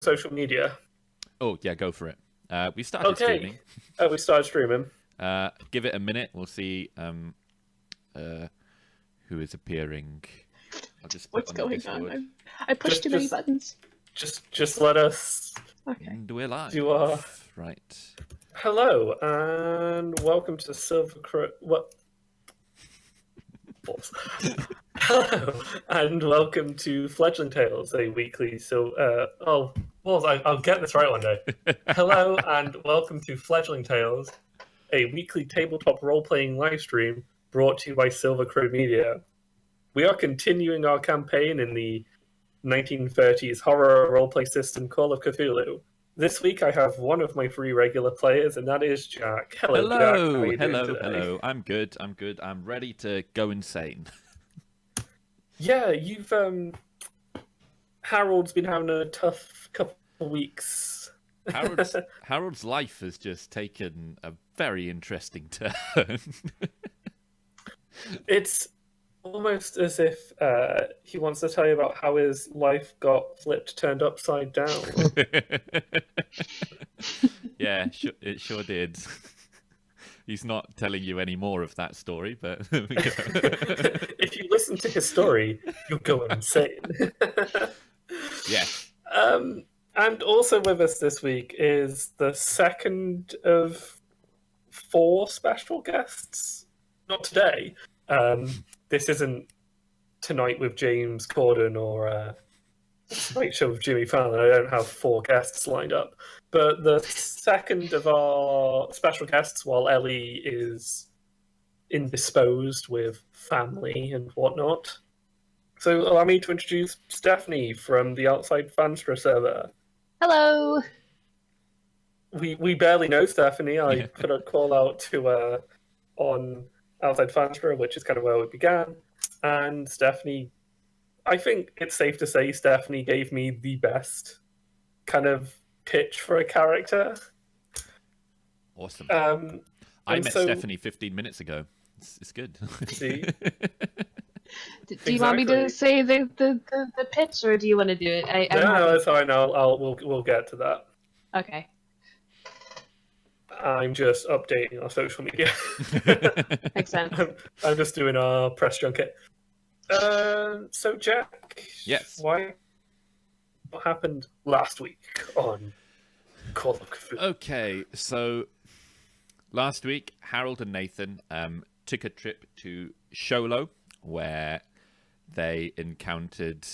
social media? Oh, yeah, go for it. We started streaming. We started streaming. Give it a minute. We'll see who is appearing. I'll just put What's on the going Discord. on? I pushed too many buttons. Just let us Okay. And we're live. do our... Right. Hello, and welcome to Silver Crow... What? Hello, and welcome to Fledgling Tales, a weekly... I'll get this right one day. Hello, and welcome to Fledgling Tales, a weekly tabletop role-playing live stream brought to you by Silver Crow Media. We are continuing our campaign in the 1930s horror roleplay system Call of Cthulhu. This week I have one of my three regular players, and that is Jack. Hello, Jack. How are you doing today? Hello. I'm good. I'm ready to go insane. Yeah, you've Harold's been having a tough couple of weeks. Harold's life has just taken a very interesting turn. It's almost as if he wants to tell you about how his life got turned upside down. Yeah, it sure did. He's not telling you any more of that story, but if you listen to his story, you'll go insane. Yeah. And also with us this week is the second of 4 special guests. Not today. This isn't Tonight with James Corden or Tonight Show with Jimmy Fallon. I don't have 4 guests lined up. But the second of our special guests, while Ellie is indisposed with family and whatnot. So allow me to introduce Stephanie from the Outside Fanstra server. Hello. We barely know Stephanie. I put a call out to her on Outside Fanstra, which is kind of where we began. And Stephanie, I think it's safe to say Stephanie gave me the best kind of pitch for a character. Awesome. I met Stephanie 15 minutes ago. It's good. See? Do you want me to say the pitch, or do you want to do it? No, it's fine. We'll get to that. Okay. I'm just updating our social media. Makes sense. I'm just doing our press junket. So Jack, yes. What happened last week on Call of Cthulhu? Okay, so last week Harold and Nathan took a trip to Sholo, where they encountered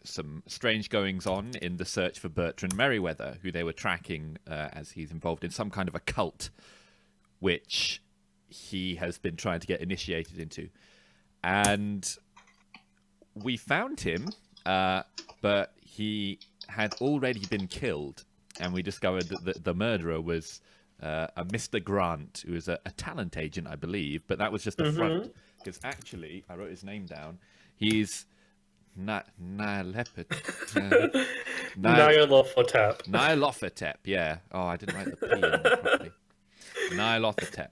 some strange goings-on in the search for Bertrand Merriweather, who they were tracking as he's involved in some kind of a cult, which he has been trying to get initiated into. And we found him, but he had already been killed, and we discovered that the murderer was a Mr. Grant, who was a talent agent, I believe, but that was just a front, because actually, I wrote his name down, he's Nyarlathotep. Nyarlathotep, yeah. Oh, I didn't write the P in properly. Nyarlathotep.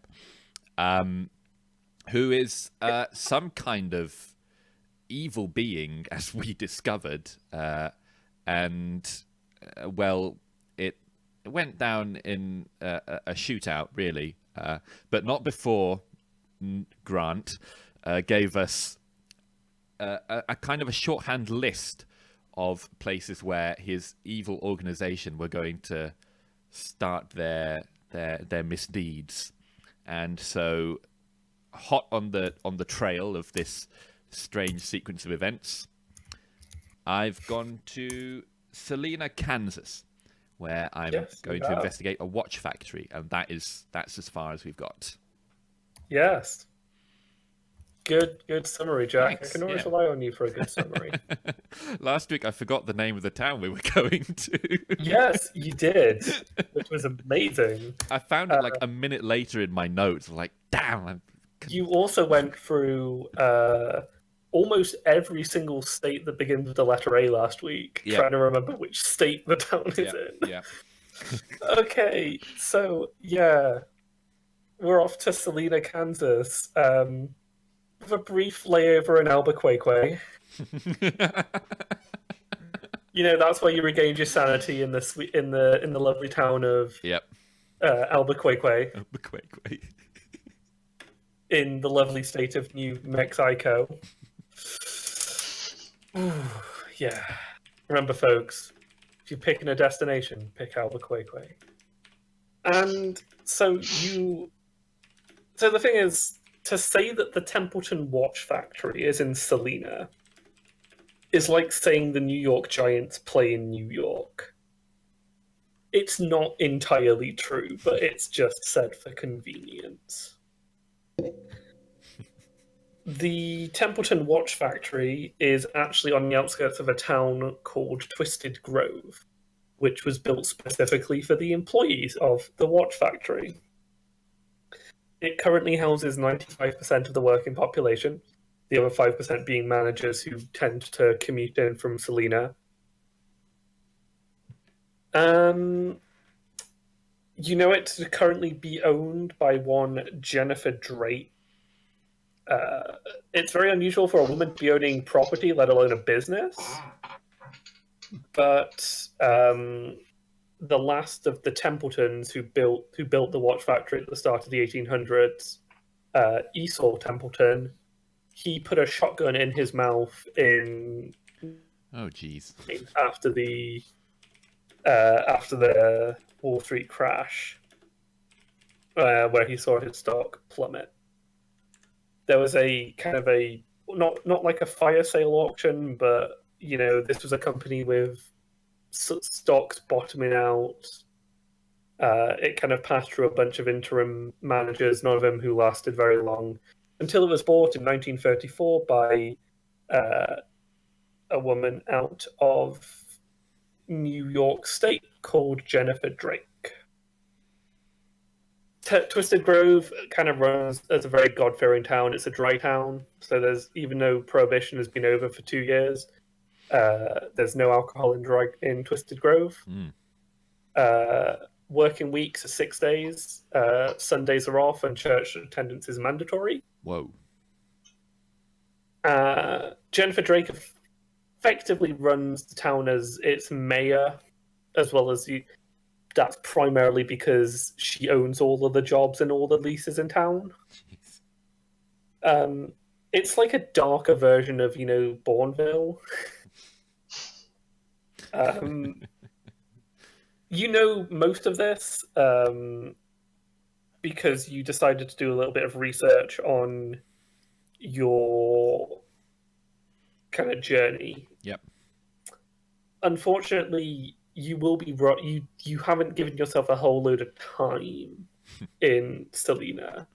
Who is some kind of evil being, as we discovered. Well, it went down in a shootout, really. But not before Grant gave us a kind of a shorthand list of places where his evil organization were going to start their misdeeds. And so, hot on the trail of this strange sequence of events, I've gone to Salina, Kansas, where I'm going to investigate a watch factory, and that's as far as we've got. Yes. Good summary, Jack. Thanks, I can always rely on you for a good summary. Last week I forgot the name of the town we were going to. Yes, you did, which was amazing. I found it like a minute later in my notes. I'm like, damn. You also went through almost every single state that begins with the letter A last week, trying to remember which state the town is in. Yeah. Okay, so we're off to Salina, Kansas. With a brief layover in Albuquerque. That's where you regained your sanity in the lovely town of Yep. Albuquerque, Albuquerque. in the lovely state of New Mexico. Yeah. Remember, folks, if you're picking a destination, pick Albuquerque. And so the thing is, to say that the Templeton watch factory is in Salina is like saying the New York Giants play in New York. It's not entirely true, but it's just said for convenience. The Templeton watch factory is actually on the outskirts of a town called Twisted Grove, which was built specifically for the employees of the watch factory. It currently houses 95% of the working population, the other 5% being managers who tend to commute in from Salina. It to currently be owned by one Jennifer Drake. It's very unusual for a woman to be owning property, let alone a business. But the last of the Templetons who built the watch factory at the start of the 1800s, Esau Templeton, he put a shotgun in his mouth Oh, jeez. after the Wall Street crash, where he saw his stock plummet. There was a kind of not like a fire sale auction, but this was a company with stocks bottoming out. It kind of passed through a bunch of interim managers, none of them who lasted very long, until it was bought in 1934 by a woman out of New York State called Jennifer Drake. Twisted Grove kind of runs as a very God-fearing town. It's a dry town, so even though Prohibition has been over for 2 years, there's no alcohol in Twisted Grove. Working weeks are 6 days. Sundays are off, and church attendance is mandatory. Whoa. Jennifer Drake effectively runs the town as its mayor, as well as that's primarily because she owns all of the jobs and all the leases in town. Jeez. It's like a darker version of, Bourneville. Most of this because you decided to do a little bit of research on your kind of journey. Yep. Unfortunately, you will be you haven't given yourself a whole load of time in Salina,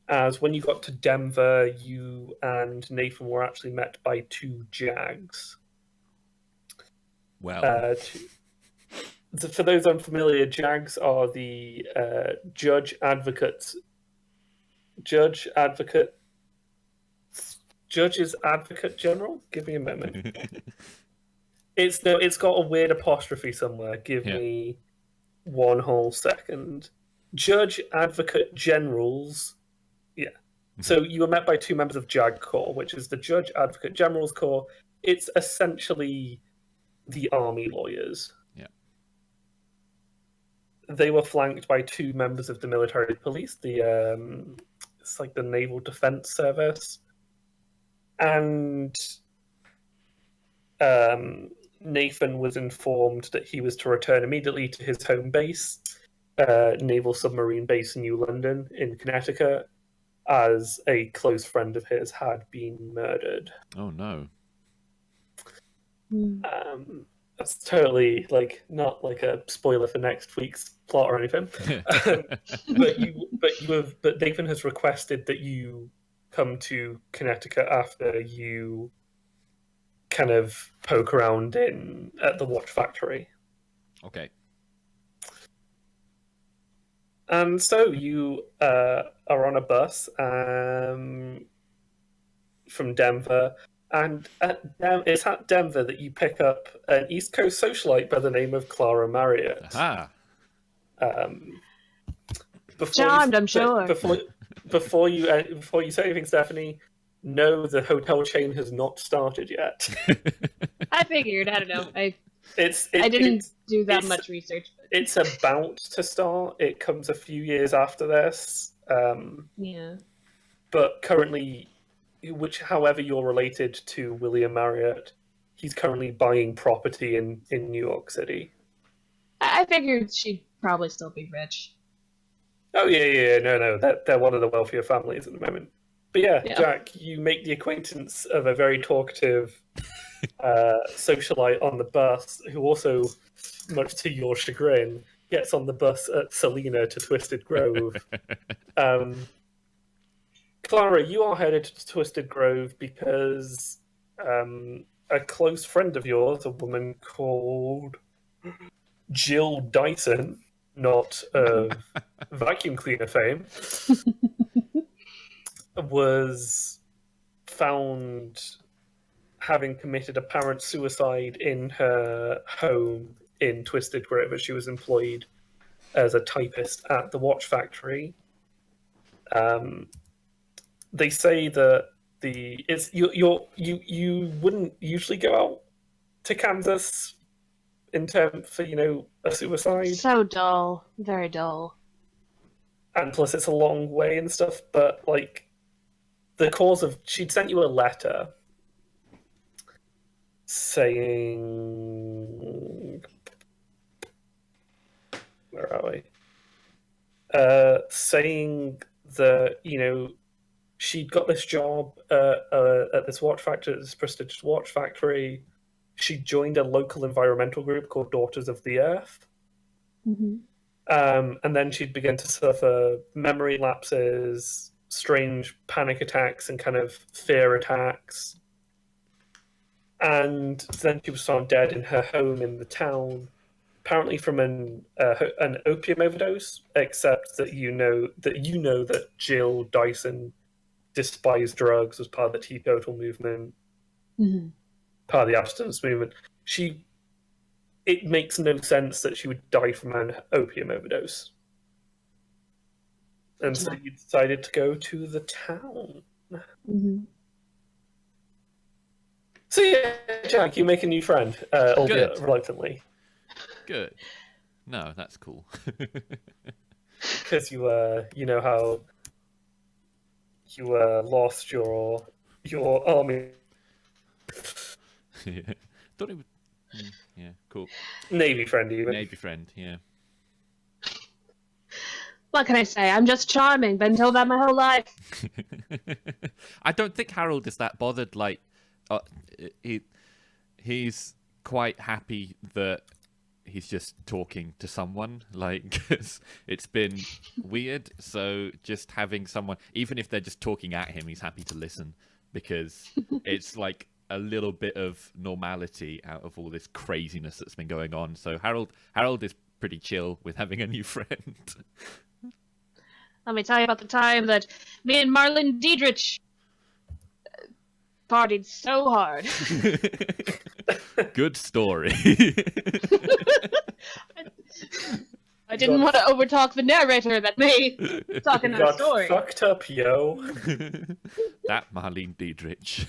as when you got to Denver, you and Nathan were actually met by 2 Jags. Well, for those unfamiliar, Jags are the judge's advocate general. Give me a moment. It's got a weird apostrophe somewhere. Give me one whole second. Judge Advocate Generals. Yeah. So you were met by 2 members of JAG Corps, which is the Judge Advocate Generals Corps. It's essentially the army lawyers. Yeah. They were flanked by 2 members of the military police. It's like the Naval Defense Service. And Nathan was informed that he was to return immediately to his home base, Naval Submarine Base in New London in Connecticut, as a close friend of his had been murdered. Oh no. That's totally not like a spoiler for next week's plot or anything. But Nathan has requested that you come to Connecticut after you kind of poke around at the watch factory. Okay. And so you are on a bus from Denver, and it's at Denver that you pick up an East Coast socialite by the name of Clara Marriott. Aha. Charmed, I'm sure. Before you say anything, Stephanie, No, the hotel chain has not started yet. I figured. I don't know. I It's didn't do that it's- much research. But It's about to start. It comes a few years after this. yeah. But currently, however you're related to William Marriott, he's currently buying property in New York City. I figured she'd probably still be rich. Oh yeah, no, they're one of the wealthier families at the moment. But yeah, Yeah. Jack, you make the acquaintance of a very talkative socialite on the bus, who also, much to your chagrin, gets on the bus at Selena to Twisted Grove. Clara, you are headed to Twisted Grove because a close friend of yours, a woman called Jill Dyson, not of vacuum cleaner fame, was found having committed apparent suicide in her home in Twisted Grove as she was employed as a typist at the watch factory. They say that you wouldn't usually go out to Kansas in term for a suicide, So dull. Very dull. and plus it's a long way and stuff. But like the cause of, she'd sent you a letter saying, where are we? Saying that she'd got this job at this watch factory, this prestigious watch factory. She joined a local environmental group called Daughters of the Earth. Mm-hmm. And then she'd begin to suffer memory lapses, strange panic attacks, and kind of fear attacks. And then she was found dead in her home in the town, apparently from an opium overdose. Except that you know that Jill Dyson despised drugs, was part of the teetotal movement, Mm-hmm. part of the abstinence movement. It makes no sense that she would die from an opium overdose. And so you decided to go to the town. Mm-hmm. So yeah, Jack, you make a new friend, albeit Good. reluctantly, Good. No, that's cool. because you know how you lost your army Yeah. Thought it would. Yeah, cool. Navy friend even. Navy friend, yeah. What can I say? I'm just charming. Been told that my whole life. I don't think Harold is that bothered. Like, he's quite happy that he's just talking to someone. Like, 'cause it's been weird. So just having someone, even if they're just talking at him, he's happy to listen because it's like a little bit of normality out of all this craziness that's been going on. So Harold is pretty chill with having a new friend. Let me tell you about the time that me and Marlon Diedrich partied so hard. Good story. I didn't want to overtalk the narrator that may talk in our Got story. fucked up, yo. That Marlene Diedrich.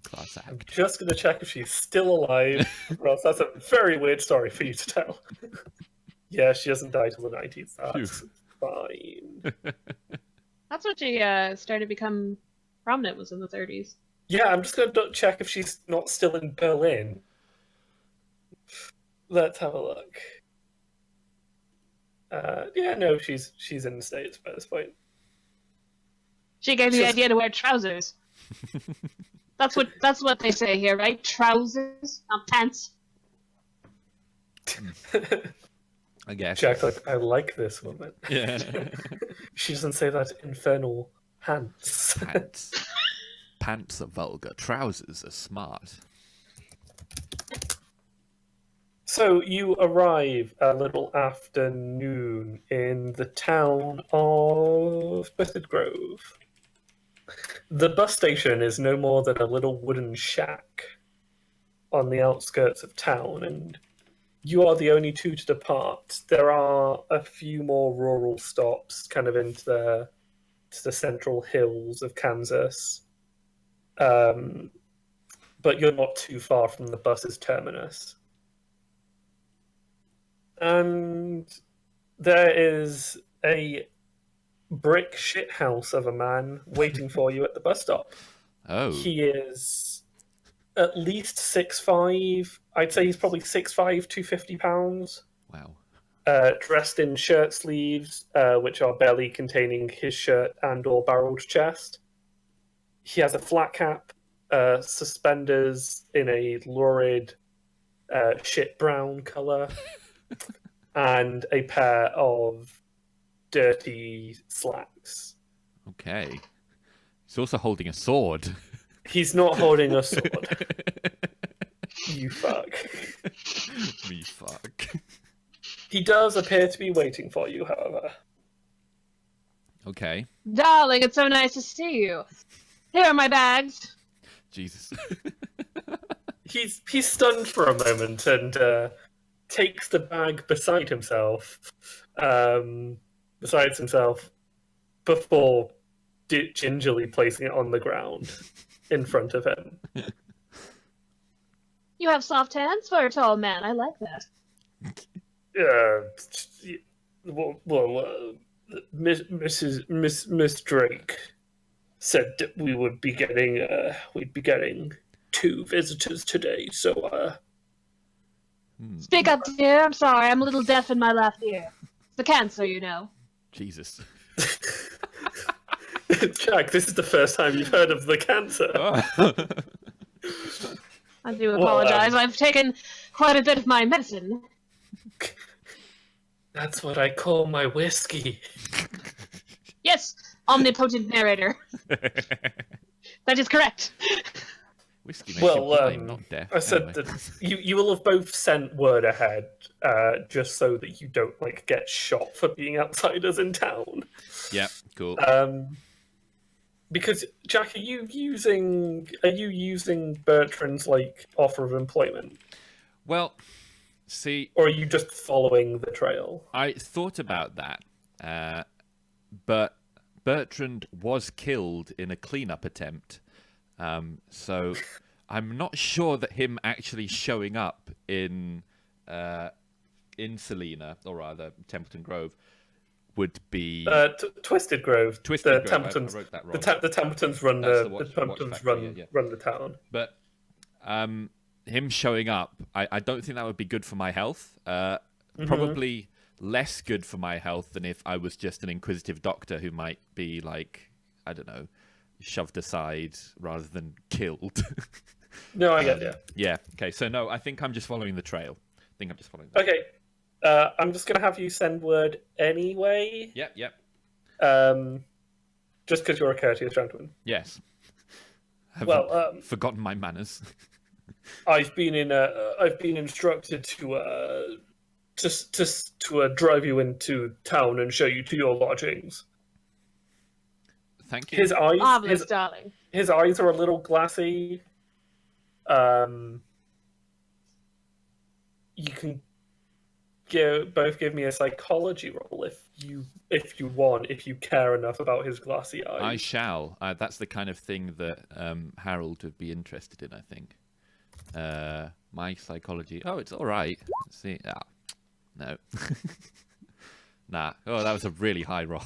Class I'm act. just gonna check if she's still alive, or else that's a very weird story for you to tell. Yeah, she doesn't die till the 90s. That's fine. That's when she started to become prominent, was in the 30s. Yeah, I'm just gonna check if she's not still in Berlin. Let's have a look. Yeah, no, she's in the States by this point. She gave me the idea to wear trousers. That's what they say here, right? Trousers, not pants. I guess. Jack's like, I like this woman. Yeah. She doesn't say that infernal pants. Pants. Pants are vulgar. Trousers are smart. So you arrive a little after noon in the town of Twisted Grove. The bus station is no more than a little wooden shack on the outskirts of town, and you are the only two to depart. There are a few more rural stops kind of into the the central hills of Kansas. But you're not too far from the bus's terminus. And there is a brick shithouse of a man waiting for you at the bus stop. Oh. He is at least 6'5". I'd say he's probably 6'5", 250 pounds. Wow. Dressed in shirt sleeves, which are barely containing his shirt and or barreled chest. He has a flat cap, suspenders in a lurid shit brown colour, and a pair of dirty slacks. Okay. He's also holding a sword. He's not holding a sword. You fuck. Me fuck. He does appear to be waiting for you, however. Okay. Darling, it's so nice to see you. Here are my bags. Jesus. He's stunned for a moment and takes the bag beside himself, before gingerly placing it on the ground in front of him. You have soft hands for a tall man. I like that. Miss Drake said that we'd be getting 2 visitors today, so Speak up, dear. I'm sorry. I'm a little deaf in my left ear. It's the cancer, you know. Jesus. Jack, this is the first time you've heard of the cancer. I do apologize. I've taken quite a bit of my medicine. That's what I call my whiskey. Yes, omnipotent narrator. That is correct. Whiskey makes you blind, not deaf. I said Anyway. that you will have both sent word ahead, just so that you don't get shot for being outsiders in town. Yeah, cool. Because Jack, are you using Bertrand's offer of employment, Well, see, or are you just following the trail? I thought about that, but Bertrand was killed in a cleanup attempt, so I'm not sure that him actually showing up in Selena, or rather Templeton Grove, would be Twisted Grove. Twisted Grove. Templetons, I wrote that wrong. the Templetons run That's the Templetons run the town. But him showing up, I don't think that would be good for my health. Probably less good for my health than if I was just an inquisitive doctor who might be I don't know, shoved aside rather than killed. No, I get you. Yeah. Okay. So no, I think I'm just following the trail. Okay. I'm just gonna have you send word anyway. Yep. Just because you're a courteous gentleman. Yes. Well, forgotten my manners. I've been instructed to drive you into town and show you to your lodgings. Thank you. His eyes, Marvelous, darling. his eyes are a little glassy. You can both give me a psychology roll if you want, if you care enough about his glassy eyes. I shall. That's the kind of thing that Harold would be interested in, I think. My psychology. Oh, it's all right. Let's see. No. Nah. Oh, that was a really high roll.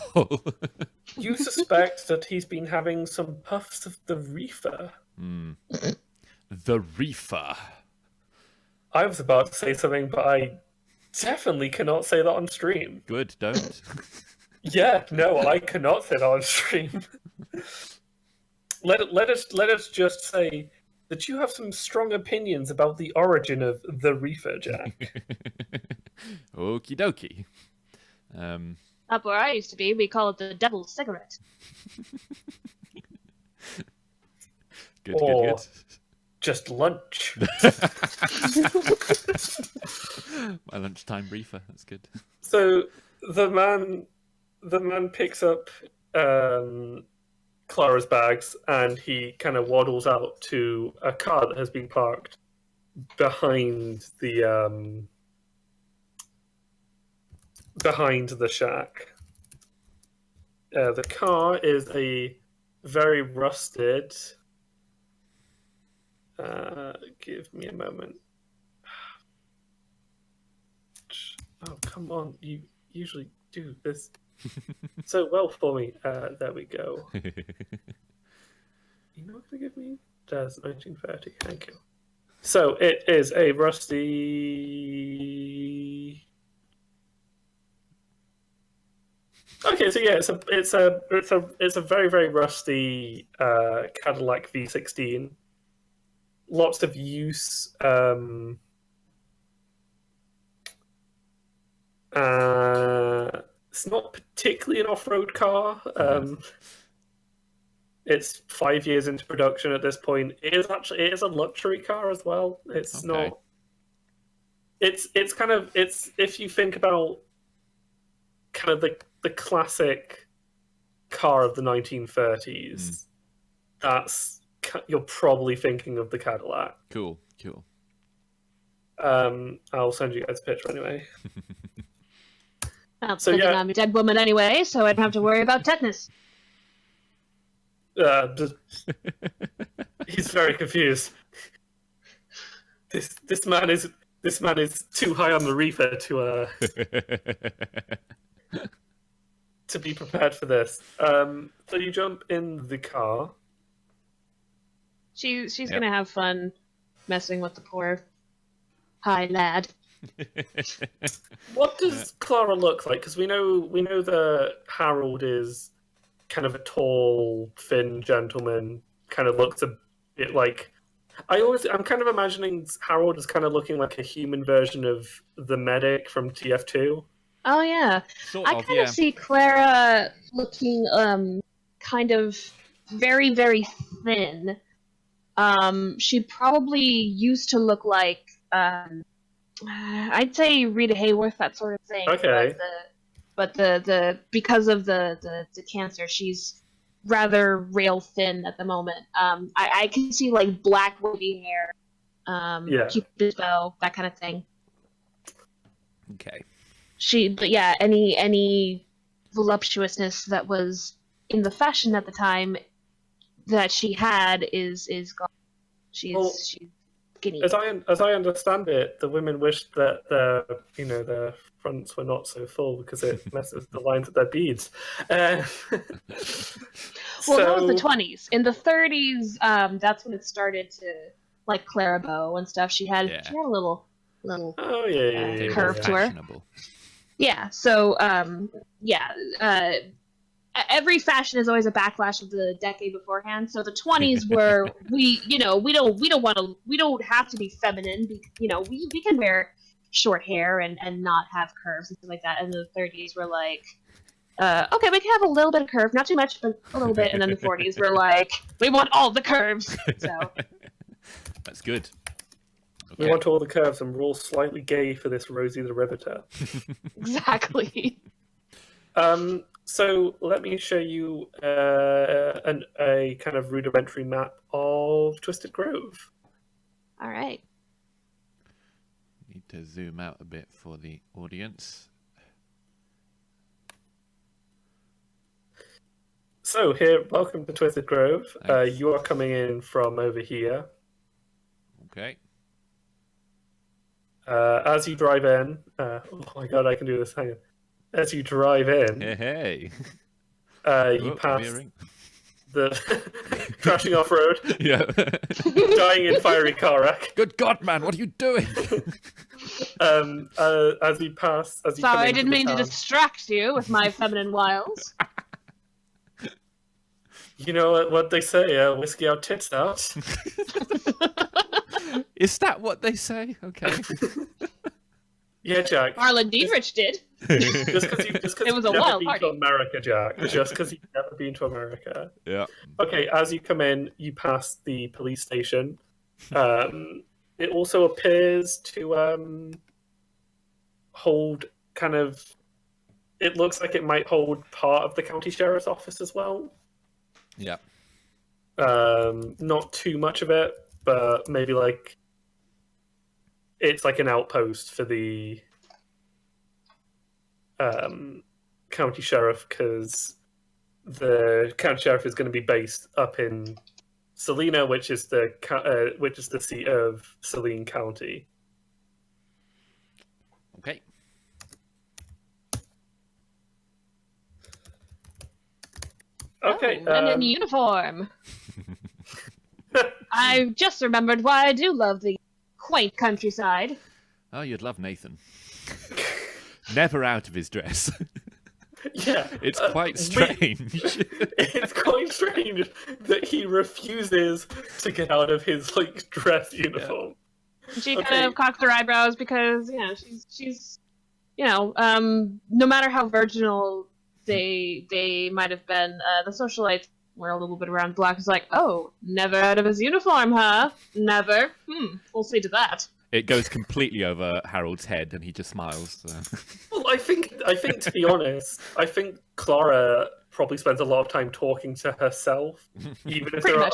You suspect that he's been having some puffs of the reefer. The reefer. I was about to say something, but I definitely cannot say that on stream. Good, don't. Yeah, no, I cannot say that on stream. Let us just say that you have some strong opinions about the origin of the reefer, Jack. Okie dokie. Up where I used to be, we call it the devil's cigarette. Good. Just lunch. My lunchtime reefer. That's good. So the man picks up Clara's bags and he kind of waddles out to a car that has been parked behind the shack. The car is a very rusted. Give me a moment. Oh, come on. You usually do this so well for me. There we go. You're not going to give me Jazz 1930. Thank you. So it is a rusty. Okay, so yeah, it's a very very rusty Cadillac V16. Lots of use. It's not particularly an off-road car. It's 5 years into production at this point. It is a luxury car as well. It's Okay. not. It's if you think about kind of the classic car of the 1930s, you're probably thinking of the Cadillac. Cool. I'll send you guys a picture anyway. I'm So, thinking yeah. I'm a dead woman anyway, so I don't have to worry about tetanus. He's very confused. This man is too high on the reefer to be prepared for this. So you jump in the car. She's Yep. gonna have fun messing with the poor high lad. What does Clara look like? Because we know that Harold is kind of a tall, thin gentleman. Kind of looks a bit like. I'm kind of imagining Harold as kind of looking like a human version of the medic from TF2. Oh yeah, Sort I of, kind yeah. of see Clara looking kind of very very thin. She probably used to look like I'd say Rita Hayworth, that sort of thing. Okay. But the because of the cancer, she's rather rail thin at the moment. I can see like black wavy hair, Yeah. Cupid's bow, that kind of thing. Okay. But yeah, any voluptuousness that was in the fashion at the time that she had is gone. She's skinny. As I understand it, the women wished that their fronts were not so full because it messes the lines of their beads. Well, that was the 20s. In the 30s, that's when it started to, like Clara Bow and stuff. She had a little Oh yeah. They were curve to her. fashionable. Yeah. So every fashion is always a backlash of the decade beforehand. So the 20s were we don't have to be feminine. We can wear short hair and not have curves and stuff like that. And the 30s were like, okay, we can have a little bit of curve, not too much, but a little bit. And then the 40s were like, we want all the curves. So That's good. We Okay. want all the curves, and we're all slightly gay for this Rosie the Riveter. exactly. So let me show you a kind of rudimentary map of Twisted Grove. All right. Need to zoom out a bit for the audience. So here, welcome to Twisted Grove. Thanks. You are coming in from over here. Okay. As you drive in, oh my god, I can do this. Hang on. As you drive in, Hey. you Oh, give me a pass ring. the crashing off road, Yeah. dying in fiery car wreck. Good God, man, what are you doing? As you pass, as you come Sorry, I into didn't the mean to town. distract you with my feminine wiles. You know what they say? Whiskey out, tits out. Is that what they say? Okay. Yeah, Jack. Marlon Dietrich did. Just because It was a you've never wild been party. to America, Jack. Just because you've never been to America. Yeah. Okay, as you come in, you pass the police station. It also appears to hold kind of. It looks like it might hold part of the county sheriff's office as well. Yeah. Not too much of it, but maybe like it's like an outpost for the county sheriff because the county sheriff is going to be based up in Salina, which is the seat of Saline County. Okay. Okay. And in uniform. I just remembered why I do love the quaint countryside. Oh, you'd love Nathan. Never out of his dress. Yeah, It's quite strange. It's quite strange that he refuses to get out of his dress uniform. She kind of cocks her eyebrows because she's no matter how virginal they might have been, the socialites were a little bit around the block. It's like, oh, never out of his uniform, huh? Never. We'll see to that. It goes completely over Harold's head, and he just smiles. So. Well, I think to be honest, I think Clara probably spends a lot of time talking to herself, even if there are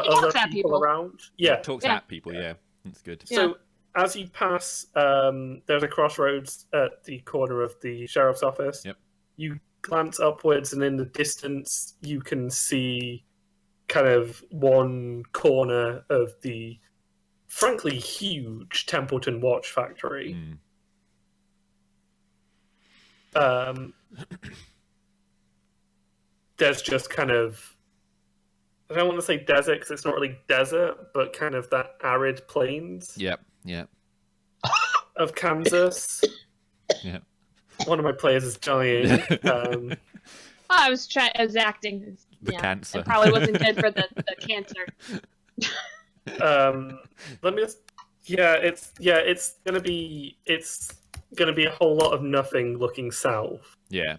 other people around. Yeah, Talks at people. Yeah, that's good. So as you pass, there's a crossroads at the corner of the sheriff's office. Yep. You glance upwards, and in the distance, you can see kind of one corner of the frankly huge Templeton watch factory. There's just kind of, I don't want to say desert because it's not really desert, but kind of that arid plains. Yep. Of Kansas. Yeah. One of my players is dying. I was acting. The cancer. It probably wasn't good for the cancer. Let me just. It's gonna be a whole lot of nothing looking south. Yeah.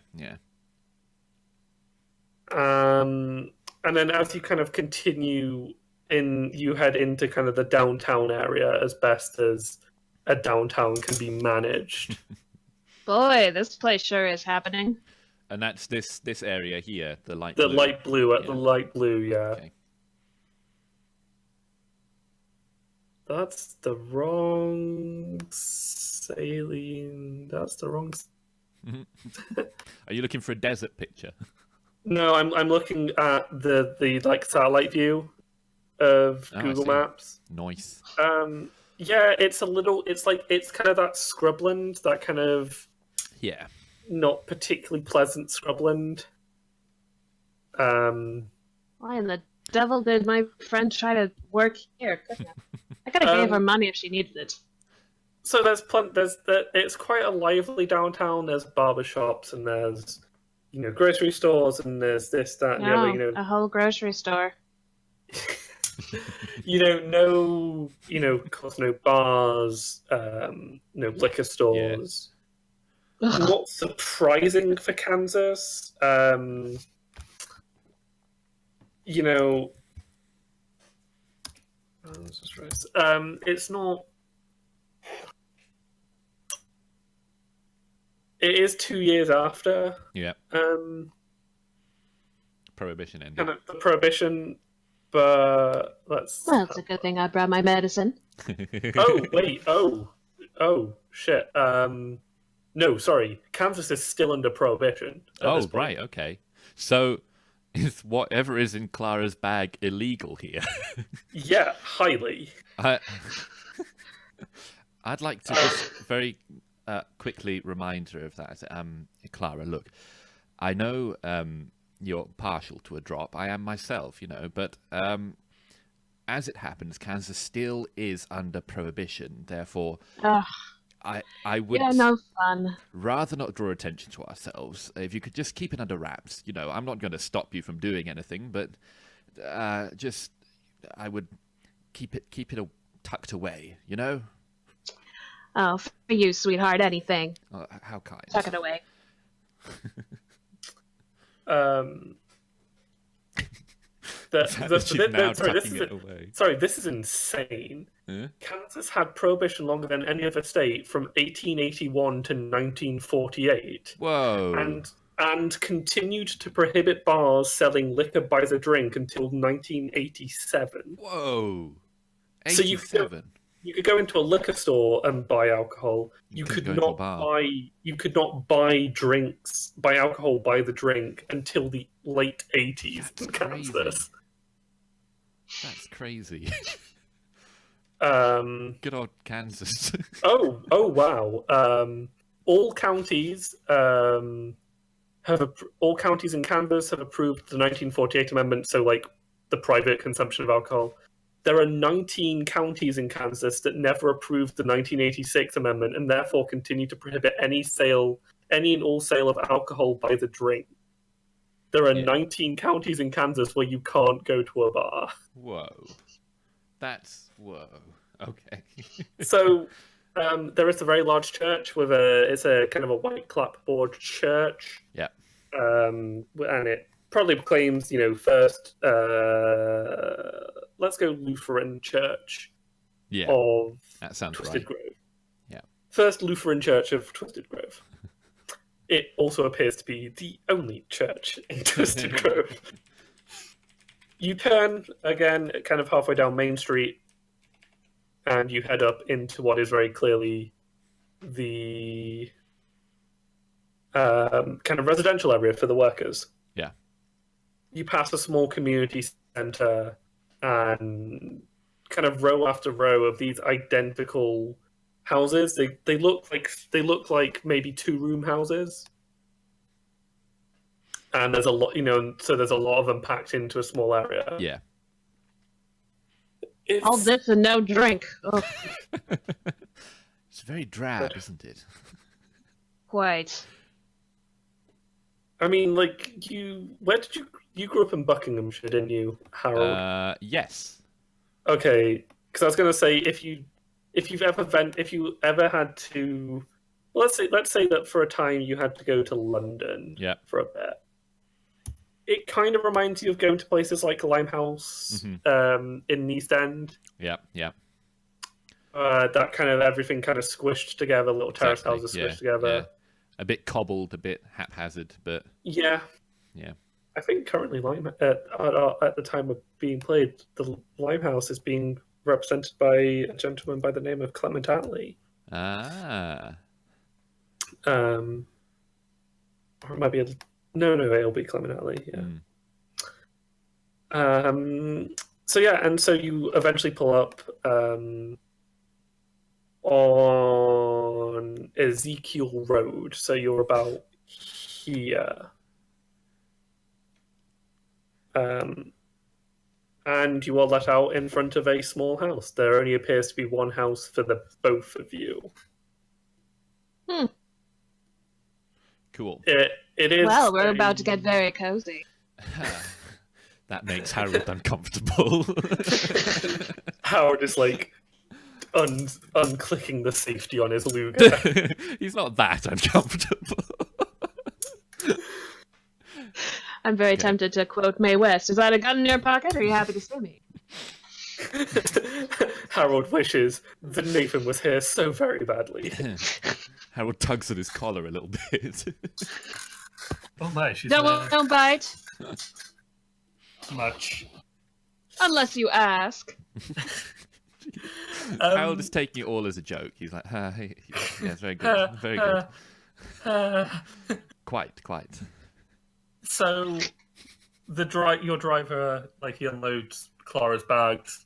And then as you kind of continue you head into kind of the downtown area as best as a downtown can be managed. Boy, this place sure is happening. And that's this area here, the light The blue. light blue, the light blue, yeah. Okay. That's the wrong saline. That's the wrong. Are you looking for a desert picture? No, I'm looking at the satellite view of Google Maps. Nice. Yeah, it's kind of that scrubland, that kind of not particularly pleasant scrubland. Why in the devil did my friend try to work here? I could have gave her money if she needed it. So it's quite a lively downtown. There's barbershops and there's grocery stores and there's this, that, and the other. A whole grocery store. Of course, no bars, no liquor stores. Yeah. Not surprising for Kansas. It's not. It is 2 years after. Yeah. Prohibition ended. Kind of the prohibition, but let's. Well, it's a good thing I brought my medicine. Oh wait! Oh shit! No, sorry. Kansas is still under prohibition. Oh right, okay. So, is whatever is in Clara's bag illegal here? Yeah, highly. I'd like to just very quickly remind her of that. Clara, look, I know you're partial to a drop. I am myself, but as it happens, Kansas still is under prohibition. Therefore, I would no fun. rather not draw attention to ourselves. If you could just keep it under wraps. I'm not going to stop you from doing anything, but I would keep it tucked away. Oh, for you, sweetheart, anything. How kind. Tuck it away. This is insane. Yeah? Kansas had prohibition longer than any other state from 1881 to 1948. Whoa. And continued to prohibit bars selling liquor by the drink until 1987. Whoa. 87. So You could go into a liquor store and buy alcohol. You could couldn't go into a not bar. buy. You could not buy drinks, buy alcohol, buy the drink until the late 80s in That's crazy. Kansas. That's crazy. Good old Kansas. Oh wow! All counties all counties in Kansas have approved the 1948 amendment. So, like the private consumption of alcohol. There are 19 counties in Kansas that never approved the 1986 amendment and therefore continue to prohibit any and all sale of alcohol by the drink. There are 19 counties in Kansas where you can't go to a bar. Whoa. Whoa. Okay. So there is a very large church it's a kind of a white clapboard church. Yeah. And it probably proclaims, first, let's go Lutheran Church of that sounds Twisted right. Grove. Yeah. First Lutheran Church of Twisted Grove. It also appears to be the only church in Twisted Grove. You turn, again, kind of halfway down Main Street, and you head up into what is very clearly the kind of residential area for the workers. Yeah. You pass a small community center and kind of row after row of these identical houses. They look like maybe 2-room houses. And there's a lot, so there's a lot of them packed into a small area. Yeah. All this and no drink. Oh, It's very drab, isn't it? quite. I mean, like, you grew up in Buckinghamshire, didn't you, Harold? Yes. Okay, because I was going to say if you ever had to, let's say that for a time you had to go to London for a bit. It kind of reminds you of going to places like Limehouse in the East End. Yeah. That kind of everything kind of squished together, little terrace houses squished together. Yeah. A bit cobbled, a bit haphazard, but yeah. I think currently at the time of being played, the Limehouse is being represented by a gentleman by the name of Clement Attlee. Ah. Or it might be it'll be Clement Attlee. Yeah. And so you eventually pull up on Ezekiel Road. So you're about here. And you are let out in front of a small house. There only appears to be one house for the both of you. Cool. It is. Well, we're about to get very cozy. That makes Harold uncomfortable. Howard is like unclicking the safety on his Luger. He's not that uncomfortable. I'm very tempted to quote Mae West. Is that a gun in your pocket, or are you happy to see me? Harold wishes that Nathan was here so very badly. Harold tugs at his collar a little bit. Oh my, she's Don't bite. Much. Unless you ask. Harold is taking it all as a joke. He's like, hey. Yeah, it's very good. Very good. Quite. So, your driver, like, he unloads Clara's bags.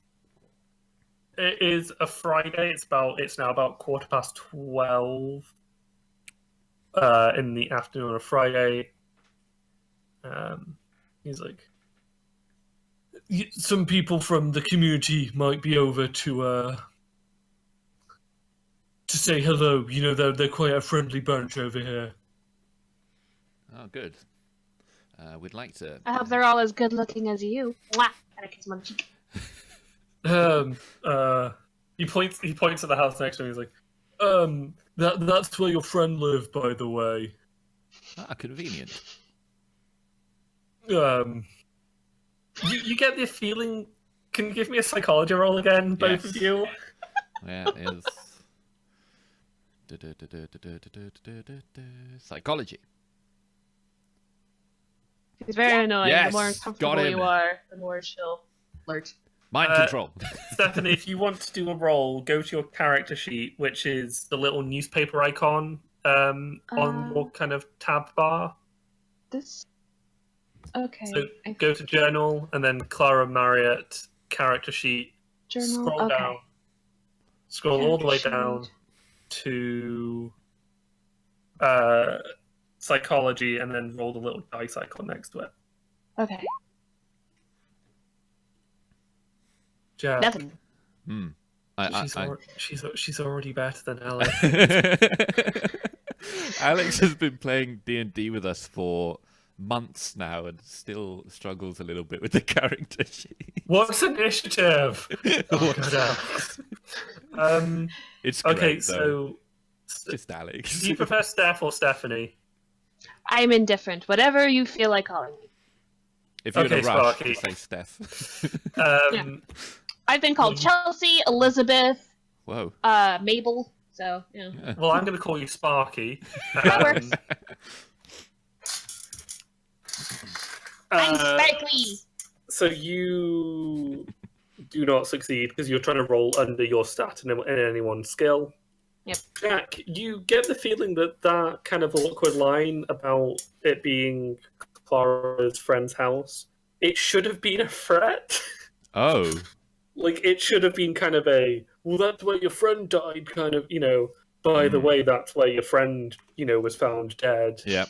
It is a Friday. It's now about 12:15 in the afternoon on a Friday. He's like, some people from the community might be over to say hello. They're quite a friendly bunch over here. Oh, good. We'd like to. I hope they're all as good looking as you. Mwah! And I kiss him on the cheek. He points at the house next to him. He's like, that's where your friend lived, by the way. Ah, convenient. You get the feeling. Can you give me a psychology roll again, both of you? Yeah, it is. Psychology. He's very annoying. Yes, The more got uncomfortable him. you are, the more she'll flirt. Mind control. Stephanie, if you want to do a roll, go to your character sheet, which is the little newspaper icon on your kind of tab bar. This. Okay. So go to journal and then Clara Marriott character sheet. Journal. Scroll Okay. down. Scroll all the way Character down sheet. to psychology, and then roll the little dice icon next to it. Okay. Jack, Nothing. she's already better than Alex. Alex has been playing D&D with us for months now and still struggles a little bit with the character sheet. What's initiative? Oh, God, Alex. It's great, okay, though. so Just Alex. do you prefer Steph or Stephanie? I'm indifferent. Whatever you feel like calling me. If you're in a Okay, rush, Sparky. say Steph. Yeah. I've been called Chelsea, Elizabeth, Whoa. Mabel. So, yeah. Well, I'm going to call you Sparky. That works. I'm uh, sparkly. So you do not succeed because you're trying to roll under your stat in any one skill. Yep. Jack, you get the feeling that that kind of awkward line about it being Clara's friend's house, it should have been a threat. Oh. Like, it should have been kind of a, well, that's where your friend died, kind of, by the way, that's where your friend, was found dead. Yeah.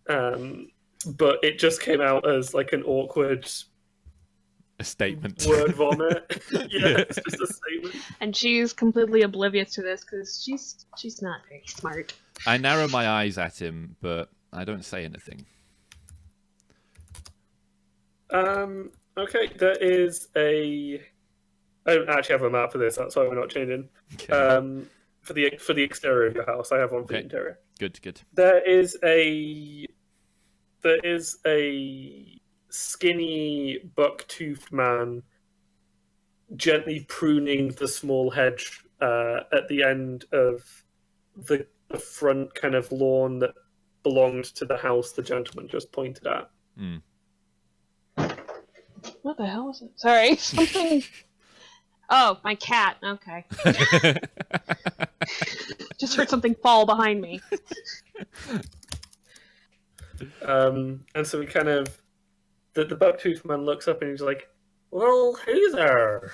But it just came out as, like, an awkward A statement. word vomit. It's just a statement. And she's completely oblivious to this because she's not very smart. I narrow my eyes at him, but I don't say anything. Okay, there is a... I don't actually have a map for this, that's why we're not changing. Okay. For the exterior of your house, I have one for the Okay. interior. Good. There is a skinny, buck-toothed man gently pruning the small hedge at the end of the front kind of lawn that belonged to the house the gentleman just pointed at. Mm. What the hell was it? Sorry, something. Oh, my cat. Okay. Just heard something fall behind me. And so we kind of... The buck-toothed man looks up and he's like, well, hey there.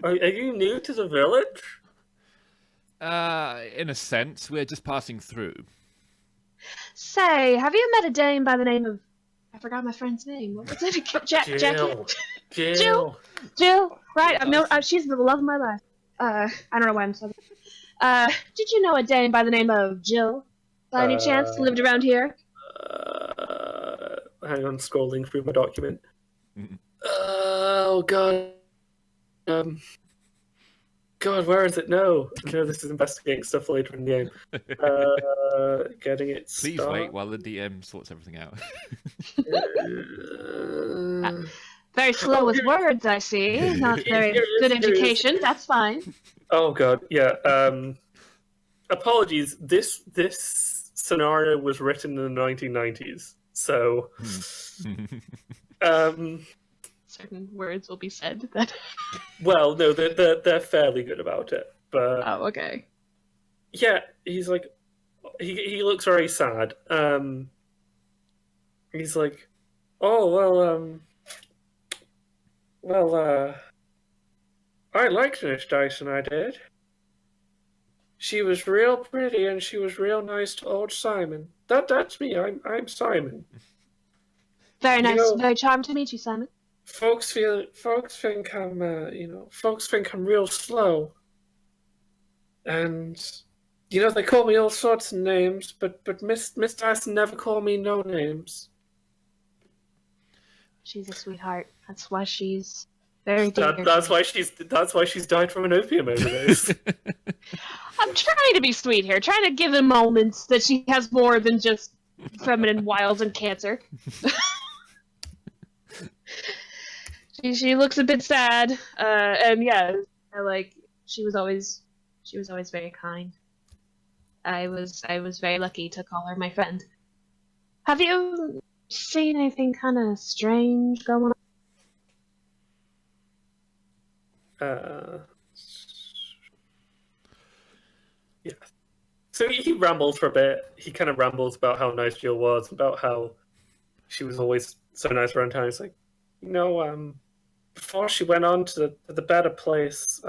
Are you new to the village? In a sense, we're just passing through. Say, have you met a dame by the name of... I forgot my friend's name. What was it? Jackie? Jill. Jill? Right, she's the love of my life. I don't know why I'm so... did you know a dame by the name of Jill? By any chance, lived around here? Hang on, scrolling through my document. Mm. Oh, God. God, where is it? No, this is investigating stuff later in the game. Getting it. Please wait while the DM sorts everything out. Very slow with words, I see. Not very good education. That's fine. Oh God, yeah. Apologies. This scenario was written in the 1990s, so certain words will be said that. Well, no, they're fairly good about it, but Oh, okay. yeah, he's like, he looks very sad. He's like, oh well, I liked Miss Dyson, I did. She was real pretty and she was real nice to old Simon. That's me. I'm Simon. Very You nice. know- Very charmed to meet you, Simon. Folks think I'm real slow, and they call me all sorts of names, but Miss Dyson never called me no names. She's a sweetheart. That's why she's very dear. That's why she's died from an opium overdose. I'm trying to be sweet here, trying to give him moments that she has more than just feminine wiles and cancer. She looks a bit sad, and yeah, she was always very kind. I was very lucky to call her my friend. Have you seen anything kind of strange going So he rambles for a bit. He kind of rambles about how nice Jill was, about how she was always so nice around town. He's like, before she went on to the better place,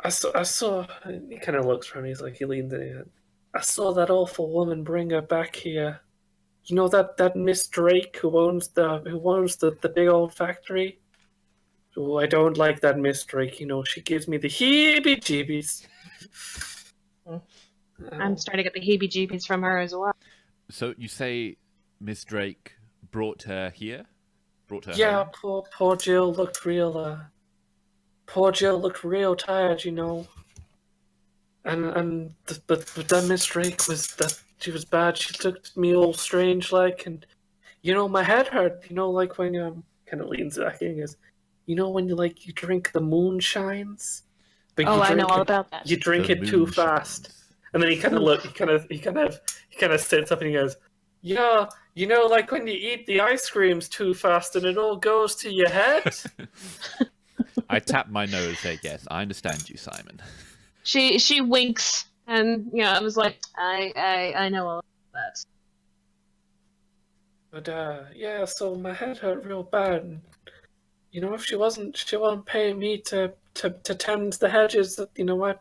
I saw. He kind of looks around. He leans in. I saw that awful woman bring her back here. You know that Miss Drake who owns the big old factory. Oh, I don't like that Miss Drake. She gives me the heebie-jeebies. I'm starting to get the heebie-jeebies from her as well. So you say Miss Drake brought her here? Brought her Yeah, home? poor Jill looked real. Poor Jill looked real tired, And that Miss Drake she was bad. She looked at me all strange like, and my head hurt. Like when kind of leans back in and goes, when you drink the moonshines. But I know all about that. You drink it too fast, and then he kind of sits up and he goes, "Yeah, like when you eat the ice creams too fast and it all goes to your head." I tap my nose. Say yes. I understand you, Simon. She winks, and I was like, I know all that. But yeah, so my head hurt real bad. And, if she wasn't paying me to tend the hedges, that I'd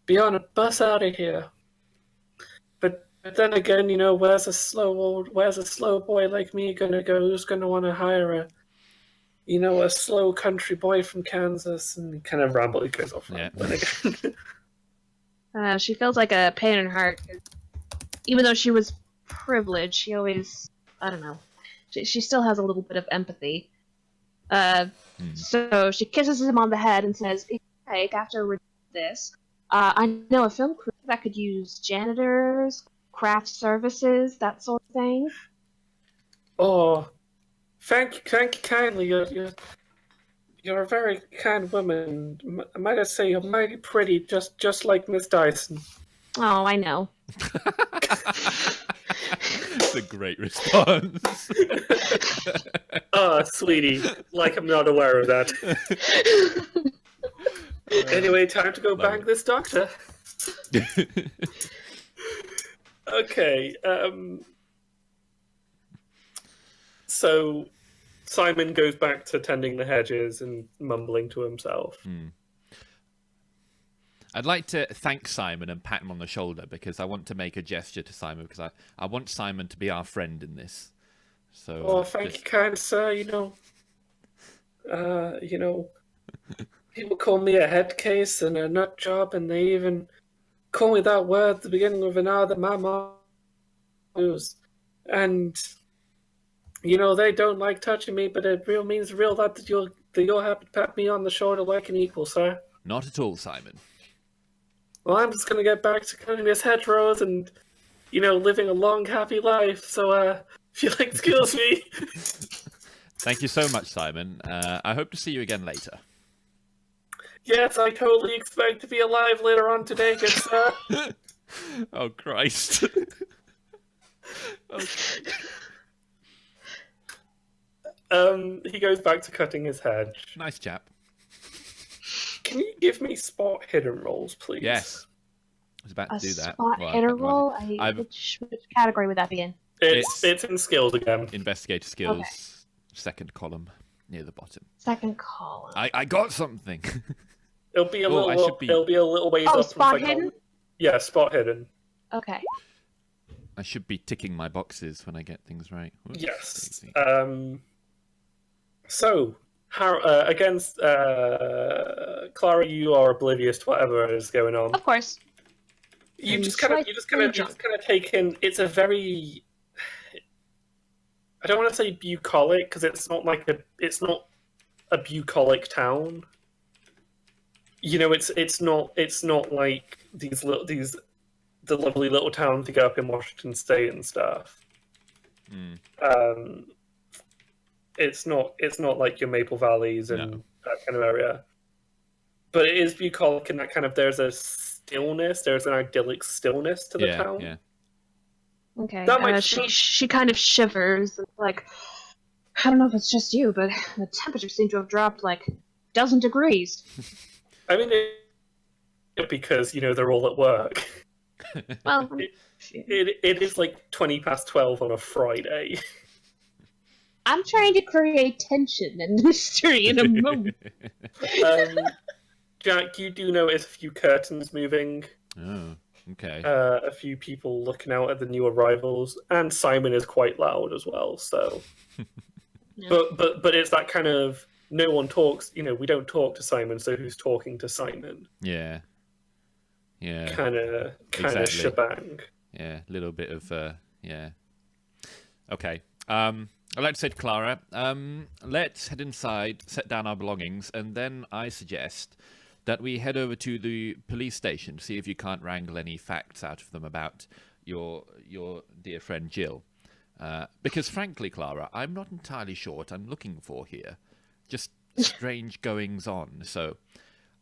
be on a bus out of here. But then again, where's a slow boy like me gonna go? Who's gonna want to hire a slow country boy from Kansas? And kind of ramble. He goes off. Yeah. Again. She feels like a pain in her heart. Even though she was privileged, she always, I don't know, she still has a little bit of empathy. So she kisses him on the head and says, "If you like, after we're done with this, I know a film crew that could use janitors, craft services, that sort of thing." Oh, thank you kindly. You're a very kind woman. Might I say you're mighty pretty, just like Miss Dyson. Oh, I know. That's a great response. Oh, sweetie, like I'm not aware of that. Anyway, time to go bang this doctor. Okay, so Simon goes back to tending the hedges and mumbling to himself. I'd like to thank Simon and pat him on the shoulder because I want to make a gesture to Simon because I want Simon to be our friend in this. So, thank you, kind sir. People call me a head case and a nut job, and they even call me that word at the beginning of an hour that my mom used. And they don't like touching me, but it means that you'll have to pat me on the shoulder like an equal, sir. Not at all, Simon. Well, I'm just gonna get back to cutting this hedgerows and living a long, happy life. So, if you'll excuse me. Thank you so much, Simon. I hope to see you again later. Yes, I totally expect to be alive later on today, good sir. Oh, Christ. He goes back to cutting his hedge. Nice chap. Can you give me spot hidden rolls, please? Yes. I was about to do that. Spot hidden roll? Which category would that be in? It's in skills again. Investigator skills, Okay. Second column, near the bottom. Second column. I got something. It'll be a it'll be a little ways Oh, up. spot hidden? Yeah, spot hidden. Okay. I should be ticking my boxes when I get things right. Whoops, Yes. daisy. So, against Clara, you are oblivious to whatever is going on. Of course. You just kind of take in. It's a very. I don't want to say bucolic because it's not a bucolic town. It's not like the lovely little towns you go up in Washington State and stuff. It's not like your Maple Valleys and that kind of area. But it is bucolic in that kind of there's an idyllic stillness to the town. Yeah. Okay. She kind of shivers, like, I don't know if it's just you, but the temperature seemed to have dropped like 12 degrees. I mean, because they're all at work. Well, It is like 12 on a Friday. I'm trying to create tension and mystery in a moment. Jack, you do notice a few curtains moving. Oh, okay. A few people looking out at the new arrivals, and Simon is quite loud as well. So, Yeah. but it's that kind of no one talks. We don't talk to Simon, so who's talking to Simon? Yeah. Kind of Exactly. shebang. Yeah, a little bit of yeah. Okay. I'd like to say to Clara, let's head inside, set down our belongings, and then I suggest that we head over to the police station to see if you can't wrangle any facts out of them about your dear friend Jill. Because frankly, Clara, I'm not entirely sure what I'm looking for here. Just strange goings on. So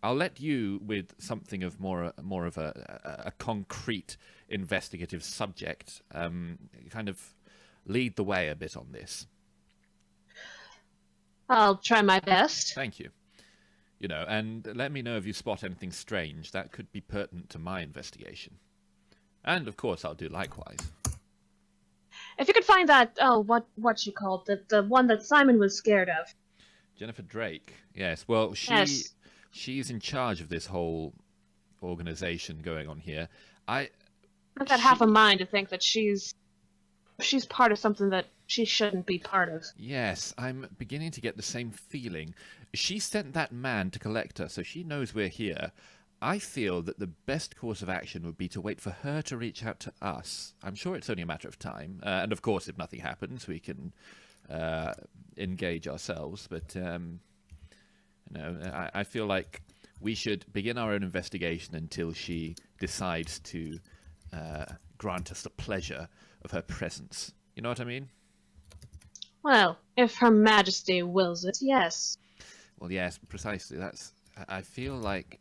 I'll let you, with something of more of a concrete investigative subject, kind of lead the way a bit on this. I'll try my best. Thank you. And let me know if you spot anything strange that could be pertinent to my investigation. And of course, I'll do likewise. If you could find that, what she called the one that Simon was scared of. Jennifer Drake. Yes. Well, Yes. she's in charge of this whole organization going on here. I've got half a mind to think that she's part of something that she shouldn't be part of. Yes, I'm beginning to get the same feeling. She sent that man to collect her, so she knows we're here. I feel that the best course of action would be to wait for her to reach out to us. I'm sure it's only a matter of time. And of course, if nothing happens, we can engage ourselves. But, I feel like we should begin our own investigation until she decides to grant us the pleasure of her presence. You know what I mean? Well, if Her Majesty wills it, yes. Well, yes, precisely. I feel like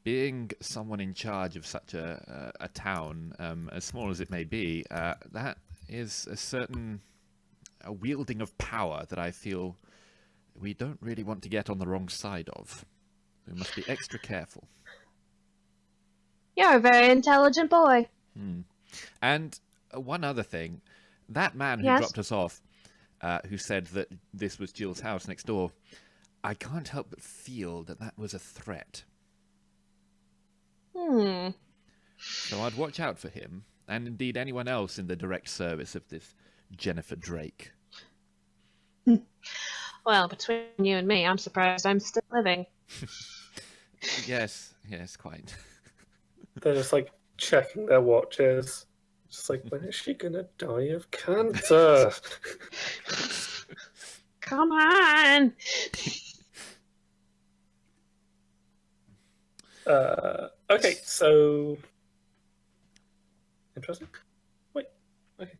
being someone in charge of such a town, as small as it may be, that is a wielding of power that I feel we don't really want to get on the wrong side of. We must be extra careful. You're a very intelligent boy. And one other thing, that man who Yes? dropped us off, who said that this was Jill's house next door, I can't help but feel that was a threat. So I'd watch out for him, and indeed anyone else in the direct service of this Jennifer Drake. Well, between you and me, I'm surprised I'm still living. Yes, quite. They're just like checking their watches. Just like, when is she gonna die of cancer? Come on! Okay, so interesting. Wait, okay,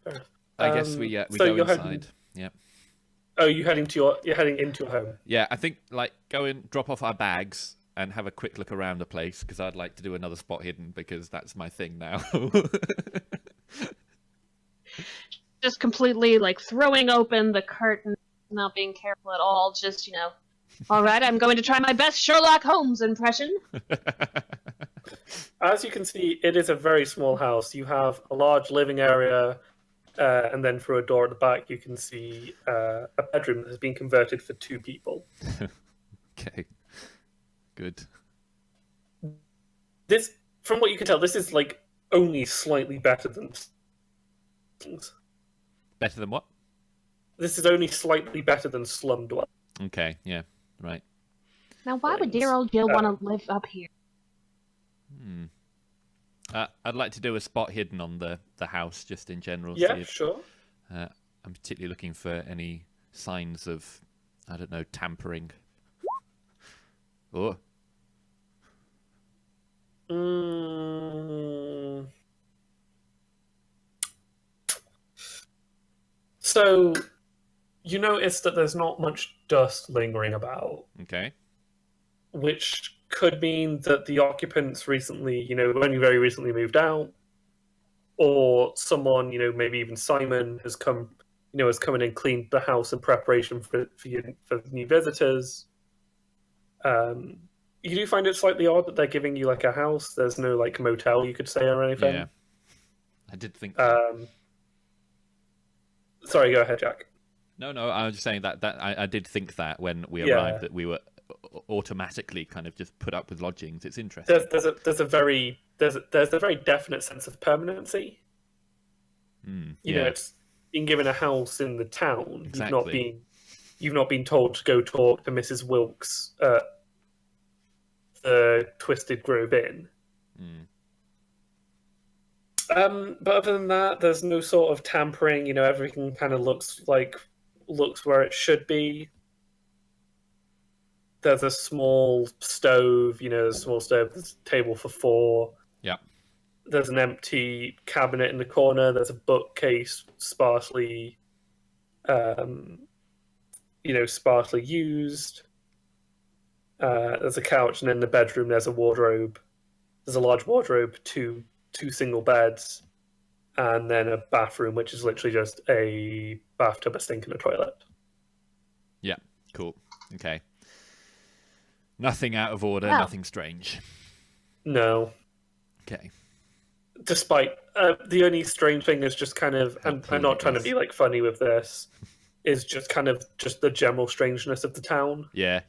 fair enough. I guess we so go you're inside. heading- Yep. Oh, you're heading into your home. Yeah, I think go in, drop off our bags, and have a quick look around the place because I'd like to do another spot hidden because that's my thing now. Just completely, throwing open the curtain, not being careful at all, just, all right, I'm going to try my best Sherlock Holmes impression. As you can see, it is a very small house. You have a large living area, and then through a door at the back, you can see a bedroom that has been converted for 2 people. Okay. Good. This, from what you can tell, this is only slightly better than things. Better than what? This is only slightly better than Slum Dwell. Okay, yeah, right. Now, why would dear old Jill want to live up here? I'd like to do a spot hidden on the house, just in general. Yeah, see if, sure. I'm particularly looking for any signs of, I don't know, tampering. Oh. So, you notice that there's not much dust lingering about, Okay. which could mean that the occupants recently, only very recently moved out, or someone, maybe even Simon has come in and cleaned the house in preparation for new visitors. you do find it slightly odd that they're giving you like a house. There's no like motel you could say or anything. Yeah, I did think so. Sorry, go ahead, Jack. No, I was just saying that I did think that when we Yeah. arrived that we were automatically kind of just put up with lodgings. It's interesting. There's a very definite sense of permanency. You know, it's being given a house in the town. Exactly. You've not been told to go talk to Mrs. Wilkes at the Twisted Grove Inn. But other than that, there's no sort of tampering. You know, everything kind of looks where it should be. There's a small stove. You know, there's a small stove. There's a table for 4. Yeah. There's an empty cabinet in the corner. There's a bookcase sparsely used. There's a couch, and in the bedroom there's a wardrobe. There's a large wardrobe, two single beds, and then a bathroom, which is literally just a bathtub, a sink, and a toilet. Yeah, cool. Okay. Nothing out of order, Wow. nothing strange. No. Okay. Despite the only strange thing is just kind of, I'm not trying to be like funny with this, is just kind of just the general strangeness of the town. Yeah.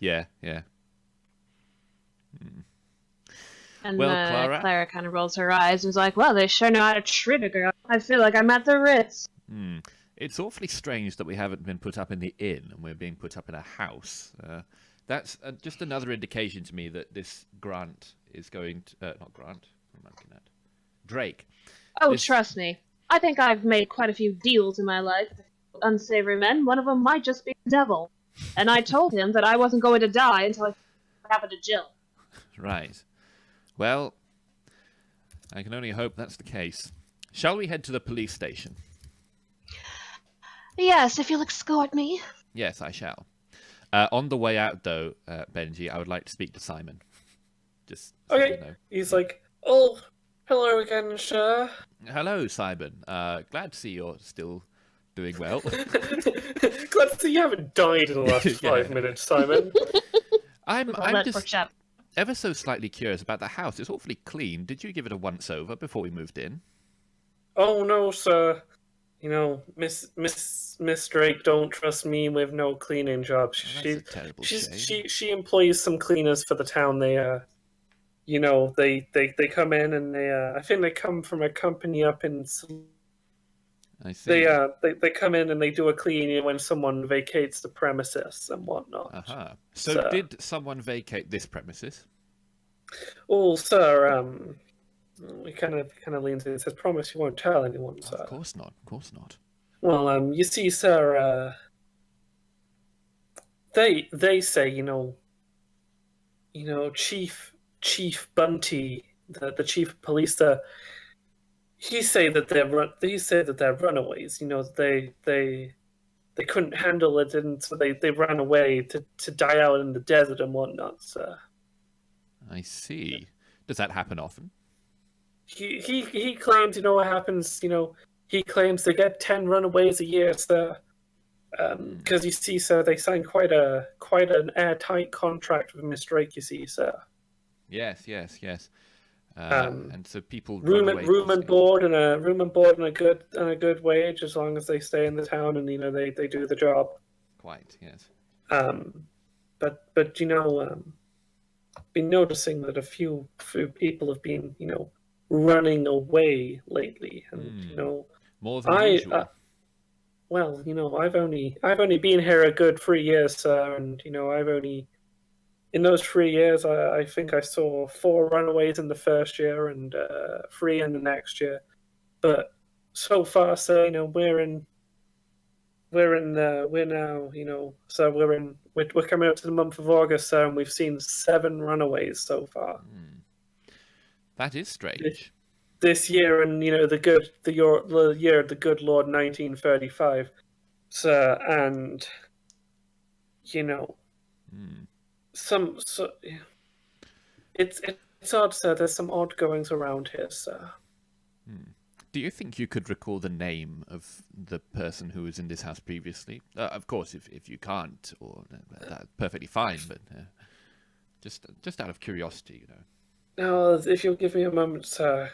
And Well, Clara? Clara kind of rolls her eyes and is like, well, they sure know how to treat a girl. I feel like I'm at the Ritz. It's awfully strange that we haven't been put up in the inn and we're being put up in a house. That's just another indication to me that this Grant is going to... not Grant. What am I looking at? Drake. Oh, trust me. I think I've made quite a few deals in my life with unsavory men. One of them might just be the devil. And I told him that I wasn't going to die until I happened to Jill. Right. Well, I can only hope that's the case. Shall we head to the police station? Yes, if you'll escort me. Yes, I shall. On the way out, though, Benji, I would like to speak to Simon. Just so Okay. you know. He's like, oh, hello again, sir. Hello, Simon. Glad to see you're still doing well. Glad to see you haven't died in the last 5 minutes, Simon. I'm That just worked out. ever so slightly curious about the house. It's awfully clean. Did you give it a once-over before we moved in? Oh, no, sir. You know, Miss Drake don't trust me with no cleaning jobs. That's a terrible shame. She employs some cleaners for the town. They they come in and I think they come from a company up in. I see. They come in and they do a cleaning when someone vacates the premises and whatnot. Uh-huh. So did someone vacate this premises? Oh, sir, he kind of leans in and says, "Promise you won't tell anyone, sir." Of course not. Of course not. Well, you see, sir, they say, Chief Bunty, the chief of police, he say that they're runaways. You know, they couldn't handle it, and so they ran away to die out in the desert and whatnot, sir. I see. Does that happen often? He claims, what happens, he claims they get 10 runaways a year, sir. Because you see, sir, they signed quite an airtight contract with Miss Drake, you see, sir. Yes. And so people room run away and board and a good wage as long as they stay in the town and they do the job. Quite, yes. But been noticing that a few people have been running away lately, and more than usual. Well, I've only been here a good 3 years, sir, and I've only in those 3 years I think I saw 4 runaways in the first year and 3 in the next year. But so far, sir, we're coming up to the month of August, sir, and we've seen 7 runaways so far. That is strange. This year, and the year of the good Lord 1935, sir, and it's odd, sir. There's some odd goings around here, sir. Do you think you could recall the name of the person who was in this house previously? Of course, if you can't, or that's perfectly fine. But Just out of curiosity, you know. Now, if you'll give me a moment, sir.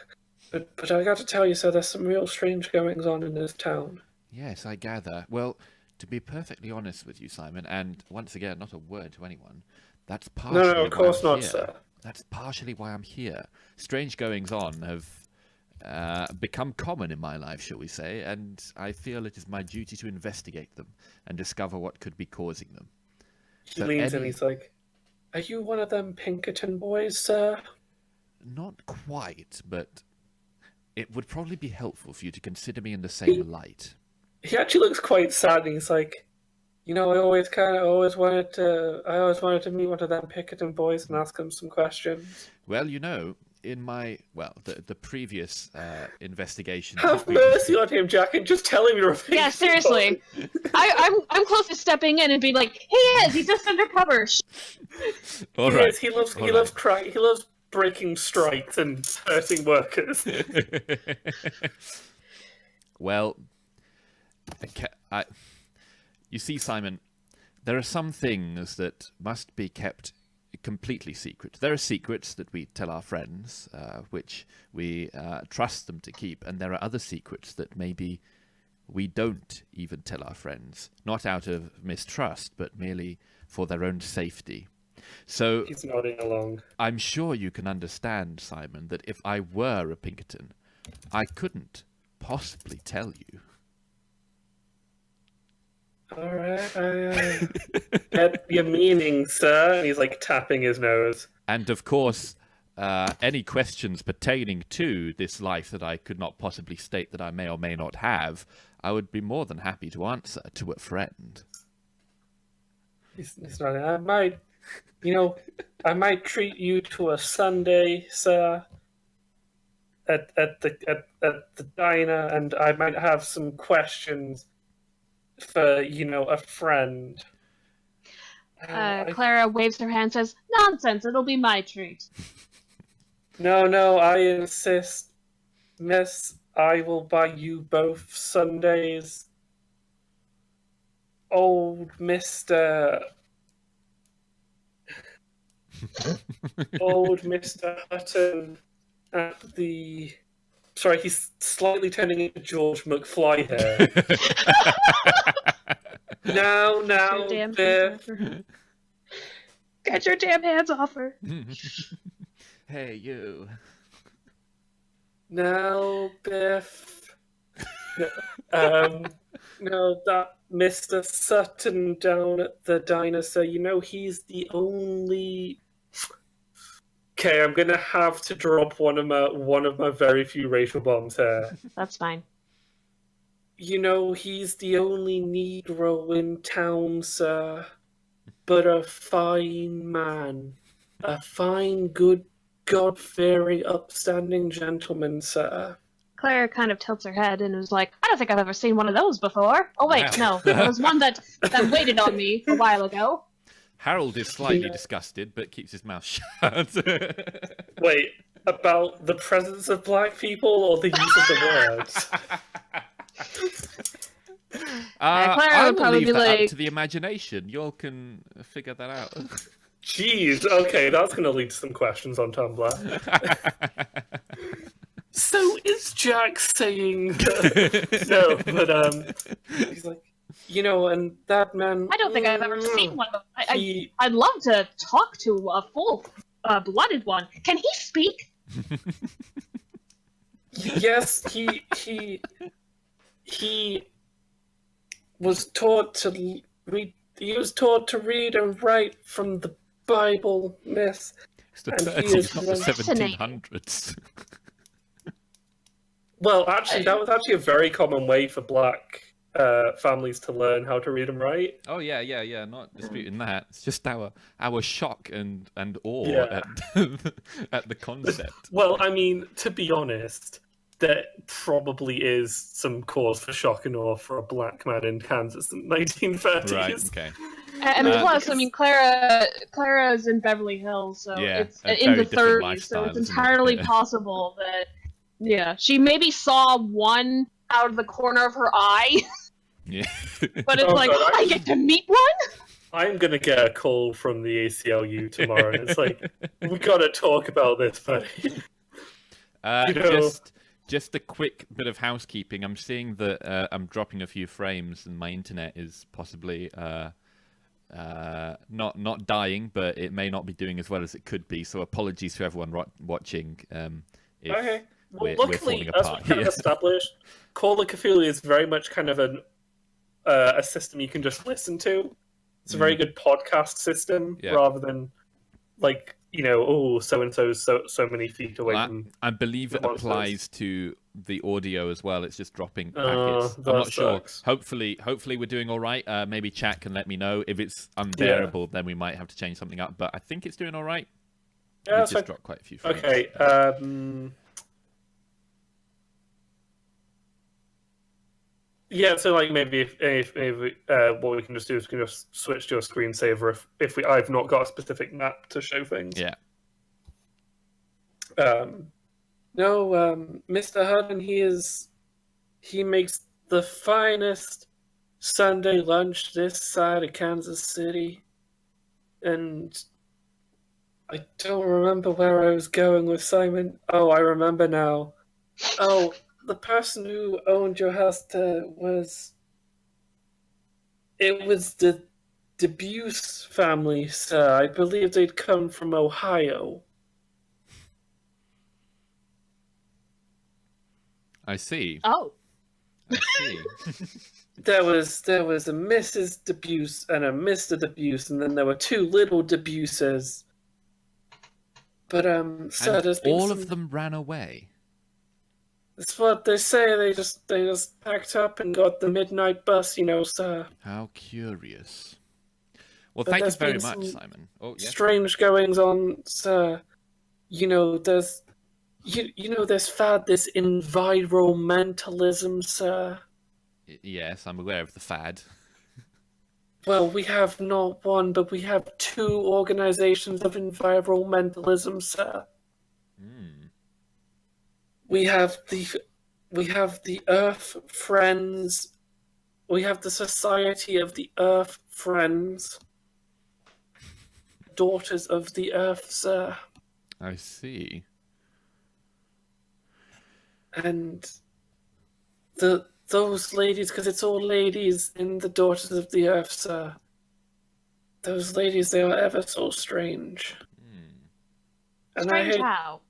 But I got to tell you, sir, there's some real strange goings on in this town. Yes, I gather. Well, to be perfectly honest with you, Simon, and once again, not a word to anyone, that's partially No, of course why I'm not, here. sir. That's partially why I'm here. Strange goings on have become common in my life, shall we say, and I feel it is my duty to investigate them and discover what could be causing them. He leans in, he's like, "Are you one of them Pinkerton boys, sir?" Not quite, but it would probably be helpful for you to consider me in the same light. He actually looks quite sad, and he's like, "You know, I always wanted to meet one of them Pinkerton boys and ask them some questions." Well, you know, in the previous investigation. Have mercy on him, Jack, and just tell him you're a Pinkerton Yeah, seriously. boy. I'm close to stepping in and being like, he is. He's just undercover. All He right. is. He loves breaking strikes and hurting workers. Well, you see, Simon, there are some things that must be kept completely secret. There are secrets that we tell our friends, which we trust them to keep, and there are other secrets that maybe we don't even tell our friends, not out of mistrust, but merely for their own safety. So He's nodding along. I'm sure you can understand, Simon, that if I were a Pinkerton, I couldn't possibly tell you. All right, I get your meaning, sir. And he's like tapping his nose. And of course, any questions pertaining to this life that I could not possibly state that I may or may not have, I would be more than happy to answer to a friend. He's nodding. I might treat you to a sundae, sir, at the diner, and I might have some questions for, a friend. Clara waves her hand and says, "Nonsense, it'll be my treat." No, I insist. Miss, I will buy you both sundaes. Old Mr. Hutton at the... Sorry, he's slightly turning into George McFly here. Now, Biff. Get your damn hands off her. Hey, you. Now, Biff. No, that Mr. Sutton down at the diner, sir, he's the only... Okay, I'm gonna have to drop one of my very few racial bombs here. That's fine. He's the only Negro in town, sir, but a fine man. A fine, good, God-fearing, upstanding gentleman, sir. Clara kind of tilts her head and is like, "I don't think I've ever seen one of those before." Oh wait, no, there was one that waited on me a while ago. Harold is slightly disgusted, but keeps his mouth shut. Wait, about the presence of black people or the use of the words? Clara I would will probably leave be that like- up to the imagination. You all can figure that out. Jeez, okay, that's going to lead to some questions on Tumblr. So is Jack saying... No, but he's like, and that man... I don't think I've ever seen one of them. I'd love to talk to a full-blooded one. Can he speak? Yes, he was taught to read. He was taught to read and write from the Bible, miss. It's the And he is 30s, not the fascinating. 1700s. Well, actually, that was actually a very common way for black families to learn how to read and write. Oh yeah. Not disputing that. It's just our shock and awe Yeah. at the concept. Well, I mean, to be honest, there probably is some cause for shock and awe for a black man in Kansas in the 1930s. Right. Okay. And plus, I mean, Clara's in Beverly Hills, so Yeah, it's a in very the different 30s, so lifestyle, it's isn't it? entirely Yeah. possible that, she maybe saw one out of the corner of her eye, Yeah. but it's Oh, like, God, I get to meet one? I'm gonna get a call from the ACLU tomorrow. It's like, we gotta talk about this, buddy. You know, Just a quick bit of housekeeping. I'm seeing that I'm dropping a few frames, and my internet is possibly not dying, but it may not be doing as well as it could be. So apologies to everyone watching. If okay. Well, we're luckily, falling as apart we kind of here. established, Call of Cthulhu is very much kind of a system you can just listen to. It's a very good podcast system, Yeah. rather than like, oh, so and so's so many feet away Well, from. I believe the it monsters. applies to the audio as well. It's just dropping Oh, packets. that I'm not sucks. sure. Hopefully we're doing all right. Maybe chat can let me know. If it's unbearable, then we might have to change something up. But I think it's doing all right. Yeah, We that's just fine. dropped quite a few frames. Okay. Yeah, so like maybe if what we can just do is we can just switch to a screensaver if I've not got a specific map to show things. Yeah. No, Mr. Hudden, he makes the finest Sunday lunch this side of Kansas City, and I don't remember where I was going with Simon. Oh, I remember now. Oh, the person who owned your house was the Debuse family, sir. I believe they'd come from Ohio. I see. Oh, I see. There was a Mrs. Debuse and a Mr. Debuse, and then there were two little Debuses. But sir, And there's been all some... of them ran away. That's what they say. They just packed up and got the midnight bus, sir. How curious. Well, But thank you there's very been much, some Simon. Oh, yes. Strange goings on, sir. There's there's this environmentalism, sir. Yes, I'm aware of the fad. Well, we have not one, but we have two organizations of environmentalism, sir. Hmm. We have the Earth Friends. We have the Society of the Earth Friends. Daughters of the Earth, sir. I see. And those ladies, because it's all ladies in the Daughters of the Earth, sir. Those ladies, they are ever so strange. And strange how?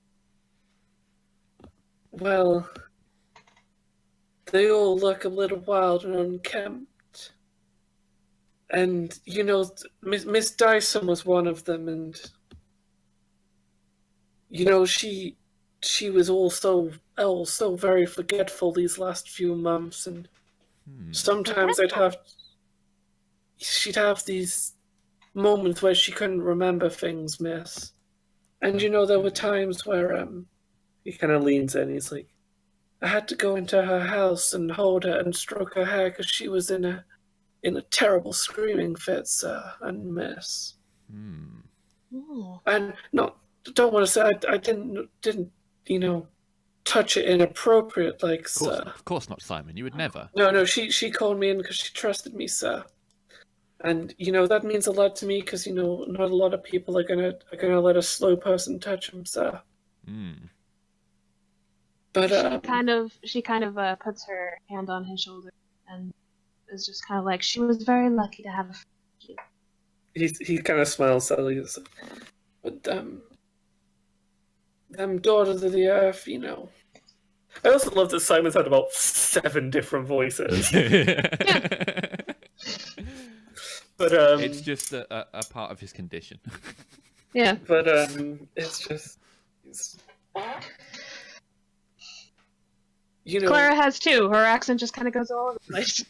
Well, they all look a little wild and unkempt. And, Miss Dyson was one of them, and, she was also very forgetful these last few months, and sometimes she'd have these moments where she couldn't remember things, miss. And, there were times where, he kind of leans in, he's like, I had to go into her house and hold her and stroke her hair because she was in a terrible screaming fit, sir, and miss. Ooh. And don't want to say I didn't touch it inappropriate, like, sir. Of course not, Simon. You would never. No, she called me in because she trusted me, sir. And that means a lot to me because not a lot of people are gonna let a slow person touch him, sir. But she kind of puts her hand on his shoulder and is just kind of like, she was very lucky to have a friend. he kind of smiles sadly. But them Daughters of the Earth, I also love that Simon's had about 7 different voices. But it's just a part of his condition. Yeah. But it's just Clara has too. Her accent just kind of goes all over the place.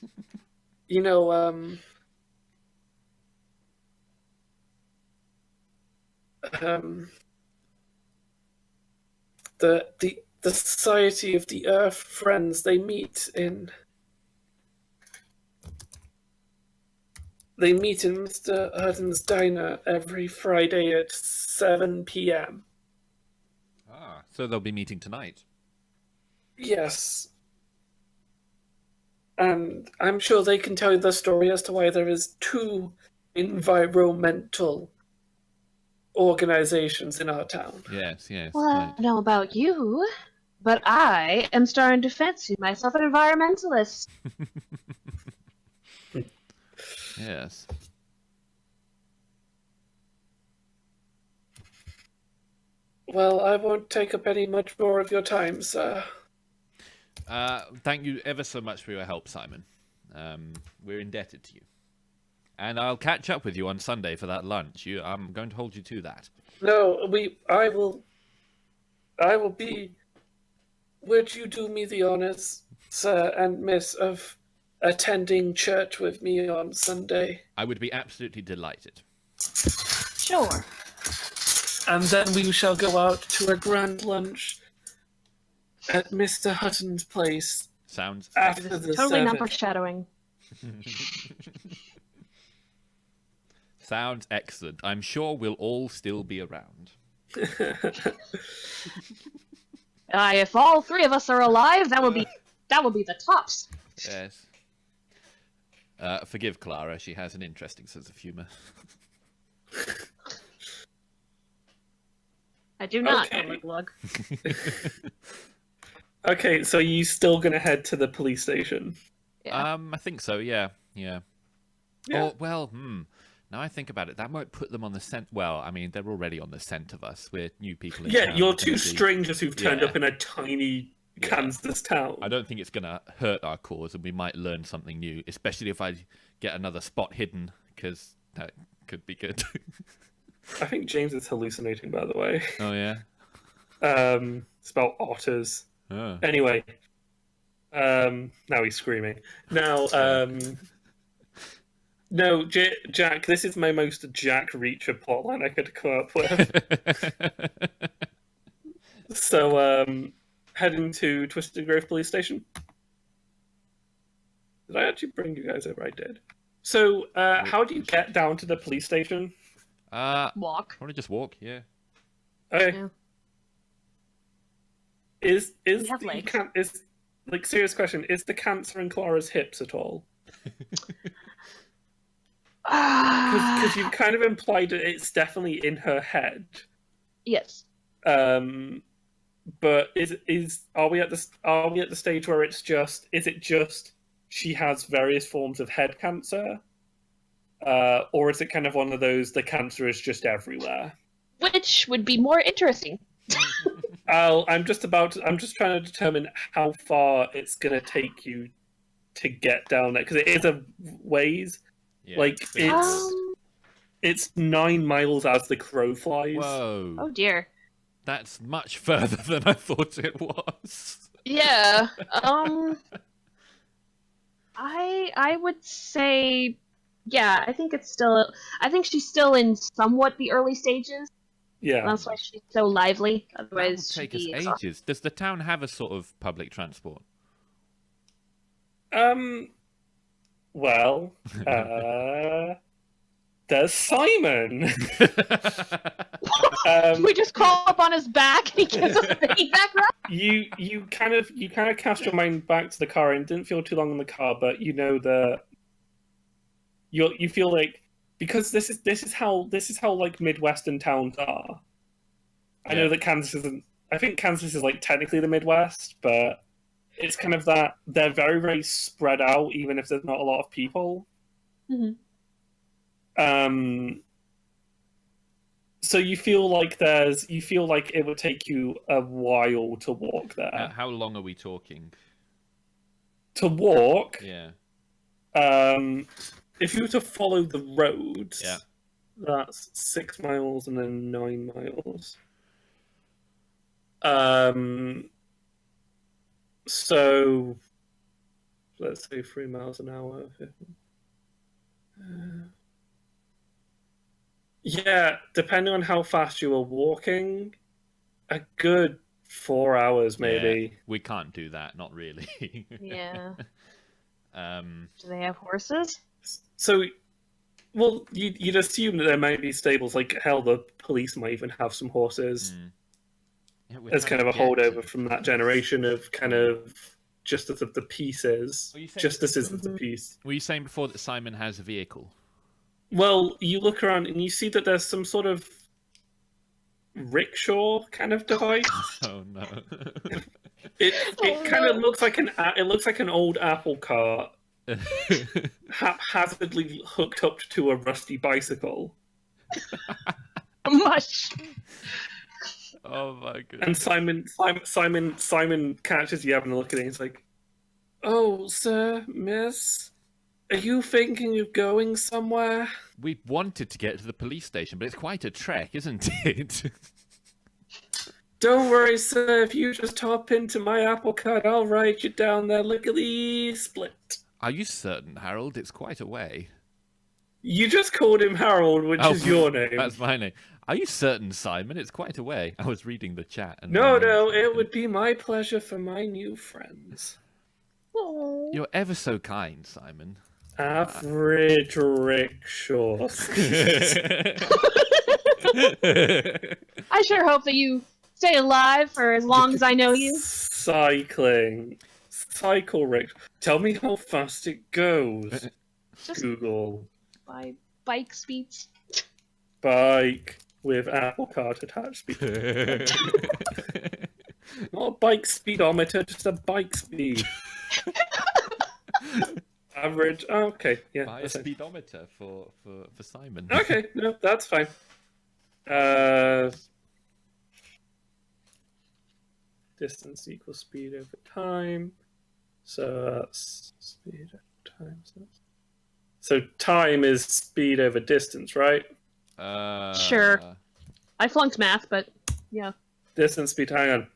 The Society of the Earth Friends, they meet in Mr. Hutton's diner every Friday at 7 p.m. So they'll be meeting tonight. Yes. And I'm sure they can tell you the story as to why there is 2 environmental organizations in our town. Yes, yes. Well, I Right. don't know about you, but I am starting to fancy myself an environmentalist. Yes. Well, I won't take up any much more of your time, sir. Thank you ever so much for your help, Simon. We're indebted to you. And I'll catch up with you on Sunday for that lunch. I'm going to hold you to that. No, I will be. Would you do me the honors, sir and miss, of attending church with me on Sunday? I would be absolutely delighted. Sure. And then we shall go out to a grand lunch at Mr. Hutton's place Sounds after This the is totally not service. foreshadowing. Sounds excellent. I'm sure we'll all still be around. If all three of us are alive, that would be the tops. Yes. Forgive Clara. She has an interesting sense of humor. I do not. Okay. Glug. Okay, so you still gonna head to the police station? Yeah. I think so. Yeah. Yeah. Oh well. Now I think about it, that might put them on the scent. Well, I mean, they're already on the scent of us. We're new people in Yeah, town. you're two Gonna be- strangers who've turned Yeah. up in a tiny Kansas town. I don't think it's going to hurt our cause, and we might learn something new, especially if I get another spot hidden, because that could be good. I think James is hallucinating, by the way. Oh, yeah? It's about otters. Oh. Anyway, now he's screaming. Now, no, Jack, this is my most Jack Reacher plotline I could come up with. So, heading to Twisted Grove Police Station. Did I actually bring you guys over? I did. So, how do you get down to the police station? Walk. Probably just walk, yeah. Okay. Yeah. Is have the legs. is like serious question? Is the cancer in Clara's hips at all? Because you've kind of implied that it's definitely in her head. Yes. But are we at the stage where is it just she has various forms of head cancer, or is it kind of one of those the cancer is just everywhere? Which would be more interesting. I'm just trying to determine how far it's gonna take you to get down there, because it is a ways. Yeah. Like, Um, it's 9 miles as the crow flies. Whoa. Oh dear. That's much further than I thought it was. Yeah. I would say, yeah. I think she's still in somewhat the early stages. Yeah. That's why she's so lively. That Otherwise, will take she'd us be exhausted. ages. Does the town have a sort of public transport? Well, there's Simon. We just crawl up on his back and he gives us a feedback run. You kind of cast your mind back to the car and didn't feel too long in the car, but you know that you feel like, because this is how like Midwestern towns are. I know that Kansas isn't. I think Kansas is like technically the Midwest, but it's kind of that they're very, very spread out, even if there's not a lot of people. Mhm. So you feel like it would take you a while to walk there. How long are we talking? To walk, Yeah. if you were to follow the roads, Yeah. that's 6 miles and then 9 miles. So let's say 3 miles an hour. Yeah, depending on how fast you were walking, a good 4 hours maybe. Yeah, we can't do that, not really. Yeah. Um, Do they have horses? So, well, you'd assume that there might be stables. Like, hell, the police might even have some horses. yeah, we're As trying kind of a to get holdover from that generation of kind of justice of the pieces. Were you saying- Justices of the peace. Were you saying before that Simon has a vehicle? Well, you look around and you see that there's some sort of rickshaw kind of device. Oh no. It kind of looks like an old apple cart haphazardly hooked up to a rusty bicycle. Mush. Oh my goodness. And Simon catches you having a look at it. He's like, "Oh, sir, miss, are you thinking of going somewhere?" We wanted to get to the police station, but it's quite a trek, isn't it? Don't worry, sir. If you just hop into my apple cart, I'll ride you down there lickety split. Are you certain, Harold? It's quite a way. You just called him Harold, which is your name. That's my name. Are you certain, Simon? It's quite a way. I was reading the chat. And No, it would be my pleasure for my new friends. You're ever so kind, Simon. Average rickshaw. I sure hope that you stay alive for as long as I know you. Cycling. Cycle rickshaw. Tell me how fast it goes. Just Google. by bike speeds. Bike with apple cart attached speed. Not a bike speedometer, just a bike speed. Average. Oh, okay, yeah. Buy a speedometer for Simon. Okay, no, that's fine. Distance equals speed over time. So that's speed over time. So time is speed over distance, right? Sure. I flunked math, but yeah. Distance, speed, hang on.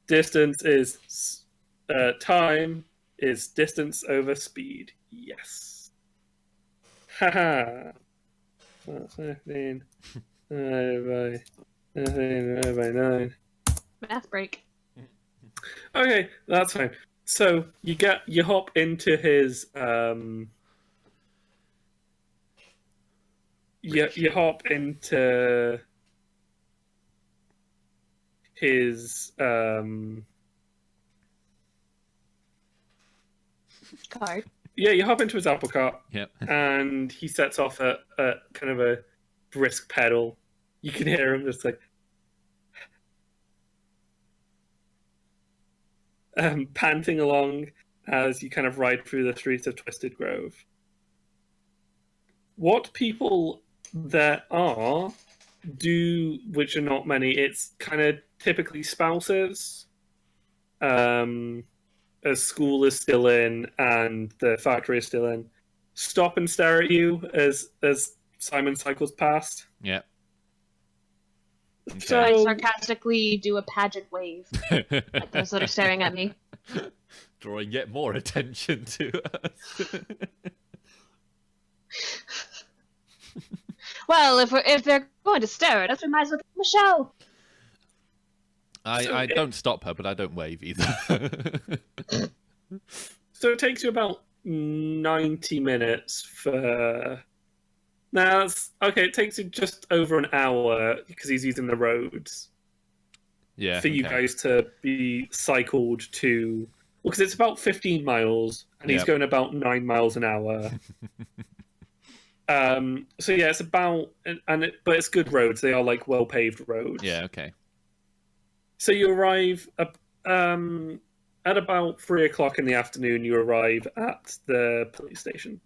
Distance is time is distance over speed. Yes. Haha. That's 15 divided by 9. Math break. Okay, that's fine. So you hop into his you hop into his Card. yeah, you hop into his apple cart. Yep. And he sets off at kind of a brisk pedal. You can hear him just like panting along as you kind of ride through the streets of Twisted Grove. What people there are do, which are not many, it's kind of typically spouses, as school is still in and the factory is still in, stop and stare at you as Simon cycles past. Yeah. So, I sarcastically do a pageant wave at those that are staring at me. Drawing yet more attention to us. Well, if they're going to stare at us, we might as well give them a show. I don't stop her, but I don't wave either. So it takes you about 90 minutes for... Now, it takes you just over an hour because he's using the roads. Yeah. For you guys to be cycled to... Well, because it's about 15 miles, and he's going about 9 miles an hour. So yeah, it's about... but it's good roads. They are like well-paved roads. Yeah, okay. So you arrive... at about 3 o'clock in the afternoon, you arrive at the police station.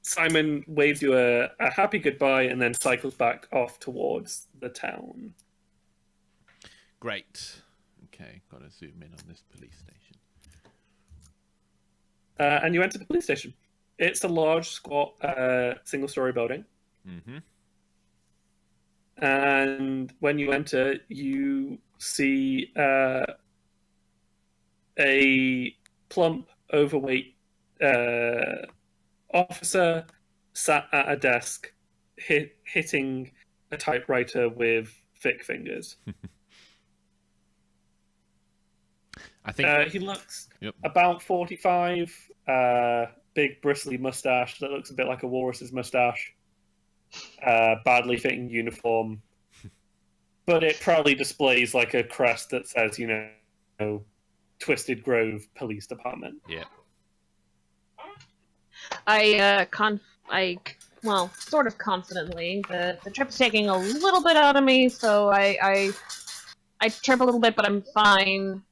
Simon waves you a happy goodbye and then cycles back off towards the town. Great. Okay, gotta zoom in on this police station. And you enter the police station. It's a large, squat, single-story building. Mm-hmm. And when you enter, you see a plump, overweight officer sat at a desk, hitting a typewriter with thick fingers. I think he looks about 45, big bristly mustache that looks a bit like a walrus's mustache. Badly fitting uniform, but it probably displays like a crest that says, Twisted Grove Police Department. Yeah. Sort of confidently. The trip's taking a little bit out of me, so I trip a little bit, but I'm fine.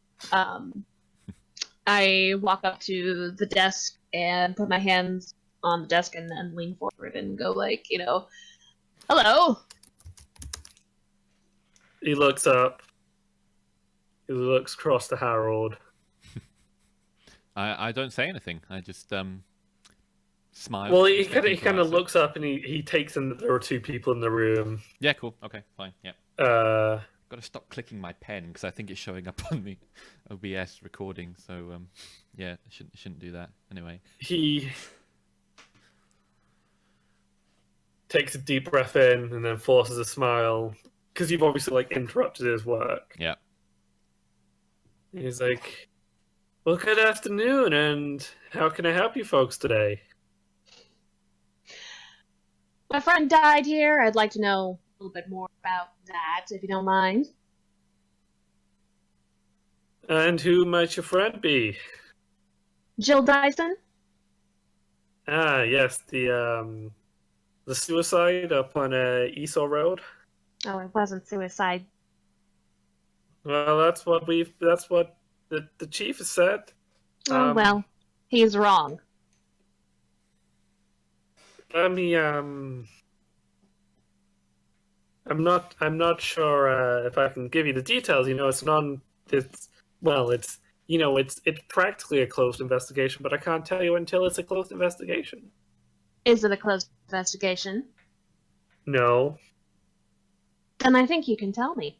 I walk up to the desk and put my hands on the desk and then lean forward and go like, hello. He looks up. He looks across to Harold. I don't say anything. I just smile. Well, he kind of looks up and he takes in that there are two people in the room. Yeah, cool. Okay, fine. Yeah. Got to stop clicking my pen because I think it's showing up on the OBS recording. So yeah, shouldn't do that. Anyway. He takes a deep breath in and then forces a smile because you've obviously interrupted his work. Yeah. He's like, "Well, good afternoon, and how can I help you folks today?" My friend died here. I'd like to know a little bit more about that, if you don't mind. And who might your friend be? Jill Dyson? Ah, yes, the suicide up on Esau Road. Oh, it wasn't suicide. Well, that's what the chief has said. Oh, well, he's wrong. I'm not sure if I can give you the details. It's practically a closed investigation, but I can't tell you until it's a closed investigation. Is it a closed investigation? No. Then I think you can tell me.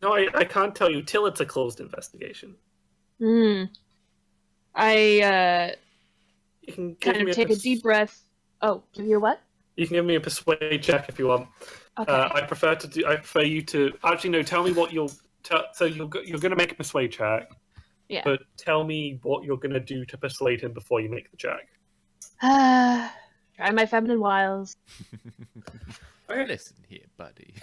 No, I can't tell you till it's a closed investigation. You can kind of take a deep breath. Oh, give you what? You can give me a persuade check if you want. Okay. I prefer you to actually no. Tell me what you're going to make a persuade check. Yeah. But tell me what you're going to do to persuade him before you make the check. Try my feminine wiles. Okay. Listen here, buddy.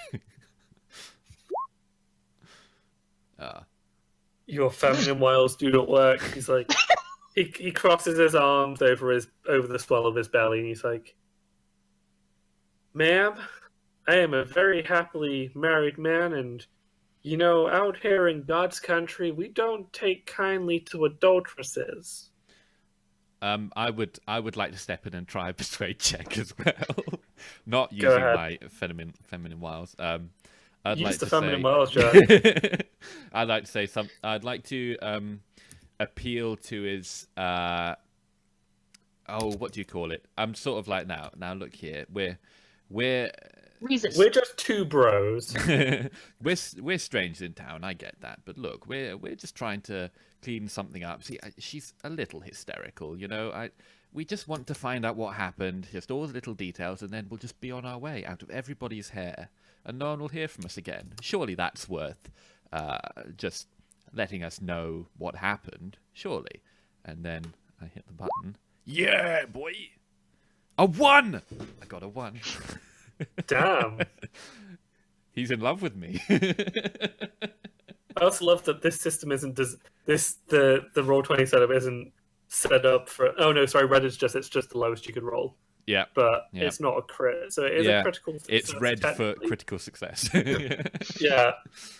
Your feminine wiles do not work. He's like, he crosses his arms over the swell of his belly, and he's like, "Ma'am, I am a very happily married man, and out here in God's country, we don't take kindly to adulteresses." I would like to step in and try a persuade check as well. Not using my feminine wiles. Use the feminine wiles, Jack. I'd like to say I'd like to appeal to his what do you call it? I'm sort of like now look here. We're just two bros. we're strangers in town. I get that, but look, we're just trying to clean something up. See, she's a little hysterical, we just want to find out what happened, just all the little details, and then we'll just be on our way out of everybody's hair, and no one will hear from us again. Surely that's worth just letting us know what happened, surely. And then I hit the button. Yeah, boy! A 1! I got a 1. Damn. He's in love with me. I also love that this system isn't the Roll20 setup isn't set up for. Oh no, sorry, red is it's just the lowest you could roll. Yeah, but it's not a crit, so it is a critical success. It's red for critical success. Yeah,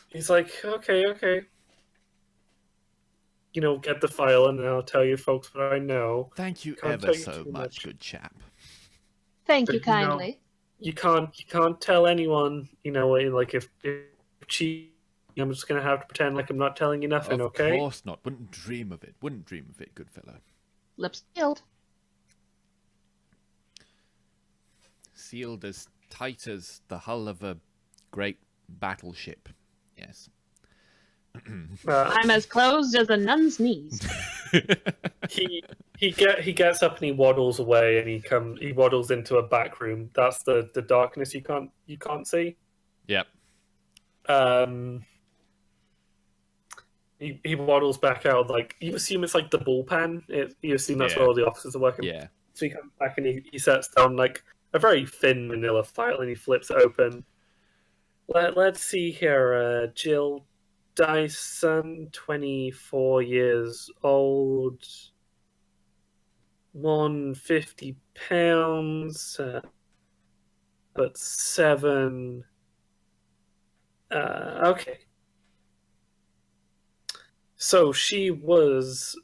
he's like, okay. Get the file and then I'll tell you folks what I know. Thank you ever so much, good chap. Thank you kindly. You can't tell anyone, if she. I'm just gonna have to pretend like I'm not telling you nothing, okay? Of course not. Wouldn't dream of it, good fellow. Lips sealed. Sealed as tight as the hull of a great battleship. Yes. I'm as closed as a nun's knees. He gets up and he waddles away, and he waddles into a back room. That's the darkness you can't see. Yep. He waddles back out, you assume it's the bullpen. You assume that's where all the officers are working. Yeah. So he comes back and he sets down a very thin manila file and he flips it open. Let's see here, Jill Dyson, 24 years old, 150 pounds, but 7. Okay. So she was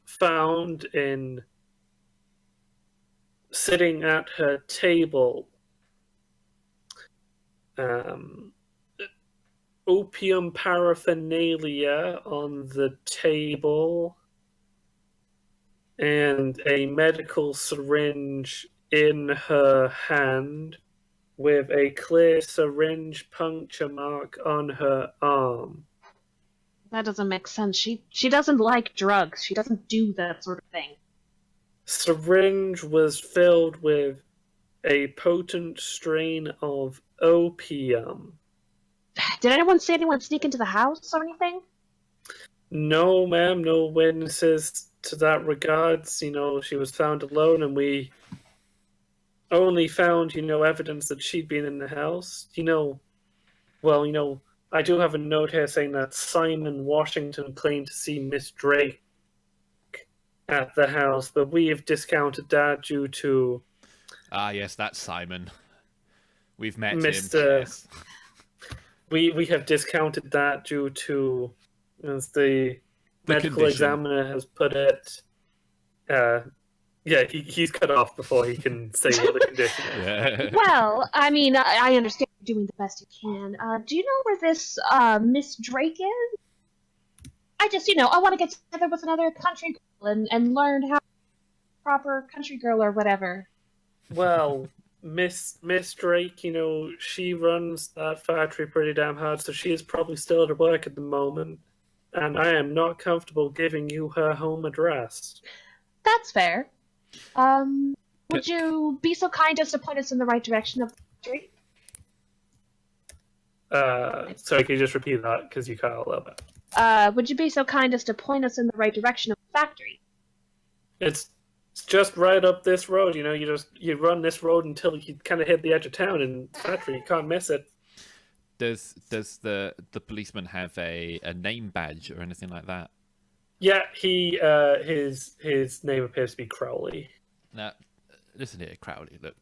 found sitting at her table, opium paraphernalia on the table, and a medical syringe in her hand with a clear syringe puncture mark on her arm. That doesn't make sense. She doesn't like drugs. She doesn't do that sort of thing. Syringe was filled with a potent strain of opium. Did anyone see anyone sneak into the house or anything? No, ma'am, no witnesses to that regards. She was found alone, and we only found, evidence that she'd been in the house. I do have a note here saying that Simon Washington claimed to see Miss Drake at the house, but we have discounted that due to... Ah, yes, that's Simon. We've met Mr. him. Yes. We have discounted that due to, as the medical condition. examiner has put it, he's cut off before he can say what the condition is. Yeah. Well, I mean, I understand you're doing the best you can. Do you know where this Miss Drake is? I just, I want to get together with another country girl and learn how proper country girl or whatever. Well, Miss Drake, she runs that factory pretty damn hard, so she is probably still at work at the moment, and I am not comfortable giving you her home address. That's fair. Would you be so kind as to point us in the right direction of the factory? Sorry, can you just repeat that, because you cut out a little bit. Would you be so kind as to point us in the right direction of the factory? It's just right up this road. You run this road until you kind of hit the edge of town, and factory, you can't miss it. Does the policeman have a name badge or anything like that? Yeah, he his name appears to be Crowley. Now, listen here, Crowley. Look,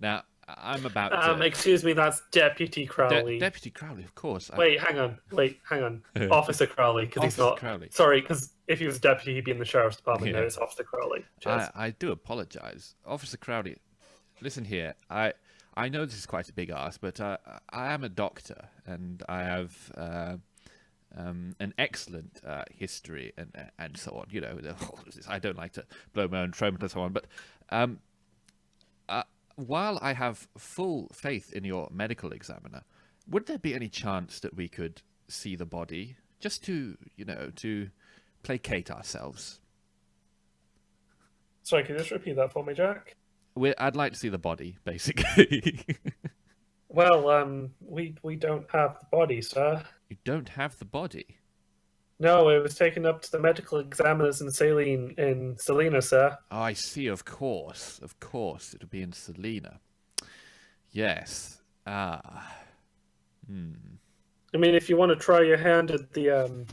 now I'm about to... Excuse me, that's Deputy Crowley. Deputy Crowley, of course. Wait, hang on. Officer Crowley, because he's not... Crowley. Sorry, because if he was deputy, he'd be in the sheriff's department. Yeah. No, it's Officer Crowley. I do apologize. Officer Crowley, listen here. I know this is quite a big ask, but I am a doctor, and I have an excellent history and so on. I don't like to blow my own trumpet and so on, but while I have full faith in your medical examiner, would there be any chance that we could see the body, just to placate ourselves? Sorry, can you just repeat that for me, Jack? I'd like to see the body, basically. Well, we don't have the body, sir. You don't have the body? No, it was taken up to the medical examiners in Selena, sir. Oh, I see. Of course, it would be in Selena. Yes. I mean, if you want to try your hand at the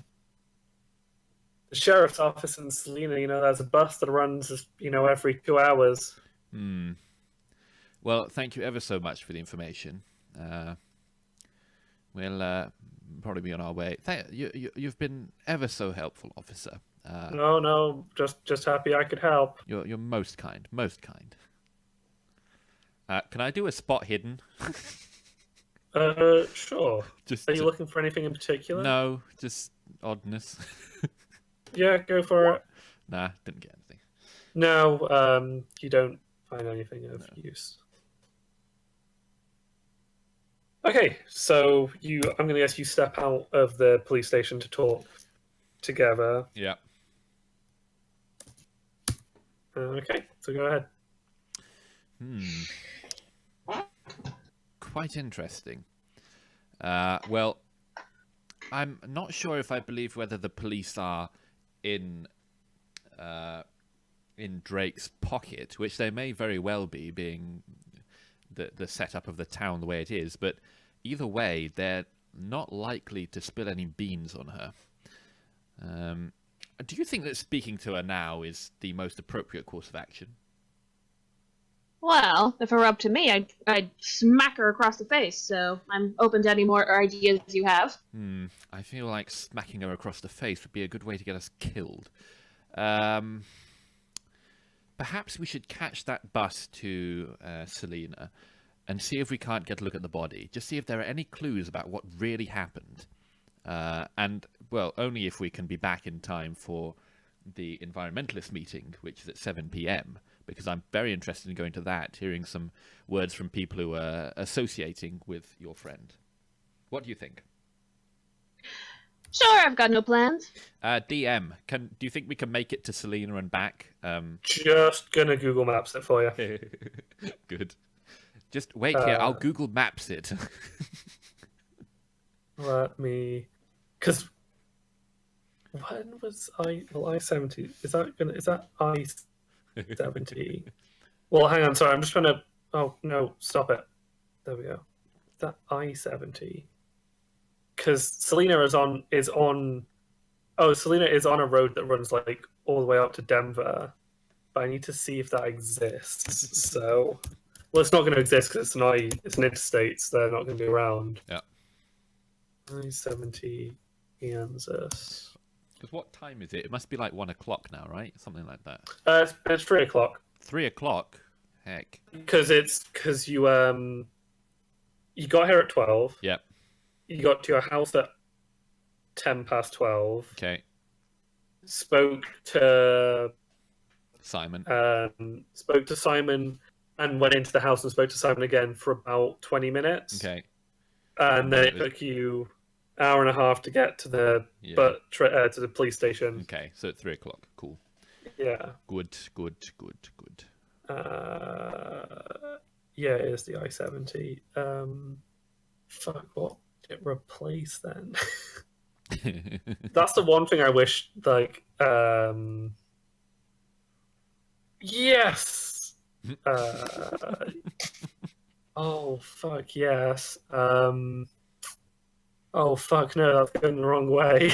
sheriff's office in Selena, there's a bus that runs, every 2 hours. Well, thank you ever so much for the information. We'll probably be on our way. You've been ever so helpful, officer. No, just happy I could help. You're most kind, most kind. Can I do a spot hidden? Sure. Are you looking for anything in particular? No, just oddness. Yeah, go for it. Nah, didn't get anything. No, you don't find anything of use. Okay, so I'm going to guess you step out of the police station to talk together. Yeah. Okay, so go ahead. Quite interesting. Well, I'm not sure if I believe whether the police are in Drake's pocket, which they may very well be, being the setup of the town the way it is. But either way, they're not likely to spill any beans on her. Do you think that speaking to her now is the most appropriate course of action? Well, if it were up to me, I'd smack her across the face. So I'm open to any more ideas you have. I feel like smacking her across the face would be a good way to get us killed. Perhaps we should catch that bus to Selena and see if we can't get a look at the body. Just see if there are any clues about what really happened. And, well, only if we can be back in time for the environmentalist meeting, which is at 7 p.m., because I'm very interested in going to that, hearing some words from people who are associating with your friend. What do you think? Sure, I've got no plans. DM, do you think we can make it to Selena and back? Just gonna Google Maps it for you. Good. Just wait here, I'll Google Maps it. Let me... Because... When was I-70? Is that I-70? Well, hang on, sorry, I'm just trying to... Oh, no, stop it. There we go. Is that I-70? Because Selena is on... Oh, Selena is on a road that runs, like, all the way up to Denver. But I need to see if that exists, so... Well, it's not going to exist because it's an interstate, so they're not going to be around. Yeah. I-70 Kansas. Because what time is it? It must be like 1 o'clock now, right? Something like that. It's 3 o'clock. 3 o'clock? Heck. Because you got here at 12. Yep. You got to your house at 10 past 12. Okay. Spoke to Simon. And went into the house and spoke to Simon again for about 20 minutes. Okay. And then it took you an hour and a half to get to the to the police station. Okay, so at 3 o'clock. Cool. Yeah. Good. Yeah, it is the I-70. Fuck, what did it replace then? That's the one thing I wish, like, yes! Oh, fuck, yes. Oh, fuck, no, that's going the wrong way.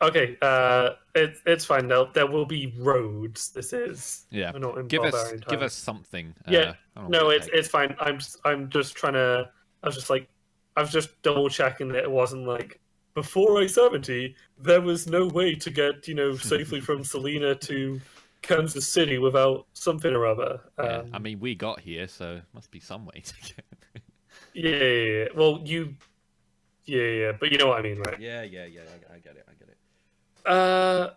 Okay, it's fine. There will be roads. This is yeah. We're not in give barbarian us times. something. Yeah, no, it's fine. I'm just trying to. I was just double checking that it wasn't like before I-70. There was no way to get safely from Selena to Kansas City without something or other. Yeah. I mean, we got here, so must be some way to get. Yeah. Well, yeah, but you know what I mean, right? Yeah. I get it. Oh,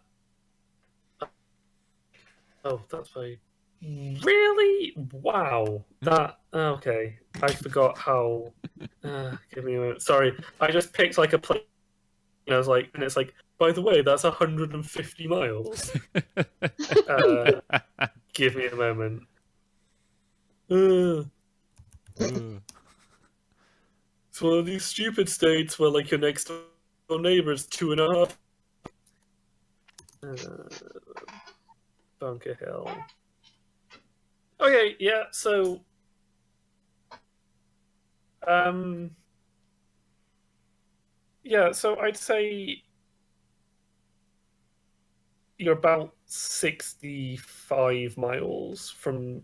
that's very... Really? Wow. That... Okay. I forgot how... Give me a moment. Sorry. I just picked, like, a plane, and I was like... And it's like, by the way, that's 150 miles. Give me a moment. It's one of these stupid states where, like, your next door neighbor is 2.5. Bunker Hill. Okay, yeah, so... Yeah, so I'd say... You're about 65 miles from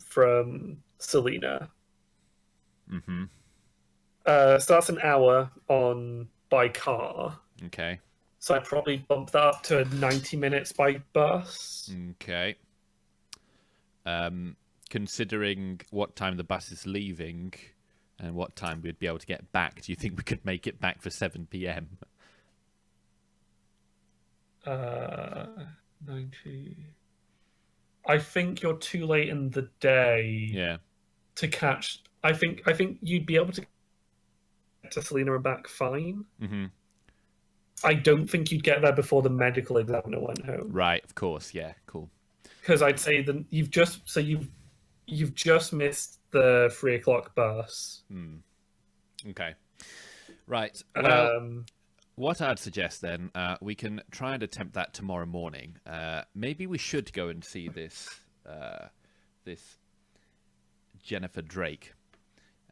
Selena. Mm-hmm. So that's an hour by car. Okay. So I'd probably bump that up to 90 minutes by bus. Okay. Considering what time the bus is leaving and what time we'd be able to get back, do you think we could make it back for 7 p.m.? 90. I think you're too late in the day. Yeah. To catch. I think you'd be able to get to Selena and back fine. Mm-hmm. I don't think you'd get there before the medical examiner went home. Right, of course, yeah, cool. Because I'd say that you've just missed the 3 o'clock bus. Okay. Right. Well, what I'd suggest then, we can try and attempt that tomorrow morning. Maybe we should go and see this Jennifer Drake.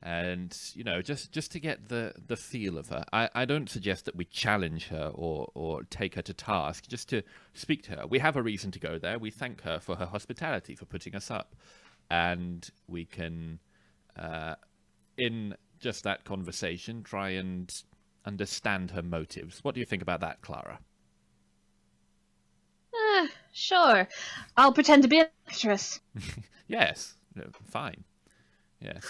And, just to get the feel of her. I don't suggest that we challenge her or take her to task, just to speak to her. We have a reason to go there. We thank her for her hospitality, for putting us up. And we can, in just that conversation, try and understand her motives. What do you think about that, Clara? Sure. I'll pretend to be an actress. Yes. Fine. Yes.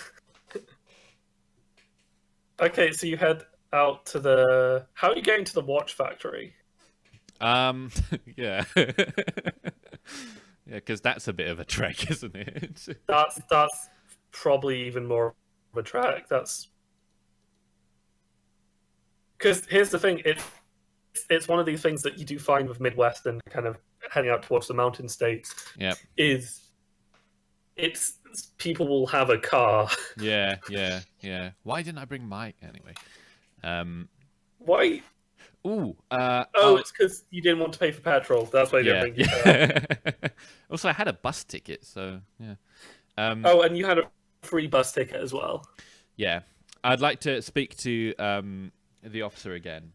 Okay, so you head out to the... How are you getting to the watch factory? Yeah. Yeah, because that's a bit of a trek, isn't it? That's probably even more of a trek. That's... Because here's the thing, it's one of these things that you do find with Midwest and kind of heading out towards the mountain states. Yeah. It's people will have a car. Yeah. Why didn't I bring Mike anyway? Why? Ooh. It's because you didn't want to pay for petrol. That's why you didn't bring your car. Also, I had a bus ticket, so yeah. And you had a free bus ticket as well. Yeah. I'd like to speak to the officer again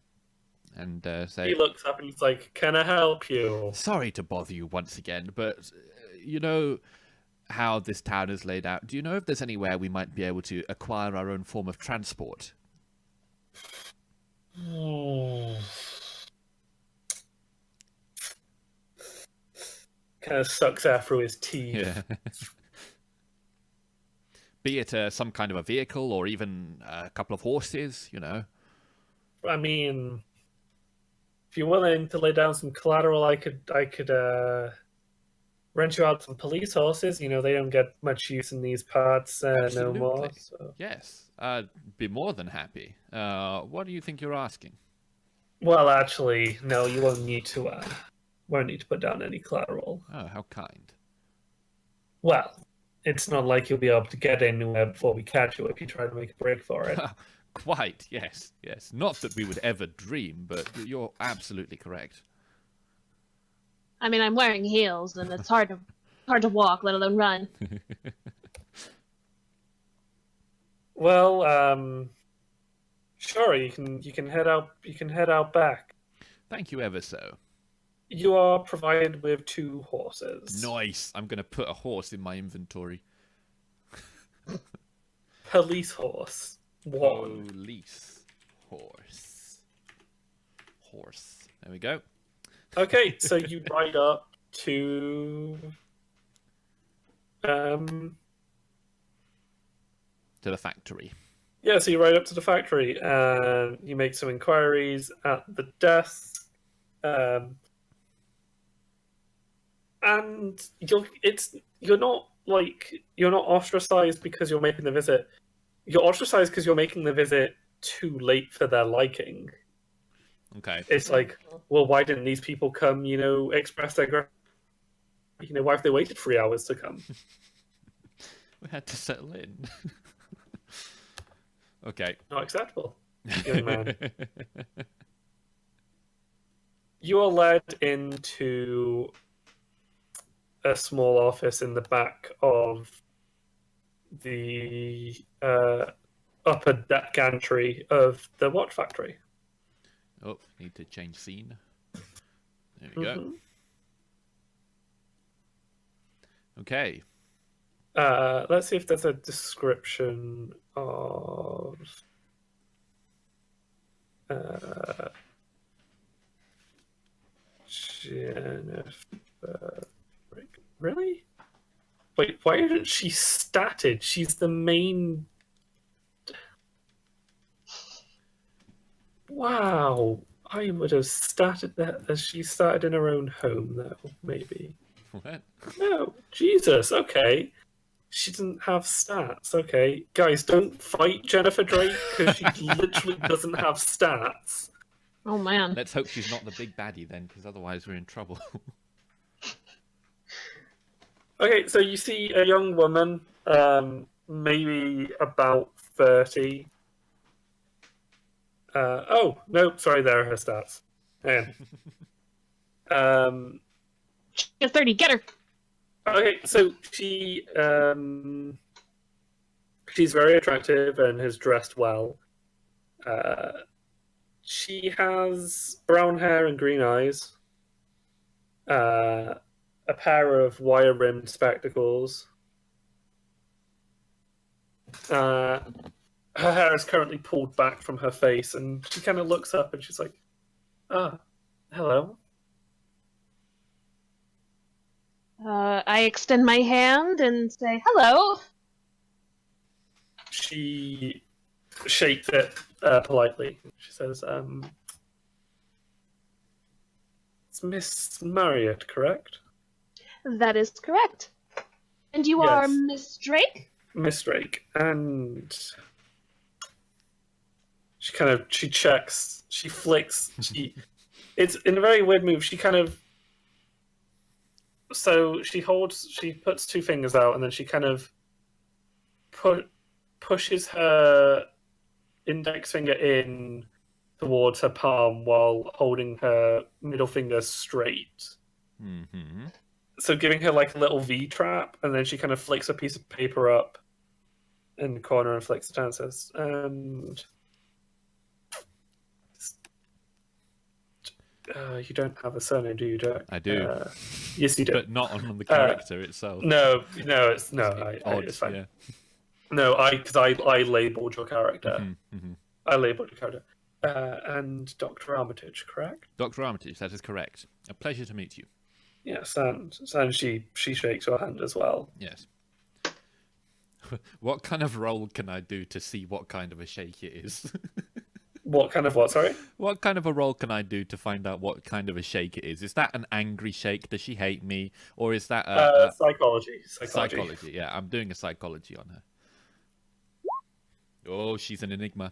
and say... He looks up and he's like, "Can I help you?" Sorry to bother you once again, but you know how this town is laid out. Do you know if there's anywhere we might be able to acquire our own form of transport? Kind of sucks air through his teeth. Yeah. Be it some kind of a vehicle or even a couple of horses, I mean, if you're willing to lay down some collateral, I could rent you out some police horses. They don't get much use in these parts no more. So. Yes, I'd be more than happy. What do you think you're asking? Well, actually, no, you won't need to put down any collateral. Oh, how kind. Well, it's not like you'll be able to get anywhere before we catch you if you try to make a break for it. Quite, yes. Not that we would ever dream, but you're absolutely correct. I mean, I'm wearing heels, and it's hard to walk, let alone run. Well, sure, you can head out. You can head out back. Thank you ever so. You are provided with 2 horses. Nice. I'm going to put a horse in my inventory. Police horse. 1. Police horse. There we go. Okay, so you ride up to the factory. Yeah, so you ride up to the factory and you make some inquiries at the desk. And you're not ostracized because you're making the visit. You're ostracized because you're making the visit too late for their liking. Okay. It's like, well, why didn't these people come, express their why have they waited 3 hours to come? We had to settle in. Okay. Not acceptable, young man. You are led into a small office in the back of the upper deck gantry of the watch factory. Oh, need to change scene. There we go. Okay. Let's see if there's a description of Jennifer. Really? Wait, why isn't she statted? She's the main... Wow. I would have statted that as she started in her own home, though, maybe. What? No, Jesus, okay. She didn't have stats, okay. Guys, don't fight Jennifer Drake, because she literally doesn't have stats. Oh, man. Let's hope she's not the big baddie then, because otherwise we're in trouble. Okay, so you see a young woman, maybe about 30. Oh, no, sorry, there are her stats. Hang on. She's 30, get her! Okay, so She's very attractive and has dressed well. She has brown hair and green eyes. A pair of wire-rimmed spectacles. Her hair is currently pulled back from her face, and she kind of looks up and she's like, "Ah, hello." I extend my hand and say, hello. She shakes it politely. She says, "It's Miss Marriott, correct?" That is correct. And you Yes. are Miss Drake? Miss Drake. And she checks, she flicks, it's in a very weird move. She puts two fingers out, and then she kind of pushes her index finger in towards her palm while holding her middle finger straight. Mm-hmm. So giving her like a little V trap, and then she kind of flicks a piece of paper up in the corner and flicks it down and says, you don't have a surname, do you, Dirk? I do. Yes, you do. But not on the character itself. No, it's fine. Yeah. No, because I labeled your character. Mm-hmm. I labeled your character. And Dr. Armitage, correct? Dr. Armitage, that is correct. A pleasure to meet you. Yes, and she shakes your hand as well. Yes. What kind of roll can I do to see what kind of a shake it is? What kind of what, sorry? What kind of a roll can I do to find out what kind of a shake it is? Is that an angry shake? Does she hate me? Or is that psychology? Psychology, yeah. I'm doing a psychology on her. Oh, she's an enigma.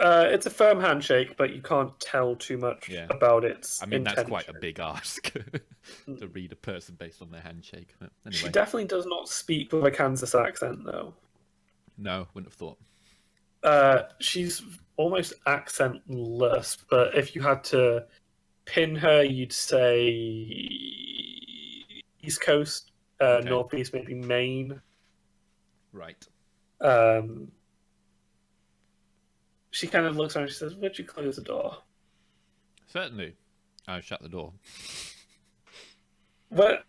It's a firm handshake, but you can't tell too much about its I mean, intention. that's quite a big ask to read a person based on their handshake. But anyway. She definitely does not speak with a Kansas accent, though. No, wouldn't have thought. She's almost accentless, but if you had to pin her, you'd say East Coast, Northeast, maybe Maine. Right. She kind of looks around and she says, "Would you close the door?" Certainly. I'll shut the door. But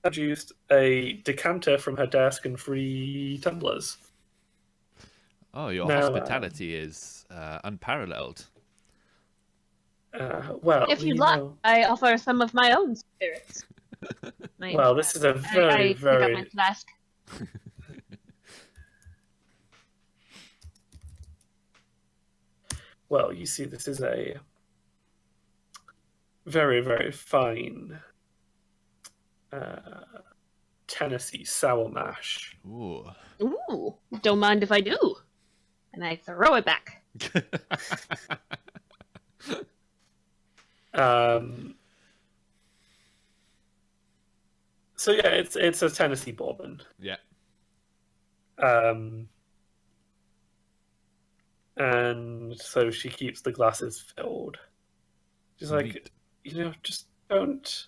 produced a decanter from her desk and 3 tumblers. Oh, your hospitality is unparalleled. Well, If you'd like, I offer some of my own spirits. Well, this is a very, pick up my flask. Well, you see, this is a very, very fine Tennessee sour mash. Ooh. Ooh, don't mind if I do. And I throw it back. So yeah, it's a Tennessee bourbon. Yeah. And so she keeps the glasses filled. She's like, just don't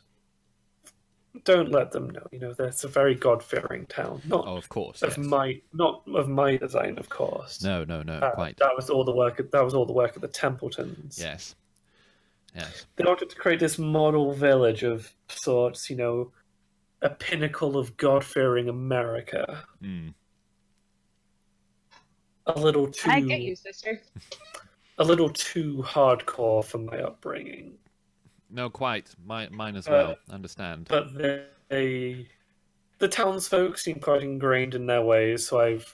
let them know. That's a very God-fearing town. Not of course. not of my design, of course. No, quite. That was all the work. That was all the work of the Templetons. Yes. They wanted to create this model village of sorts. A pinnacle of God-fearing America. Mm. A little too. I get you, sister. A little too hardcore for my upbringing. No, quite. Mine as well. Understand. But the townsfolk seem quite ingrained in their ways, so I've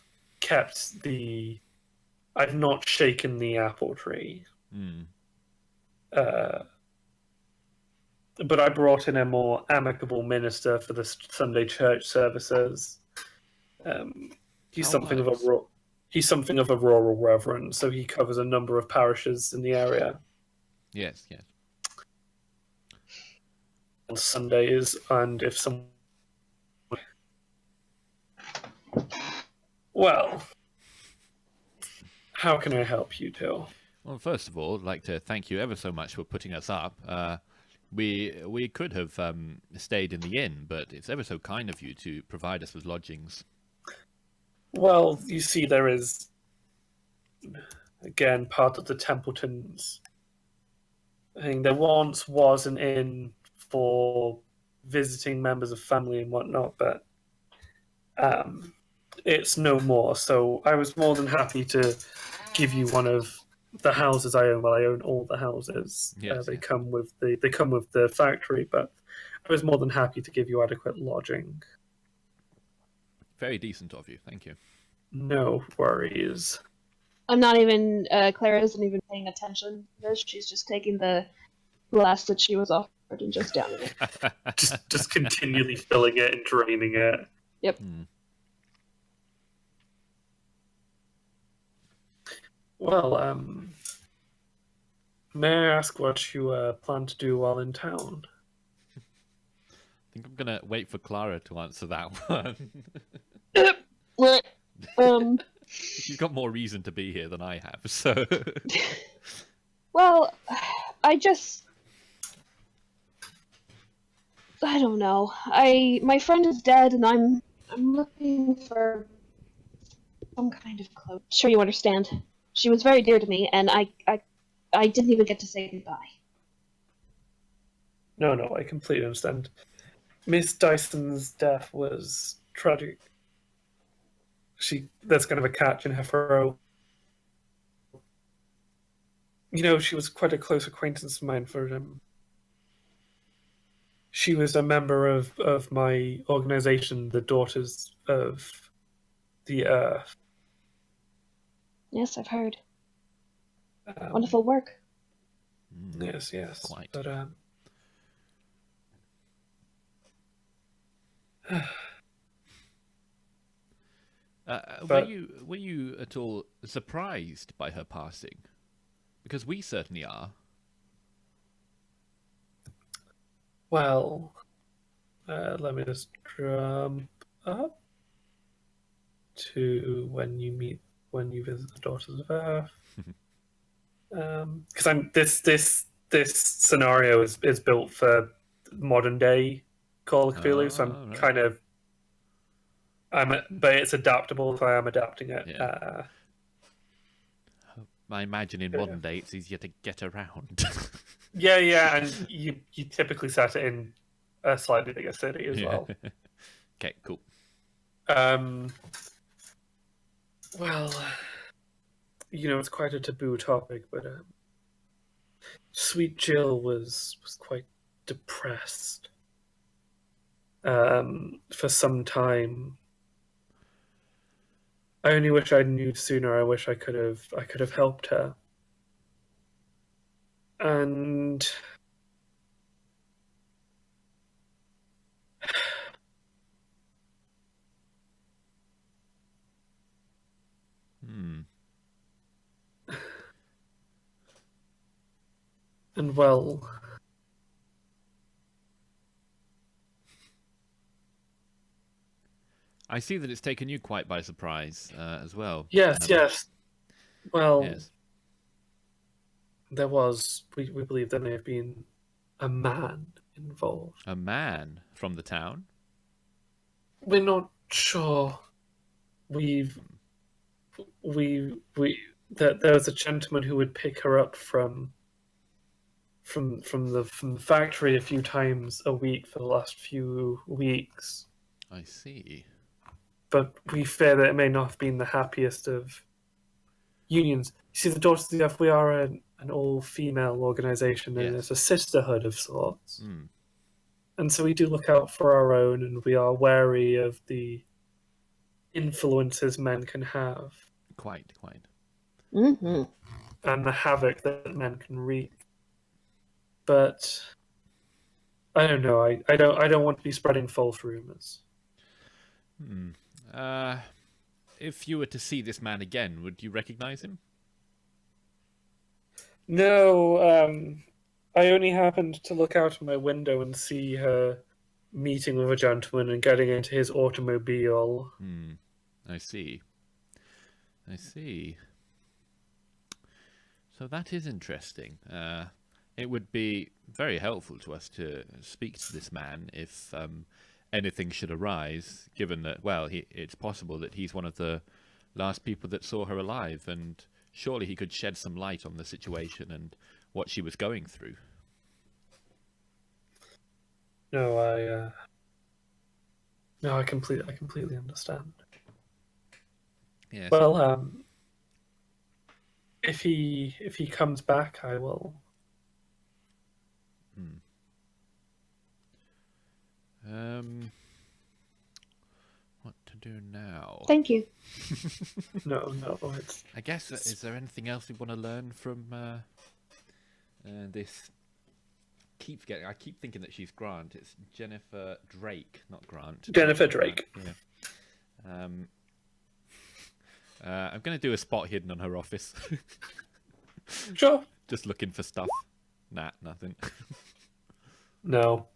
not shaken the apple tree. Mm. But I brought in a more amicable minister for the Sunday church services. He's something of a rural reverend, so he covers a number of parishes in the area. Yes. On Sundays, and if some... Well, how can I help you two? Well, first of all, I'd like to thank you ever so much for putting us up. We could have stayed in the inn, but it's ever so kind of you to provide us with lodgings. Well, you see, there is, again, part of the Templetons. I think there once was an inn for visiting members of family and whatnot, but it's no more. So I was more than happy to give you one of the houses I own. Well, I own all the houses. Yes, They yes. come with the factory, but I was more than happy to give you adequate lodging. Very decent of you. Thank you. No worries. I'm not even. Clara isn't even paying attention to this. She's just taking the glass that she was offered and just downing it. Just continually filling it and draining it. Yep. Well, may I ask what you plan to do while in town? I think I'm gonna wait for Clara to answer that one. She's got more reason to be here than I have, so. Well, I don't know. My friend is dead, and I'm looking for some kind of clue. Sure, you understand. She was very dear to me, and I didn't even get to say goodbye. No, I completely understand. Miss Dyson's death was tragic. There's kind of a catch in her throat. You know, she was quite a close acquaintance of mine for she was a member of my organization, the Daughters of the Earth. Yes, I've heard. Wonderful work. Yes. Quite. But were you at all surprised by her passing? Because we certainly are. well, let me just jump up to when you visit the Daughters of Earth. Because this scenario is built for modern day Call of Cthulhu, so I'm right. kind of but it's adaptable, so I am adapting it. Yeah. I imagine in modern day it's easier to get around. Yeah, and you typically set it in a slightly bigger city as well. Okay, cool. Well, you know, it's quite a taboo topic, but Sweet Jill was quite depressed for some time. I only wish I knew sooner. I wish I could have helped her. And and well, I see that it's taken you quite by surprise as well. yes. Well, Yes. there was. We believe there may have been a man involved. A man from the town? We're not sure. There was a gentleman who would pick her up from the factory a few times a week for the last few weeks. I see. But we fear that it may not have been the happiest of unions. You see, the Daughters of the Earth, we are an all-female organization, and it's a sisterhood of sorts. And so we do look out for our own, and we are wary of the influences men can have. Quite. Mm-hmm. And the havoc that men can wreak. But I don't know. I don't want to be spreading false rumors. If you were to see this man again, would you recognize him? No, I only happened to look out of my window and see her meeting with a gentleman and getting into his automobile. I see. So that is interesting. It would be very helpful to us to speak to this man if anything should arise, given that, well, it's possible that he's one of the last people that saw her alive, and surely he could shed some light on the situation and what she was going through. No, I completely understand. Yes. Well, if he comes back, I will. What to do now? Thank you. No, it's. I guess, is there anything else we want to learn from this? I keep thinking that she's Grant. It's Jennifer Drake, not Grant. Jennifer Drake. Yeah. I'm going to do a spot hidden on her office. Sure. Just looking for stuff. Nah, nothing. No.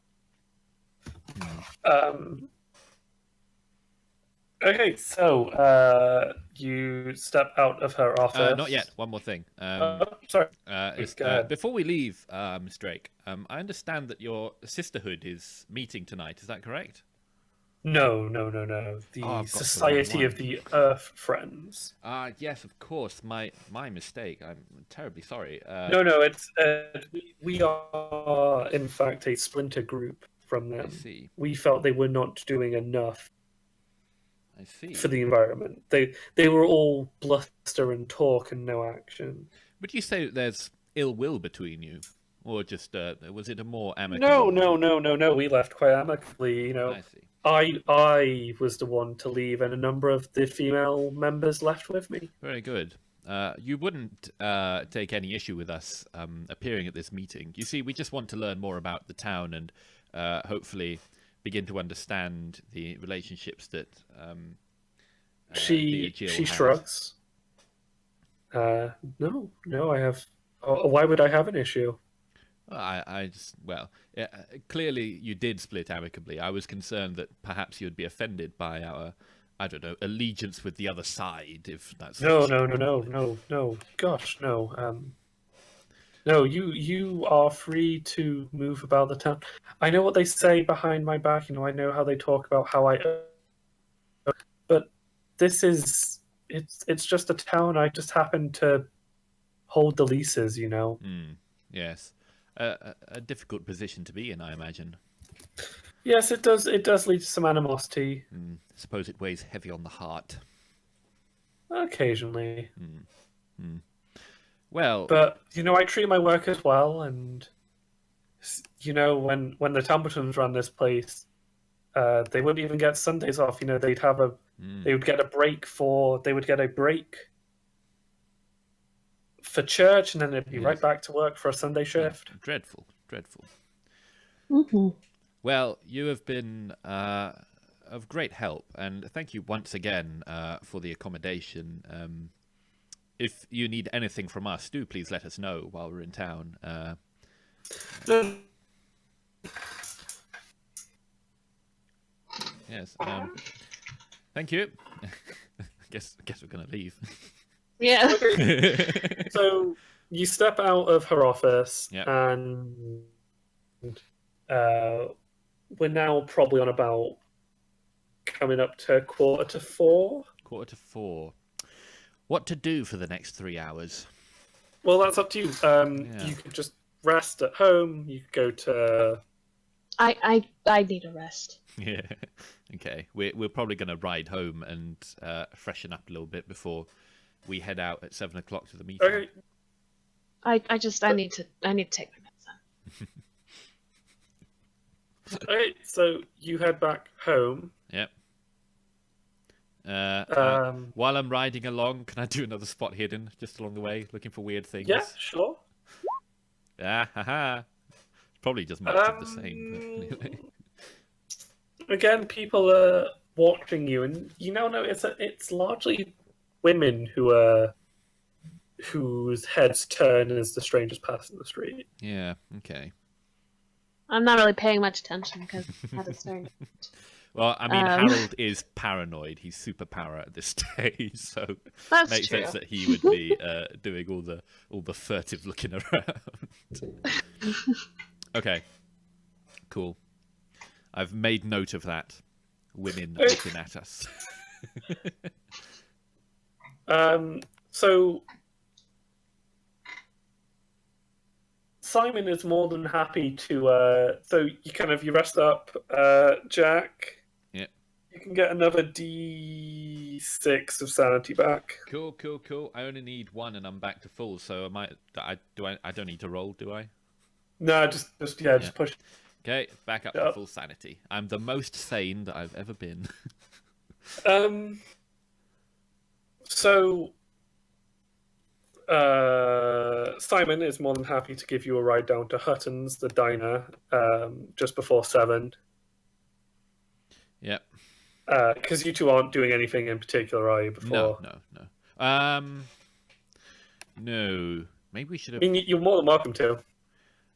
Okay, so you step out of her office. Not yet. One more thing. Sorry. Go ahead. Before we leave, Miss Drake, I understand that your sisterhood is meeting tonight. Is that correct? No. The Society of the Earth Friends. Yes, of course. My mistake. I'm terribly sorry. No, it's we are in fact a splinter group from them. I see. We felt they were not doing enough I see. for the environment. They were all bluster and talk and no action. Would you say that there's ill will between you, or just was it a more amicable? No. We left quite amicably. I see. I was the one to leave, and a number of the female members left with me. Very good. You wouldn't take any issue with us appearing at this meeting. You see, we just want to learn more about the town and hopefully begin to understand the relationships that she has. shrugs. No, I have. Why would I have an issue? Clearly you did split amicably. I was concerned that perhaps you'd be offended by our, I don't know, allegiance with the other side, if that's... No. Gosh, no. No, you are free to move about the town. I know what they say behind my back, I know how they talk about how I... But this is... It's just a town. I just happen to hold the leases, Yes. A difficult position to be in, I imagine. Yes, it does. It does lead to some animosity. I suppose it weighs heavy on the heart. Occasionally. Well, but I treat my workers well, and when the Templetons ran this place, they wouldn't even get Sundays off. They'd have they would get a break for church, and then they'd be right back to work for a Sunday shift. Dreadful. Mm-hmm. Well, you have been of great help, and thank you once again for the accommodation. If you need anything from us, do please let us know while we're in town. Yes. Thank you. Guess we're gonna leave. Yeah. Okay. So you step out of her office, and we're now probably on about coming up to 4:45. 4:45. What to do for the next 3 hours? Well, that's up to you. You could just rest at home. You could go to... I need a rest. Yeah. Okay. We're probably going to ride home and freshen up a little bit before we head out at 7 o'clock to the meeting. Okay. I need to take my medicine. Okay, so you head back home. Yep. While I'm riding along, can I do another spot hidden just along the way, looking for weird things? Yeah, sure. Haha. Probably just much of the same. But anyway. Again, people are watching you, and it's largely women whose heads turn as the strangers pass in the street. Yeah. Okay. I'm not really paying much attention because I had to start. Well, I mean, Harold is paranoid. He's super para at this stage, so That's makes true. sense that he would be doing all the furtive looking around. Okay, cool. I've made note of that. Women looking at us. So Simon is more than happy to. So you rest up, Jack. Yep. You can get another D6 of sanity back. Cool. I only need one, and I'm back to full. So I don't need to roll, do I? No, just push. Okay, back up to full sanity. I'm the most sane that I've ever been. So Simon is more than happy to give you a ride down to Hutton's, the diner, just before 7. Yep. Because you two aren't doing anything in particular, are you? Before? No. No. Maybe we should have. I mean, you're more than welcome to.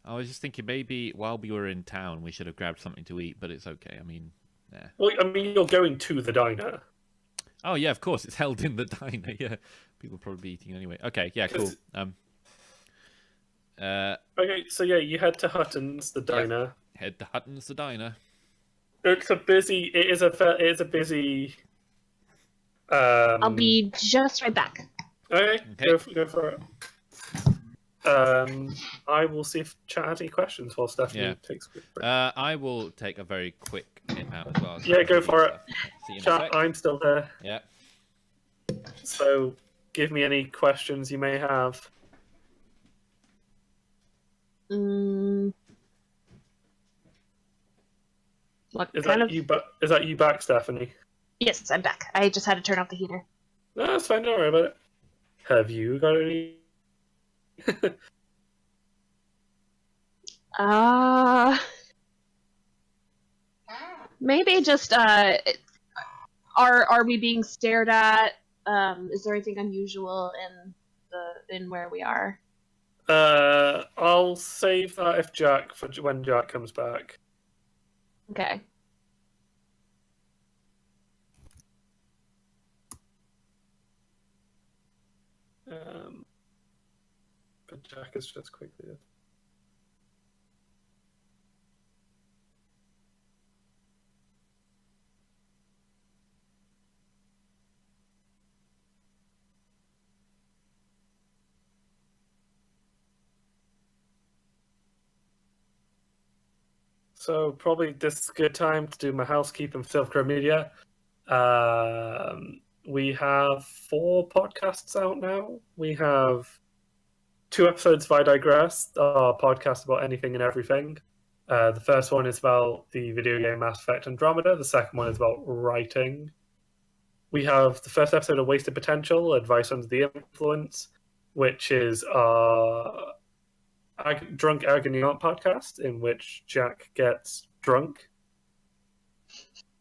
I was just thinking maybe while we were in town we should have grabbed something to eat, but it's okay. I mean, yeah. Well, I mean, you're going to the diner. Oh yeah, of course. It's held in the diner. Yeah, people will probably be eating anyway. Okay, yeah, cool. Okay, so yeah, you head to Hutton's, the diner. Yeah. Head to Hutton's, the diner. It is a busy. I'll be just right back. Okay. Go for it. I will see if chat has any questions while Stephanie takes a quick break. I will take a very quick nip out as well. Yeah, go for it. See you in a Chat, sec. I'm still here. Yeah. So, give me any questions you may have. What Is kind that of... you? Is that you back, Stephanie? Yes, I'm back. I just had to turn off the heater. No, that's fine. Don't worry about it. Have you got any? Maybe just are we being stared at? Is there anything unusual in where we are? I'll save that for when Jack comes back. Okay. But Jack is just quickly. So probably this is a good time to do my housekeeping for Silver Media. We have 4 podcasts out now. We have 2 episodes of I Digress, our podcast about anything and everything. The first one is about the video game Mass Effect Andromeda. The second one is about writing. We have the first episode of Wasted Potential, Advice Under the Influence, which is our Drunk Agony Aunt podcast, in which Jack gets drunk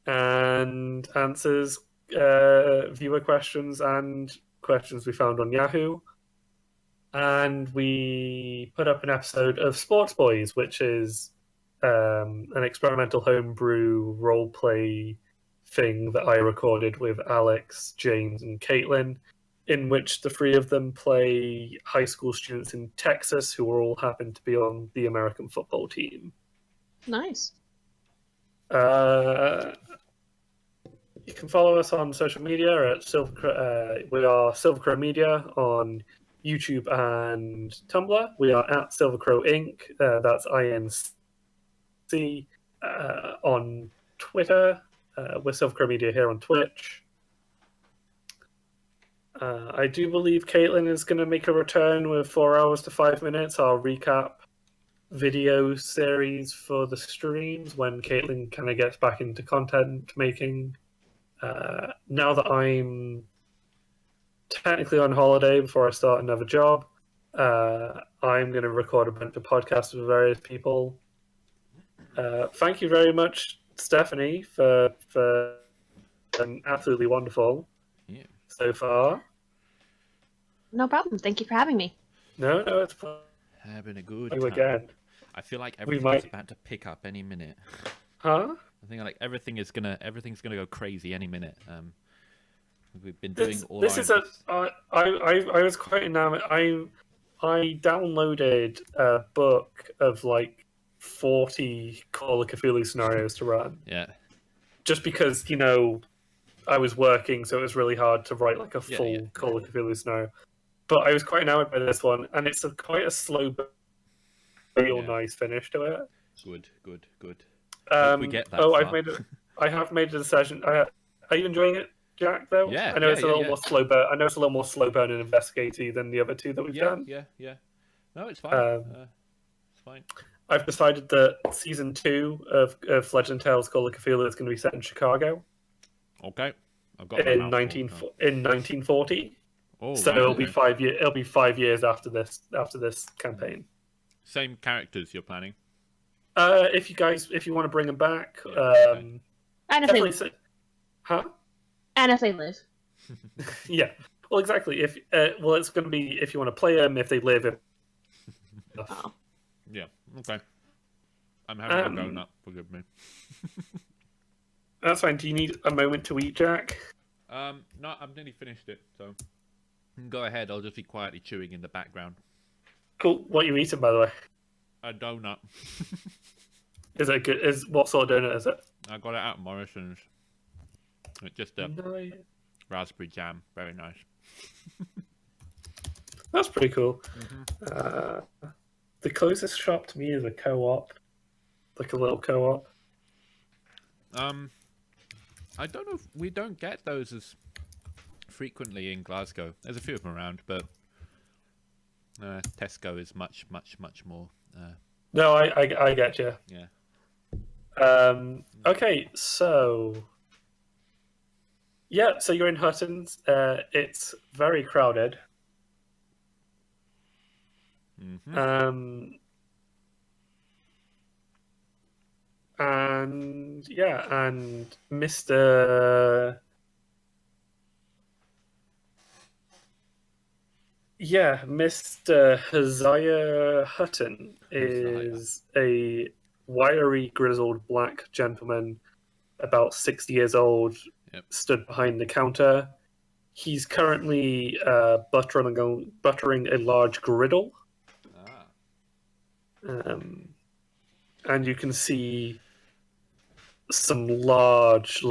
and answers viewer questions and questions we found on Yahoo. And we put up an episode of Sports Boys, which is an experimental homebrew roleplay thing that I recorded with Alex, James, and Caitlin, in which the 3 of them play high school students in Texas who all happen to be on the American football team. Nice. You can follow us on social media at we are Silver Crow Media on YouTube and Tumblr. We are at Silver Crow Inc. That's INC. On Twitter, we're Silver Crow Media here on Twitch. I do believe Caitlin is going to make a return with 4 hours to 5 minutes. Our recap video series for the streams when Caitlin kind of gets back into content making. Now that I'm technically on holiday before I start another job, I'm going to record a bunch of podcasts with various people. Thank you very much, Stephanie, for absolutely wonderful so far. No problem. Thank you for having me. No, it's having a good time. time. Again. I feel like We everything's might- about to pick up any minute. Huh? I think like everything's gonna go crazy any minute. We've been doing all This our is I was quite enamored. I downloaded a book of like 40 Call of Cthulhu scenarios to run, yeah. just because I was working, so it was really hard to write like a Yeah, full yeah. Call of Cthulhu scenario. But I was quite enamored by this one, and it's quite a slow but real Yeah. nice finish to it. Good. Hope we get that far. I have made a decision. Are you enjoying it, Jack? Though Yeah, I know yeah, it's a yeah, little yeah. more slow burn. I know it's a little more slow burn and investigative than the other two that we've done. Yeah. No, it's fine. It's fine. I've decided that season 2 of Fledgling Tales Call of Cthulhu is going to be set in Chicago Okay. I've got my in mouth full. 1940. Oh, So right, it'll okay. be 5 years. It'll be 5 years after this campaign. Same characters you're planning. If you want to bring them back, Yeah, okay. And if definitely. they, Huh? and if they live. Yeah. Well, exactly. If it's going to be if you want to play them, if they live. Oh. Yeah. Okay. I'm having a donut. Forgive me. That's fine. Do you need a moment to eat, Jack? No, I've nearly finished it, so go ahead. I'll just be quietly chewing in the background. Cool. What are you eating, by the way? A donut. Is it good? What sort of donut is it? I got it out of Morrison's. It's just a No. raspberry jam. Very nice. That's pretty cool. The closest shop to me is a co-op, like a little co-op. I don't know if we don't get those as frequently in Glasgow. There's a few of them around, but Tesco is much more. No, I get you. Yeah. Okay, so yeah, so you're in Hutton's. It's very crowded. Mm-hmm. And yeah, and Mr. Haziah Hutton is a wiry, grizzled black gentleman, about 60 years old, Yep. stood behind the counter. He's currently buttering a large griddle. And you can see some large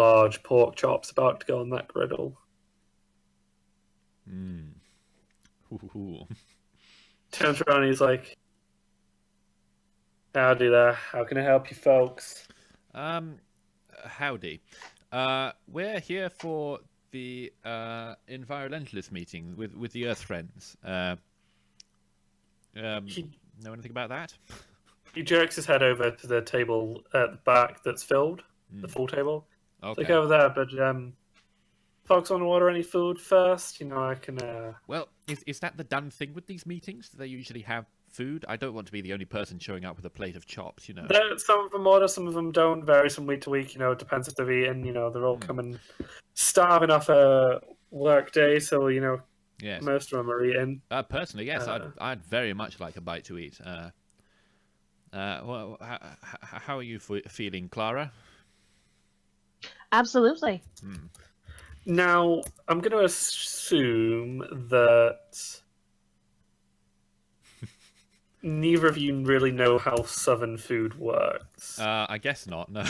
pork chops about to go on that griddle. Ooh. Turns around and he's like, "Howdy there. How can I help you folks?" Howdy. We're here for the environmentalist meeting with the Earth Friends. Know anything about that? He jerks his head over to the table at the back that's filled, the full table. Okay. Look over there, but folks want to order any food first? I can... Well, is that the done thing with these meetings? Do they usually have food? I don't want to be the only person showing up with a plate of chops, Some of them order, some of them don't. Varies from week to week. It depends if they've eaten. They're all coming starving off a work day, so Yes. most of them are eating. Personally, yes, I'd very much like a bite to eat. Well, how are you feeling, Clara? Absolutely. Now, I'm going to assume that neither of you really know how Southern food works. I guess not, no.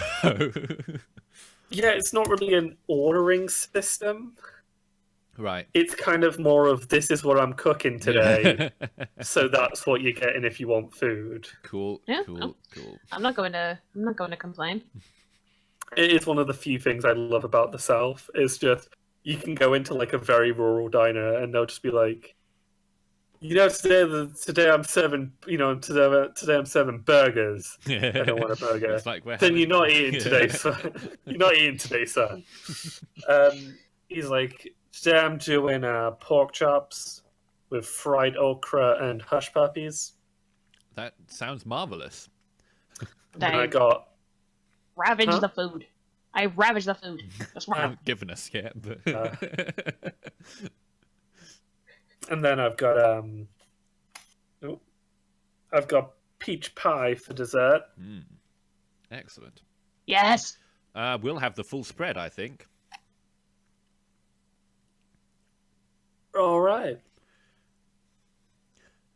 Yeah, it's not really an ordering system. Right. It's kind of more of, this is what I'm cooking today, so that's what you're getting if you want food. Cool, Yeah, cool. I'm not going to complain. It is one of the few things I love about the South. It's just, you can go into like a very rural diner and they'll just be like, today I'm serving, today I'm serving burgers. I don't want a burger. It's like then you're not eating today, son. You're not eating today, son. He's like, today I'm doing pork chops with fried okra and hush puppies. That sounds marvelous. And I got... Ravage the food. I ravage the food. That's I right. haven't given us yet, but... And then I've got peach pie for dessert. Excellent. Yes. We'll have the full spread, I think. All right.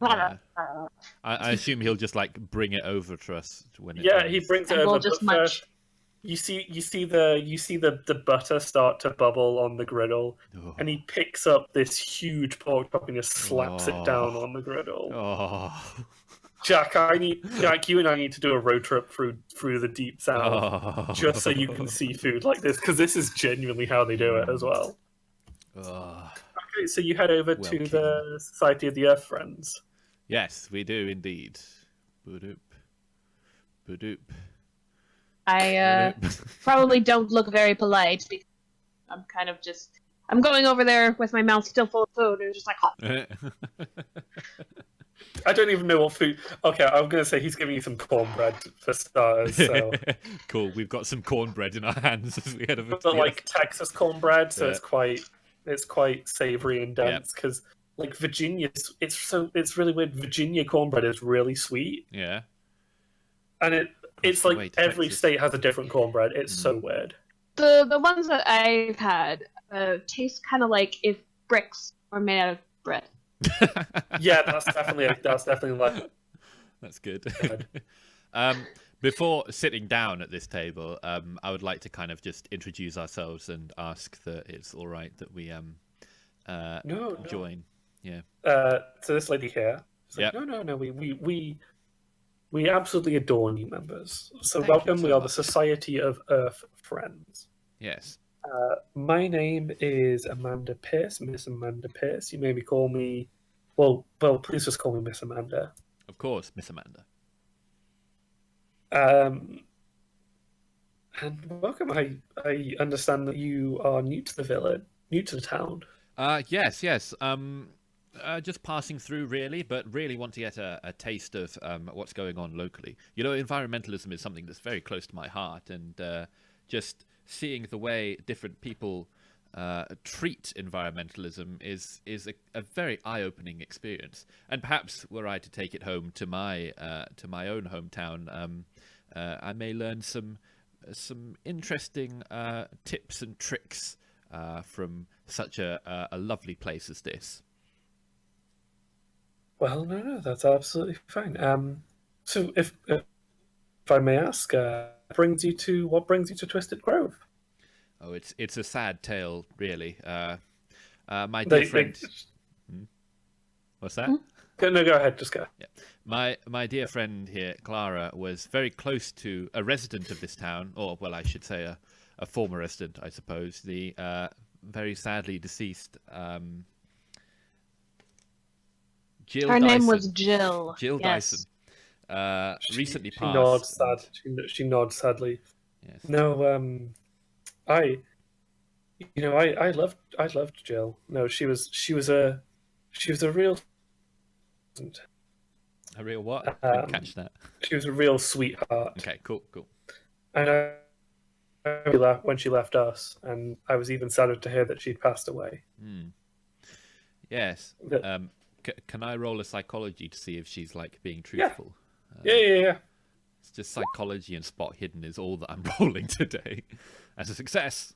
I assume he'll just like bring it over to us when it He brings it And over. we'll just but munch. first, you see the butter start to bubble on the griddle, and he picks up this huge pork chop and just slaps it down on the griddle. Oh. Jack, you and I need to do a road trip through the deep south, just so you can see food like this, because this is genuinely how they do it as well. Okay, so you head over to the Society of the Earth Friends. Yes, we do indeed. Ba-doop. Ba-doop. I probably don't look very polite because I'm kind of I'm going over there with my mouth still full of food and just like. I don't even know what food. Okay, I'm going to say he's giving you some cornbread for starters. So cool. We've got some cornbread in our hands as we head over. But like Texas cornbread, so it's quite savory and dense. Because like Virginia, it's really weird. Virginia cornbread is really sweet. Yeah. And it's like every state has a different cornbread. It's so weird. The ones that I've had taste kind of like if bricks were made out of bread. Yeah, that's definitely like. That's good. Before sitting down at this table, I would like to kind of just introduce ourselves and ask that it's all right that we join. Yeah. So this lady here. Like, no. We absolutely adore new members. So welcome. We are the Society of Earth Friends. Yes. My name is Amanda Pierce, Miss Amanda Pierce. You maybe call me, well, please just call me Miss Amanda. Of course, Miss Amanda. And welcome. I understand that you are new to the village, new to the town. Yes. Just passing through, really, but really want to get a taste of what's going on locally. You know, environmentalism is something that's very close to my heart, and just seeing the way different people treat environmentalism is a very eye-opening experience. And perhaps were I to take it home to my own hometown, I may learn some interesting tips and tricks from such a lovely place as this. Well, no, that's absolutely fine. So if I may ask, what brings you to Twisted Grove? Oh, it's a sad tale, really. My dear friend. What's that? No, go ahead. Just go. Yeah. My dear friend here, Clara, was very close to a resident of this town, or well, I should say a former resident, I suppose. The very sadly deceased Jill. Her Dyson. name was Jill. Jill yes. Dyson. Recently she passed. Nods sad. She nods sadly. Yes. No, I loved Jill. No, she was a real. A real what? I didn't catch that. She was a real sweetheart. Okay, cool. And when she left us, and I was even sadder to hear that she'd passed away. Yes. Can I roll a psychology to see if she's like being truthful? Yeah. It's just psychology and spot hidden is all that I'm rolling today. As a success.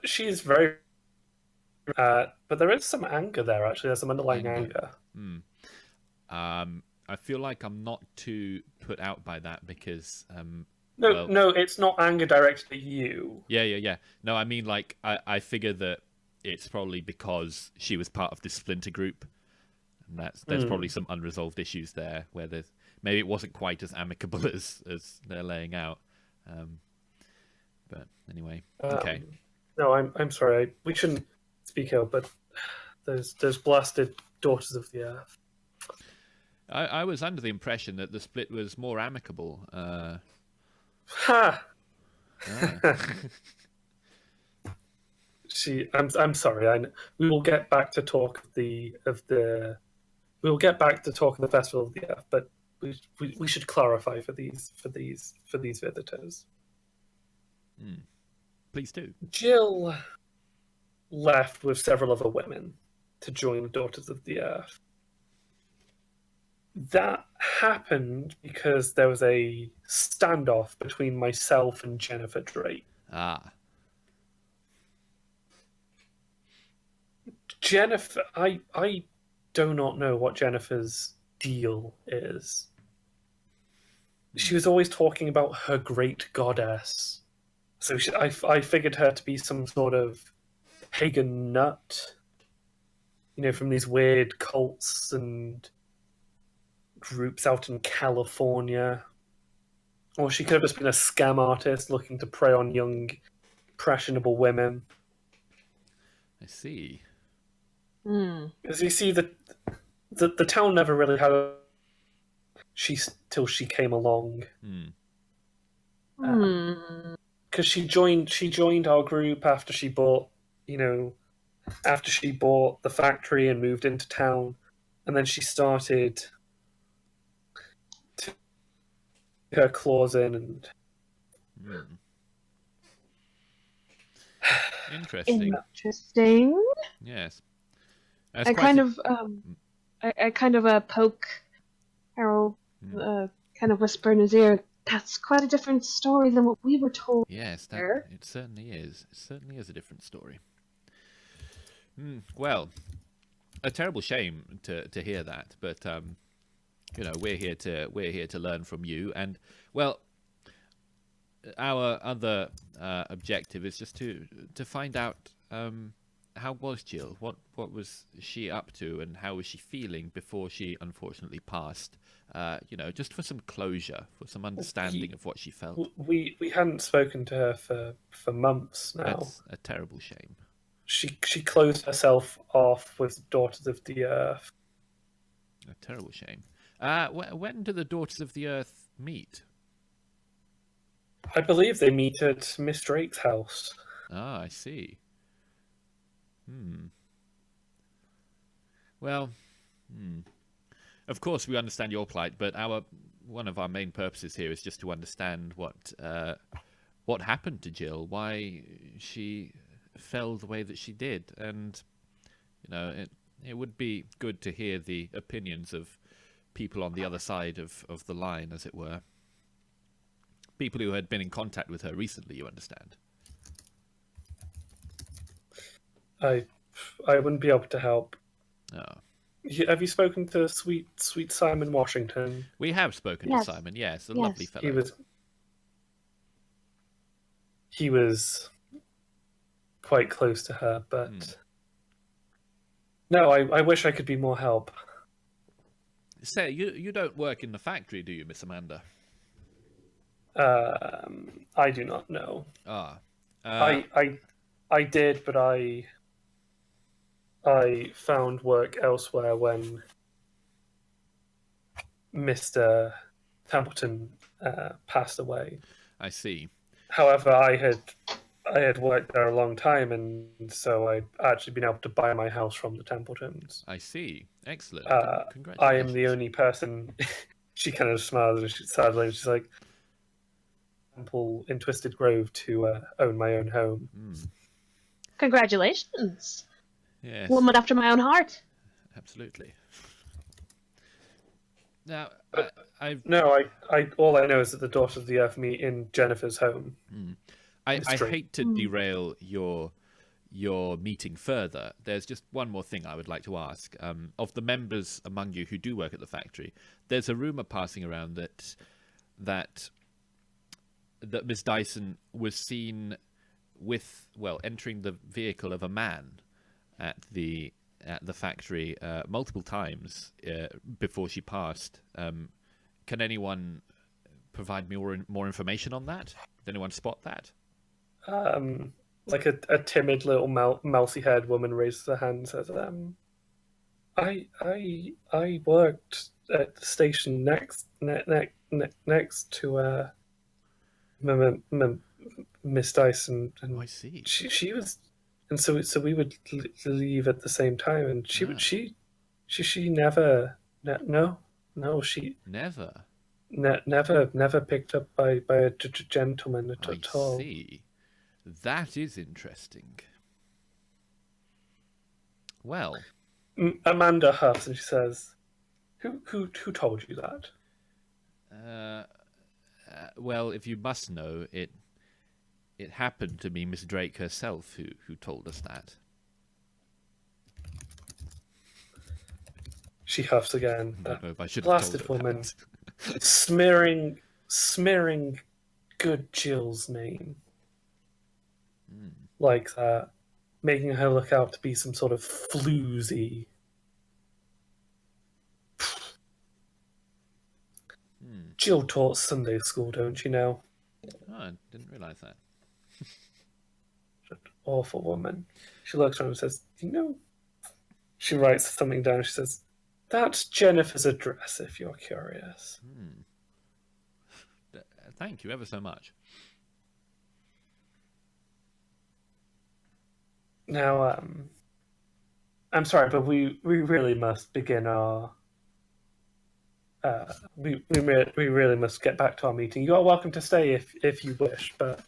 She's very... but there is some anger there, actually. There's some underlying anger. I feel like I'm not too put out by that because... No, it's not anger directed at you. Yeah. No, I mean, like, I figure that it's probably because she was part of this splinter group. And there's probably some unresolved issues there where maybe it wasn't quite as amicable as they're laying out. But anyway, okay. No, I'm sorry. We shouldn't speak ill, but there's blasted daughters of the earth. I was under the impression that the split was more amicable. Ha! I'm sorry. We will get back to talk of the festival of the earth, but we should clarify for these visitors. Please do. Jill left with several other women to join the Daughters of the Earth. That happened because there was a standoff between myself and Jennifer Drake. Ah, Jennifer, I do not know what Jennifer's deal is. She was always talking about her great goddess. So I figured her to be some sort of pagan nut, from these weird cults and groups out in California. Or she could have just been a scam artist looking to prey on young, impressionable women. I see. Because you see, the town never really had till she came along. Because she joined our group after she bought the factory and moved into town, and then she started to her claws in and Interesting. Interesting. Yes. I kind of poke Harold, kind of whisper in his ear. That's quite a different story than what we were told. Yes, here. it certainly is. It certainly is a different story. Well, a terrible shame to hear that, but we're here to learn from you, and well, our other objective is just to find out how was Jill, what was she up to, and how was she feeling before she unfortunately passed. Just for some closure, for some understanding of what she felt. We hadn't spoken to her for months now. That's a terrible shame. She closed herself off with Daughters of the Earth. A terrible shame. When do the Daughters of the Earth meet? I believe they meet at Miss Drake's house. Ah, I see. Well, of course we understand your plight, but one of our main purposes here is just to understand what happened to Jill, why she fell the way that she did, and it would be good to hear the opinions of people on the other side of the line, as it were. People who had been in contact with her recently, you understand. I wouldn't be able to help. Oh. Have you spoken to sweet Simon Washington? We have spoken to Simon, yes. A lovely fellow. He was quite close to her, but no, I wish I could be more help. Say, you don't work in the factory, do you, Miss Amanda? I do not know. I did, but I found work elsewhere when Mr. Templeton passed away. I see. However, I had worked there a long time, and so I'd actually been able to buy my house from the Templetons. I see. Excellent. Congratulations. I am the only person. She kind of smiles and sadly, and she's like, "Temple in Twisted Grove to own my own home." Congratulations. Yes. Woman after my own heart. Absolutely. Now, all I know is that the Daughters of the Earth meet in Jennifer's home. I hate to derail your meeting further. There's just one more thing I would like to ask. Of the members among you who do work at the factory, there's a rumor passing around that Miss Dyson was seen entering the vehicle of a man at the factory multiple times before she passed. Can anyone provide me more information on that? Did anyone spot that? Like a timid little mousy-haired woman raises her hand and says, I worked at the station next to Miss Dyson, and I see. She was, and so we would leave at the same time, and she never never picked up by a gentleman at all. I see. That is interesting. Well, Amanda huffs and she says, Who told you that? Well, if you must know, it happened to be Miss Drake herself who told us that. She huffs again. I don't know if I should have Blasted told her woman. that. smearing good Jill's name. Like that. Making her look out to be some sort of floozy. Jill taught Sunday school, don't you know? Oh, I didn't realise that. Awful woman. She looks around and says, she writes something down. She says, that's Jennifer's address, if you're curious. Thank you ever so much. Now, I'm sorry, but we really must begin our... we really must get back to our meeting. You are welcome to stay if you wish, but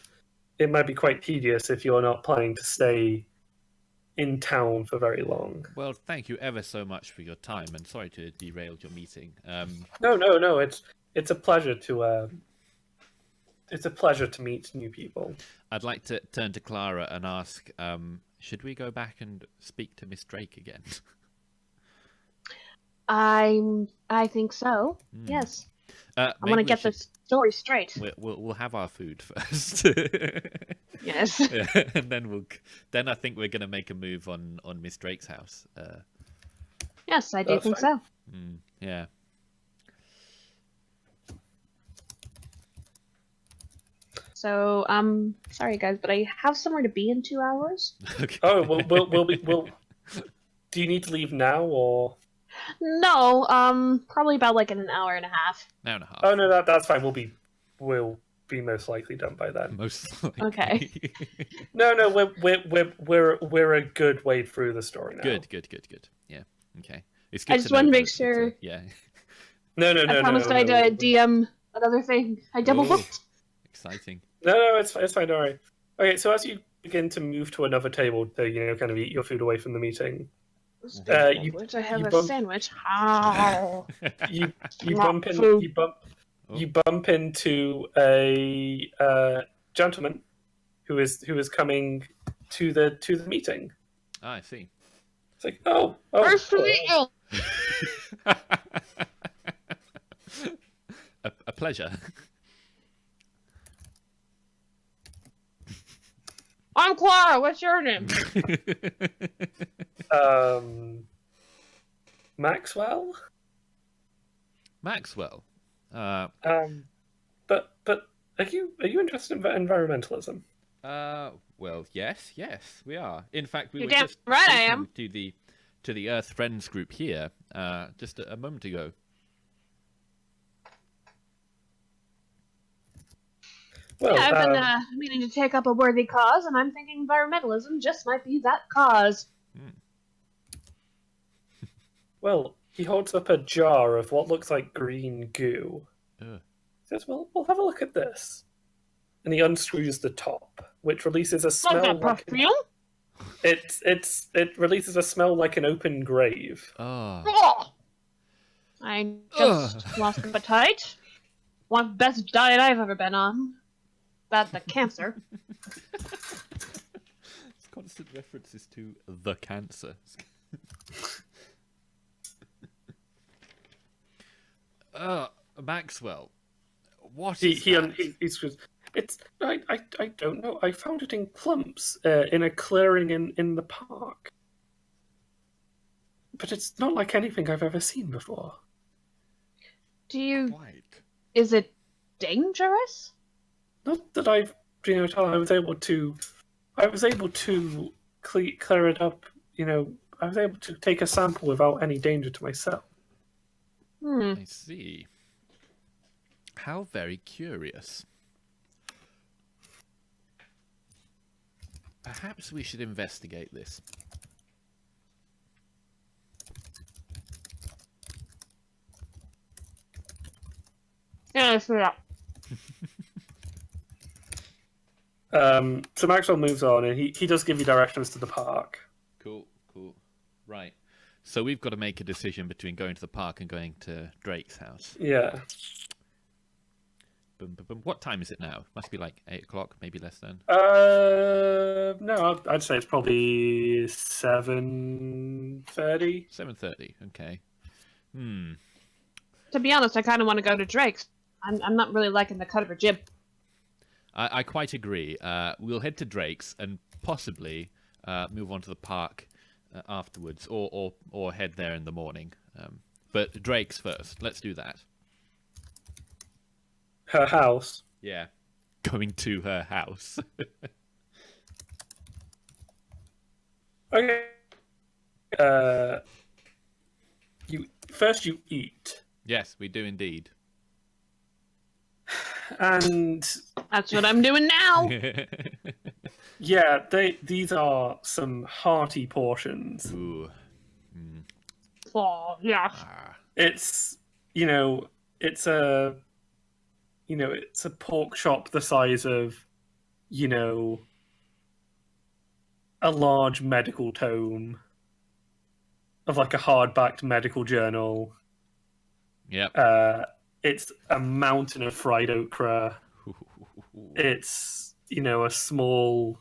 it might be quite tedious if you're not planning to stay in town for very long. Well, thank you ever so much for your time, and sorry to derail your meeting. No. It's a pleasure to meet new people. I'd like to turn to Clara and ask, should we go back and speak to Miss Drake again? I think so. Yes. I want to get the story straight. We'll have our food first. Yes. Yeah, and then I think we're going to make a move on Miss Drake's house. Yes, I do think fine. so. Yeah. So, sorry guys, but I have somewhere to be in 2 hours. Okay. Oh, we'll be. Do you need to leave now or? No, probably about like in an hour and a half. An hour and a half. Oh no, that's fine. We'll be most likely done by then. Most likely. Okay. No, we're a good way through the story now. Good. Yeah. Okay. It's good I just know wanted to make that, sure. yeah. No. I promised I'd DM another thing. I double booked. Exciting. No, it's fine. Don't worry. Okay, so as you begin to move to another table to kind of eat your food away from the meeting, I have a sandwich. Oh. you Not bump in food. you bump into a gentleman who is coming to the meeting. I see. It's like, oh, First to meet you. A pleasure. I'm Clara. What's your name? Maxwell. Maxwell. But are you interested in environmentalism? Well, yes, we are. In fact, we You're were damn just right I talking am. to the Earth Friends group here, just a moment ago. Well, Yeah, I've been meaning to take up a worthy cause, and I'm thinking environmentalism just might be that cause. Well, he holds up a jar of what looks like green goo. He says, "Well, we'll have a look at this." And he unscrews the top, which releases a smell Like that perfume? it releases a smell like an open grave. Oh. Ugh. I just lost appetite. One of the best diet I've ever been on. Bad the cancer. It's constant references to the cancer. Maxwell, what is that? He screws. It's I don't know. I found it in clumps in a clearing in the park. But it's not like anything I've ever seen before. Quite. Is it dangerous? Not that I've told. I was able to clear it up. I was able to take a sample without any danger to myself. I see. How very curious. Perhaps we should investigate this. Yeah, let's do that. So Maxwell moves on, and he does give you directions to the park. Cool. Right. So we've got to make a decision between going to the park and going to Drake's house. Yeah. Boom, boom, boom. What time is it now? Must be like 8 o'clock, maybe less than. No, I'd say it's probably 7:30. 7:30. Okay. To be honest, I kind of want to go to Drake's. I'm not really liking the cut of her jib. I quite agree. We'll head to Drake's and possibly move on to the park afterwards, or head there in the morning. But Drake's first. Let's do that. Her house. Yeah, going to her house. Okay. You eat, Yes, we do indeed. and That's what I'm doing now. yeah, these are some hearty portions. Ooh. Oh, yeah. Ah. It's it's a pork chop the size of a large medical tome of like a hardbacked medical journal. Yep. It's a mountain of fried okra. It's a small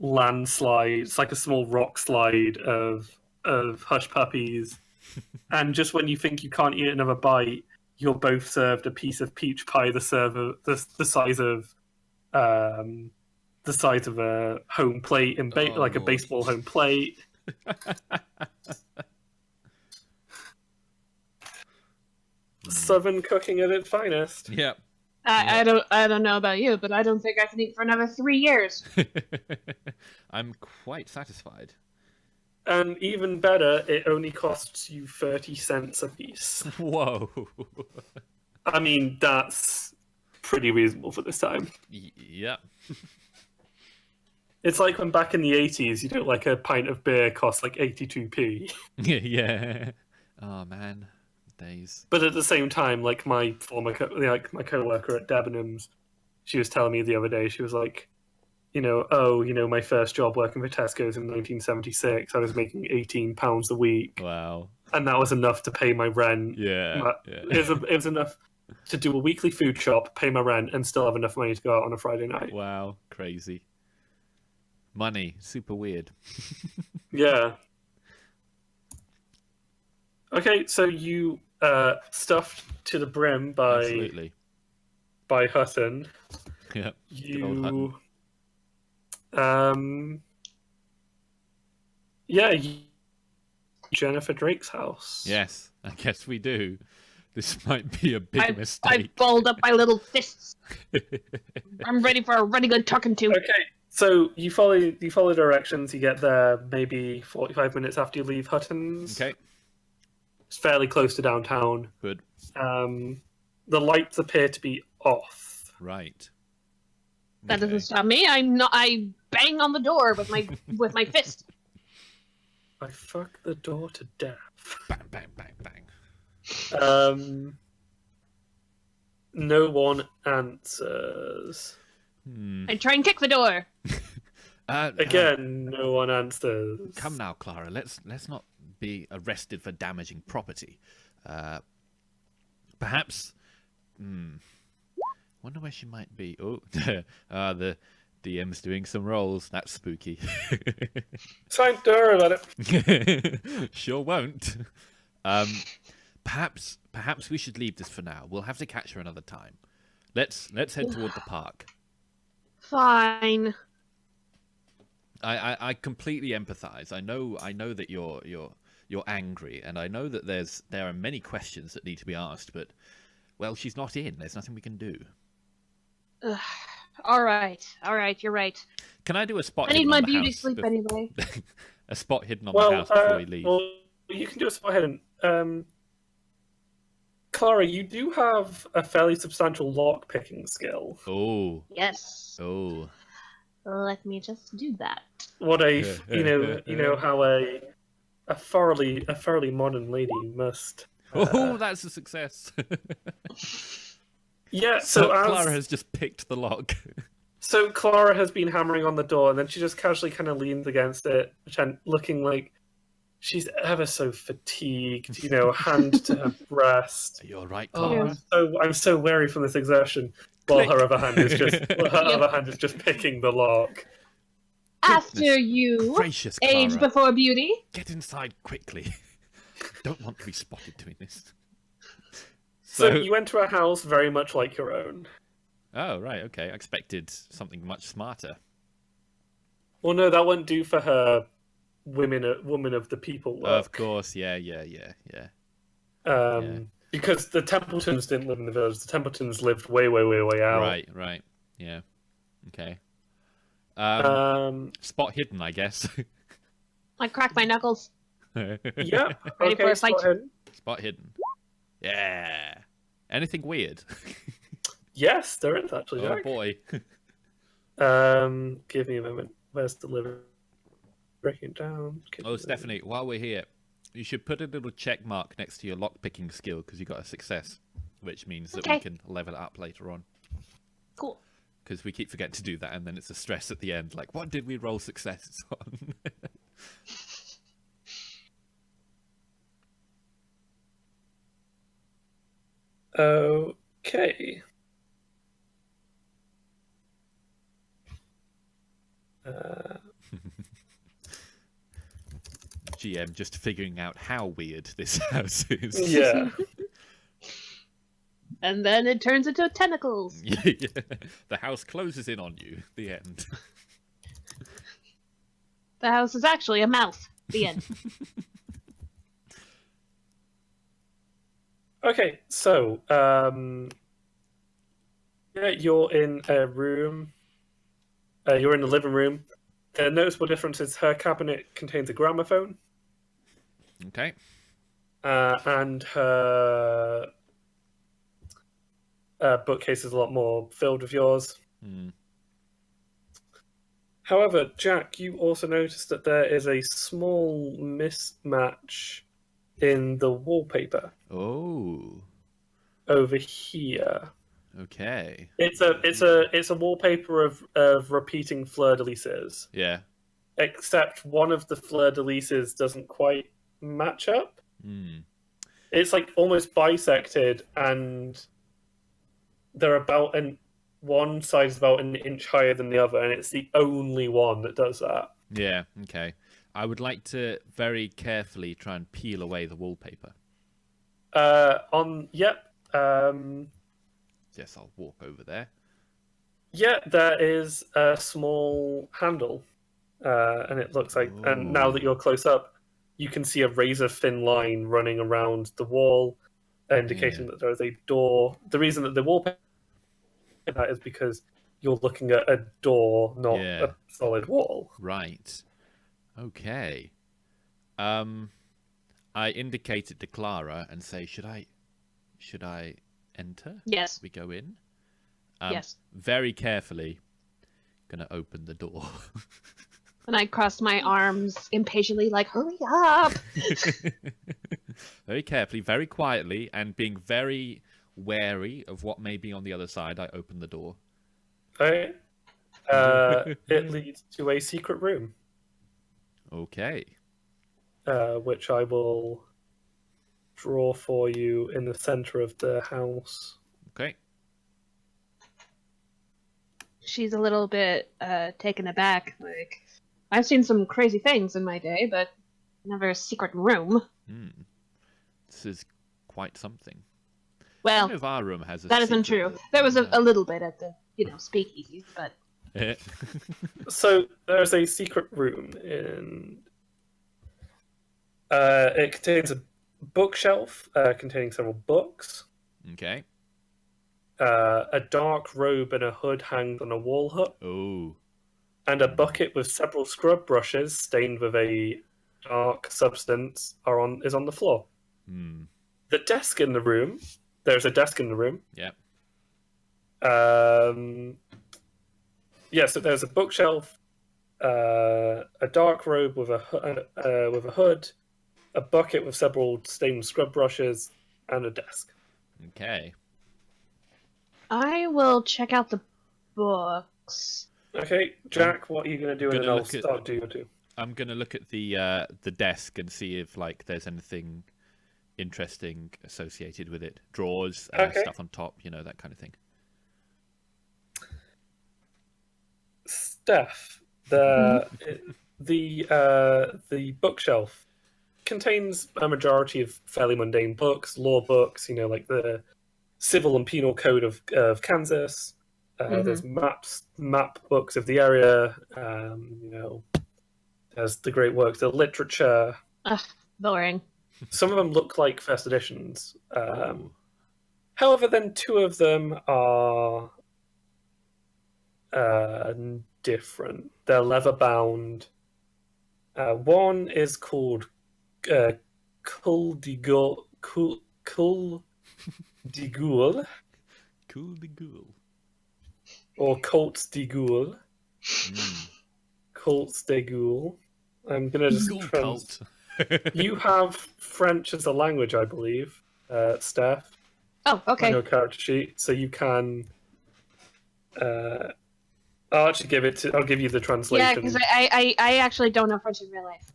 landslide. It's like a small rock slide of hush puppies. And just when you think you can't eat another bite, you're both served a piece of peach pie the size of a home plate in like a baseball home plate. Southern cooking at its finest. Yep. I don't know about you, but I don't think I can eat for another 3 years. I'm quite satisfied. And even better, it only costs you 30 cents a piece. Whoa. I mean, that's pretty reasonable for this time. Yep. It's like when back in the 80s, like a pint of beer cost like 82p. Yeah. Oh man, days. But at the same time, like my my co-worker at Debenhams, she was telling me the other day, she was like, my first job working for Tesco's in 1976, I was making £18 a week. Wow. And that was enough to pay my rent. Yeah. It was enough to do a weekly food shop, pay my rent, and still have enough money to go out on a Friday night. Wow, crazy. Money, super weird. Yeah. Okay, so you stuffed to the brim Absolutely. by Hutton. Yep. Good old Hutton. Jennifer Drake's house. Yes, I guess we do. This might be a big I mistake. balled up my little fists. I'm ready for a really good talking to. Okay, so you follow directions. You get there maybe 45 minutes after you leave Hutton's. Okay, It's fairly close to downtown. good. The lights appear to be off. Right. That Okay. doesn't stop me. I bang on the door with my fist. I fuck the door to death. Bang, bang, bang, bang. No one answers. I try and kick the door. Again, no one answers. Come now, Clara. Let's not be arrested for damaging property. Perhaps. Wonder where she might be. Oh, the DM's doing some rolls. That's spooky. It's fine, don't worry about it. Sure won't. Perhaps we should leave this for now. We'll have to catch her another time. Let's head toward the park. Fine. I completely empathize. I know that you're angry, and I know that there are many questions that need to be asked. But well, she's not in. There's nothing we can do. All right. You're right. Can I do a spot? I need hidden my on the beauty house sleep anyway. A spot hidden on the house before we leave. Well, you can do a spot hidden. Clara, you do have a fairly substantial lock picking skill. Oh. Yes. Oh. Let me just do that. What how a thoroughly modern lady must. Oh, that's a success. Yeah, So so Clara has just picked the lock. So Clara has been hammering on the door, and then she just casually kind of leans against it, looking like she's ever so fatigued. Hand to her breast. Are you all right, Oh, Clara? I'm so weary from this exertion. While her other hand is just picking the lock. After you, Gracious, age Clara. before beauty. Get inside quickly. Don't want to be spotted doing this. So you enter a house very much like your own. Oh, right, okay. I expected something much smarter. Well, no, that wouldn't do for her woman of the people look. Of course, yeah. Because the Templetons didn't live in the village. The Templetons lived way, way, way, way out. Right. Yeah. Okay. Spot hidden, I guess. I crack my knuckles. Yeah. Ready for a fight? Spot hidden. Yeah. Anything weird? Yes, there is actually. Oh Jack. boy. Give me a moment. Where's the liver? Breaking it down. Oh, Stephanie, while we're here, you should put a little check mark next to your lockpicking skill because you got a success, which means that we can level it up later on. Cool. Because we keep forgetting to do that, and then it's a stress at the end. Like, what did we roll successes on? Okay. GM just figuring out how weird this house is. Yeah. And then it turns into tentacles. Yeah. The house closes in on you. The end. The house is actually a mouth. The end. Okay, so you're in a room. You're in the living room. The noticeable difference is her cabinet contains a gramophone. Okay. And her bookcase is a lot more filled with yours. However, Jack, you also noticed that there is a small mismatch in the wallpaper. Oh. Over here. Okay. It's a wallpaper of repeating fleur-de-lises. Yeah. Except one of the fleur-de-lises doesn't quite match up. It's like almost bisected, and they're about one side is about an inch higher than the other, and it's the only one that does that. Yeah, okay. I would like to very carefully try and peel away the wallpaper. Yes, I'll walk over there. Yeah, there is a small handle, and it looks like. Ooh. And now that you're close up, you can see a razor-thin line running around the wall, indicating that there is a door. The reason that the wallpaper that is because you're looking at a door, not a solid wall. Right. Okay. I indicate it to Clara and say, should I enter? Yes. We go in? Yes. Very carefully, gonna open the door. And I crossed my arms impatiently, like, hurry up! Very carefully, very quietly, and being very wary of what may be on the other side, I open the door. Okay. It leads to a secret room. Okay. Which I will draw for you in the center of the house. Okay. She's a little bit taken aback. Like, I've seen some crazy things in my day, but never a secret room. This is quite something. Well, I don't know if our room has a that isn't secret true. There was a little bit at the, speakeasy, but... So there's a secret room in... it contains a bookshelf containing several books. Okay. A dark robe and a hood hanged on a wall hook. Oh. And a bucket with several scrub brushes stained with a dark substance is on the floor. The desk in the room. There's a desk in the room. Yep. So there's a bookshelf, a dark robe with a hood, a bucket with several stained scrub brushes, and a desk. Okay. I will check out the books. Okay, Jack, what are you going to do? And then I'll start doing it too. I'm gonna look at the desk and see if like there's anything interesting associated with it. Drawers, Okay. stuff on top, that kind of thing. Steph, the bookshelf contains a majority of fairly mundane books, law books, like the Civil and Penal Code of Kansas. There's map books of the area. There's the great works of literature. Ugh, boring. Some of them look like first editions. However, then two of them are different. They're leather bound. One is called Cul de Ghoul. Cul de Ghoul. Cool de Ghoul. Or Colts de Ghoul. Colts de Ghoul. I'm going to just... Ghoul cult. You have French as a language, I believe, Steph. Oh, okay. On your character sheet, so you can... I'll actually I'll give you the translation. Yeah, because I actually don't know French in real life.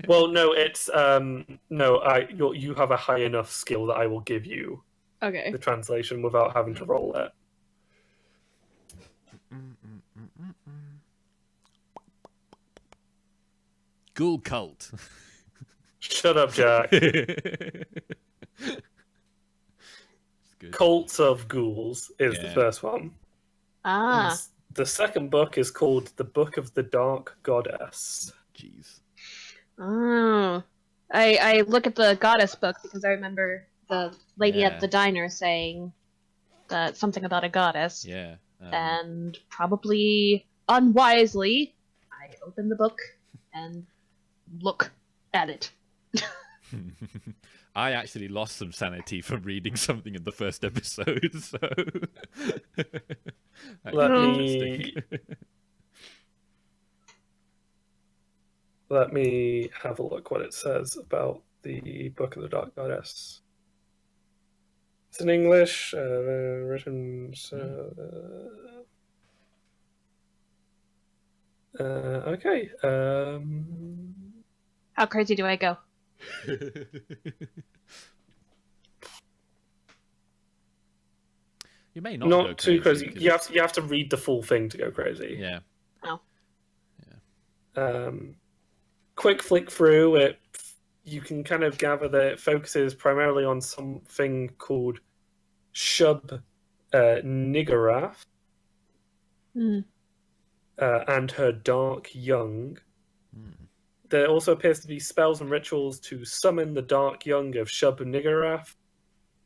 Well, no, it's you have a high enough skill that I will give you Okay. the translation without having to roll it. Ghoul cult. Shut up, Jack. Good. Cults of Ghouls is the first one. Ah. The second book is called The Book of the Dark Goddess. Jeez. Oh. I look at the goddess book because I remember the lady at the diner saying that something about a goddess. Yeah. And probably unwisely, I open the book and look at it. I actually lost some sanity from reading something in the first episode, so... Let me have a look what it says about the Book of the Dark Goddess. It's in English, written... okay. How crazy do I go? You may not go too crazy. Cause... You have to read the full thing to go crazy. Yeah. Oh. Yeah. Quick flick through it. You can kind of gather that it focuses primarily on something called Shub Niggurath and her dark young. There also appears to be spells and rituals to summon the dark young of Shub Niggurath,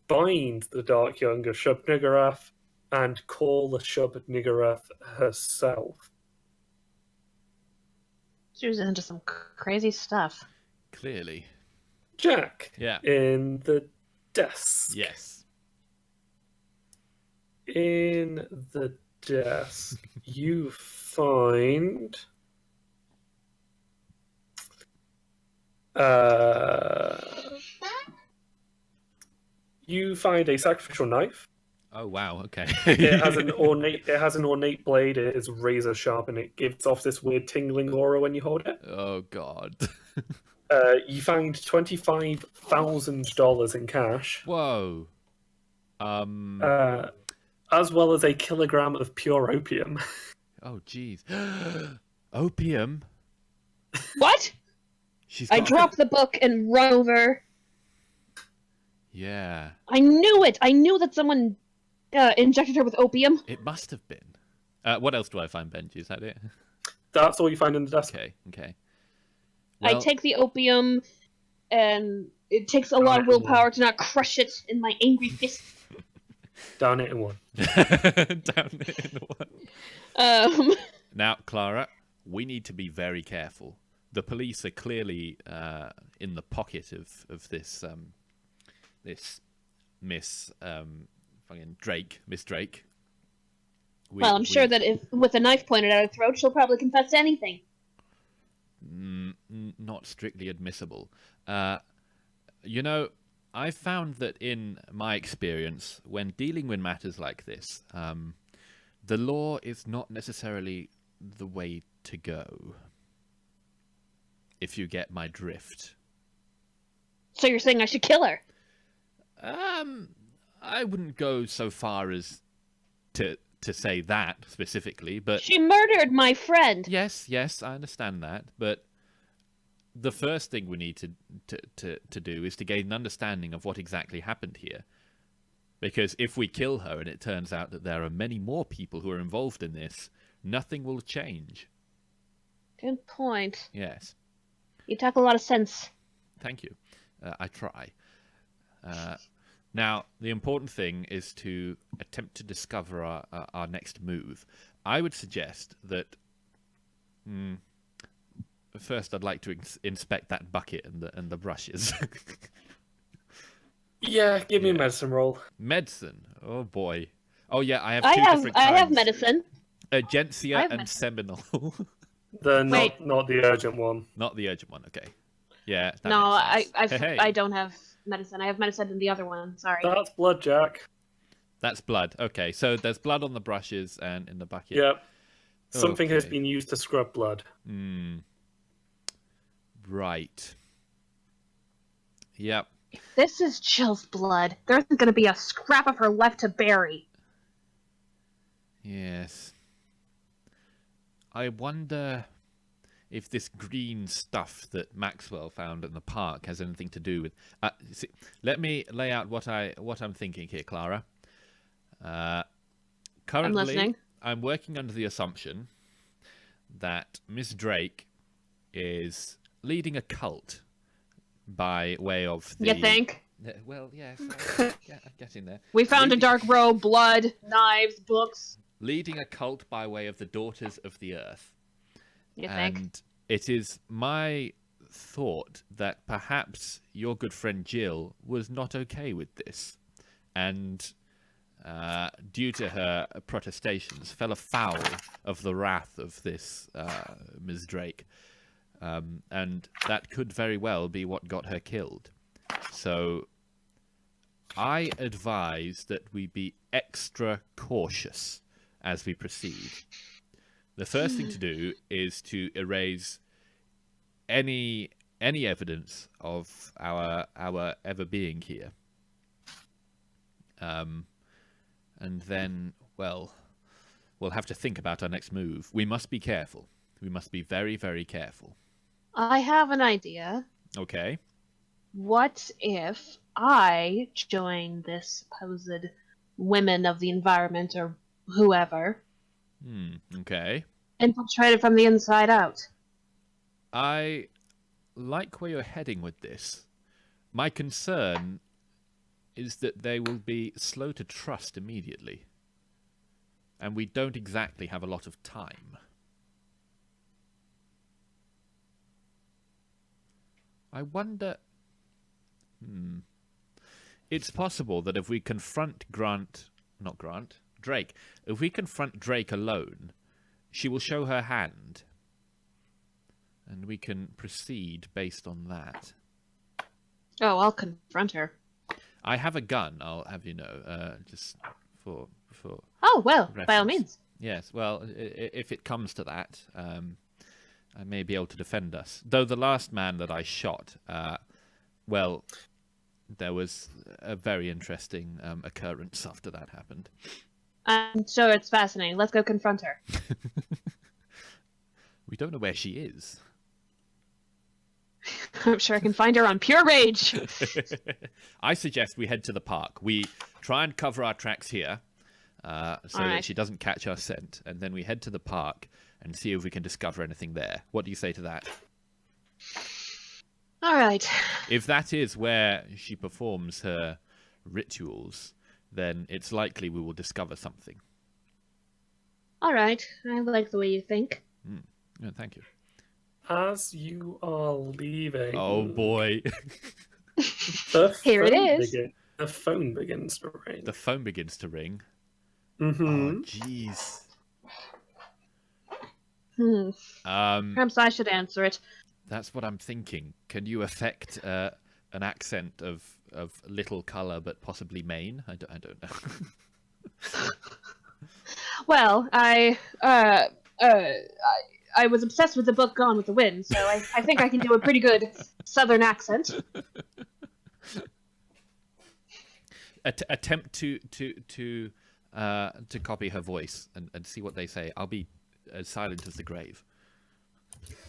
bind the dark young of Shub Niggurath, and call the Shub Niggurath herself. She was into some crazy stuff. Clearly. Jack. Yeah. In the desk. Yes. In the desk, you find... you find a sacrificial knife. Oh wow! Okay. It has an ornate blade. It is razor sharp, and it gives off this weird tingling aura when you hold it. Oh god. You found $25,000 in cash. Whoa. As well as a kilogram of pure opium. Oh jeez. Opium. What? I dropped the book and run over. Yeah. I knew it. I knew that someone injected her with opium. It must have been. What else do I find, Benji? Is that it? That's all you find in the desk. Okay. Well, I take the opium, and it takes a lot of willpower to not crush it in my angry fist. Down it in one. Down it in one. Now, Clara, we need to be very careful. The police are clearly in the pocket of this this Miss Drake. Well, I'm sure that if with a knife pointed at her throat, she'll probably confess to anything. Not strictly admissible. I found that in my experience, when dealing with matters like this, the law is not necessarily the way to go. if you get my drift. So you're saying I should kill her? I wouldn't go so far as to say that specifically, but She murdered my friend. yes, I understand that. But the first thing we need to do is to gain an understanding of what exactly happened here. Because if we kill her and it turns out that there are many more people who are involved in this, nothing will change. Good point. Yes. You talk a lot of sense. Thank you. I try. Now, the important thing is to attempt to discover our next move. I would suggest that first I'd like to inspect that bucket and the brushes. Yeah, give me a medicine roll. Medicine. Oh boy. Oh yeah, I have two different kinds. I have medicine. Urgentia and Seminole. Not the urgent one. Not the urgent one. Okay. Yeah. That No, makes sense. Hey. I don't have medicine. I have medicine in the other one. Sorry. That's blood, Jack. That's blood. Okay, so there's blood on the brushes and in the bucket. Yep. Something has been used to scrub blood. Right. Yep. This is Jill's blood. There isn't going to be a scrap of her left to bury. Yes. I wonder if this green stuff that Maxwell found in the park has anything to do with... let me lay out what I'm thinking here, Clara. Currently, I'm listening. I'm working under the assumption that Miss Drake is leading a cult by way of the... You think? Well, yes. Yeah, I'm getting there. We found a dark robe, blood, knives, books. Leading a cult by way of the Daughters of the Earth. You think? And it is my thought that perhaps your good friend Jill was not okay with this. And due to her protestations, fell afoul of the wrath of this Ms. Drake. And that could very well be what got her killed. So I advise that we be extra cautious as we proceed. The first thing to do is to erase any evidence of our ever being here. And then, well, we'll have to think about our next move. We must be careful. We must be very, very careful. I have an idea. Okay. What if I join this supposed women of the environment or whoever? Okay. Infiltrated from the inside out. I like where you're heading with this. My concern is that they will be slow to trust immediately. And we don't exactly have a lot of time. I wonder... It's possible that if we confront Drake. If we confront Drake alone, she will show her hand. And we can proceed based on that. Oh, I'll confront her. I have a gun, I'll have you know, just for Oh, well, reference. by all means. Yes, well, if it comes to that, I may be able to defend us. Though the last man that I shot, well, there was a very interesting occurrence after that happened. I'm sure it's fascinating. Let's go confront her. We don't know where she is. I'm sure I can find her on pure rage. I suggest we head to the park. We try and cover our tracks here, so that she doesn't catch our scent, and then we head to the park and see if we can discover anything there. What do you say to that? All right. If that is where she performs her rituals, then it's likely we will discover something. All right. I like the way you think. Yeah, thank you. As you are leaving... Oh, boy. Here it is. The phone begins to ring. The phone begins to ring. Mm-hmm. Oh, jeez. Perhaps I should answer it. That's what I'm thinking. Can you affect an accent of little colour but possibly Maine? I don't know. Well, I was obsessed with the book Gone with the Wind, so I think I can do a pretty good Southern accent. Attempt to copy her voice and see what they say. I'll be silent as the grave.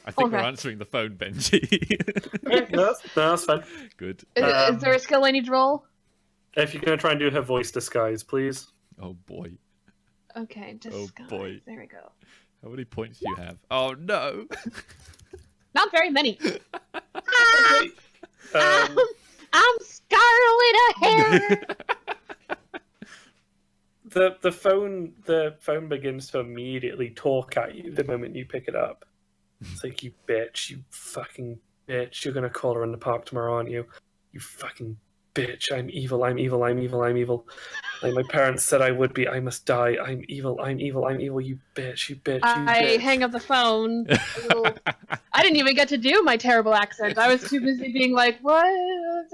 I think we're answering the phone, Benji. Okay, no, that's fine. Good. Is there a skill I need to roll? If you're going to try and do her voice disguise, please. Oh boy. Okay, disguise. Oh boy. There we go. How many points do you have? Oh no. Not very many. Um, I'm scarlet hair. the phone begins to immediately talk at you the moment you pick it up. It's like, you bitch, you fucking bitch. You're gonna call her in the park tomorrow, aren't you? You fucking bitch. I'm evil, I'm evil, I'm evil, I'm evil. Like my parents said I would be. I must die. I'm evil, I'm evil, I'm evil. You bitch, you bitch, you I bitch. hang up the phone. I didn't even get to do my terrible accent. I was too busy being like, what?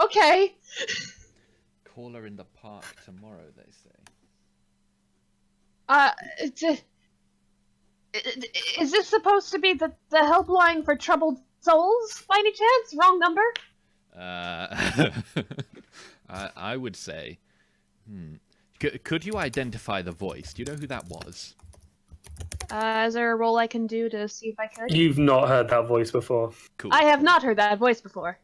Okay. Call her in the park tomorrow, they say. Is this supposed to be the helpline for troubled souls, by any chance? Wrong number? I would say... Could you identify the voice? Do you know who that was? Is there a roll I can do to see if I could? You've not heard that voice before. Cool. I have not heard that voice before.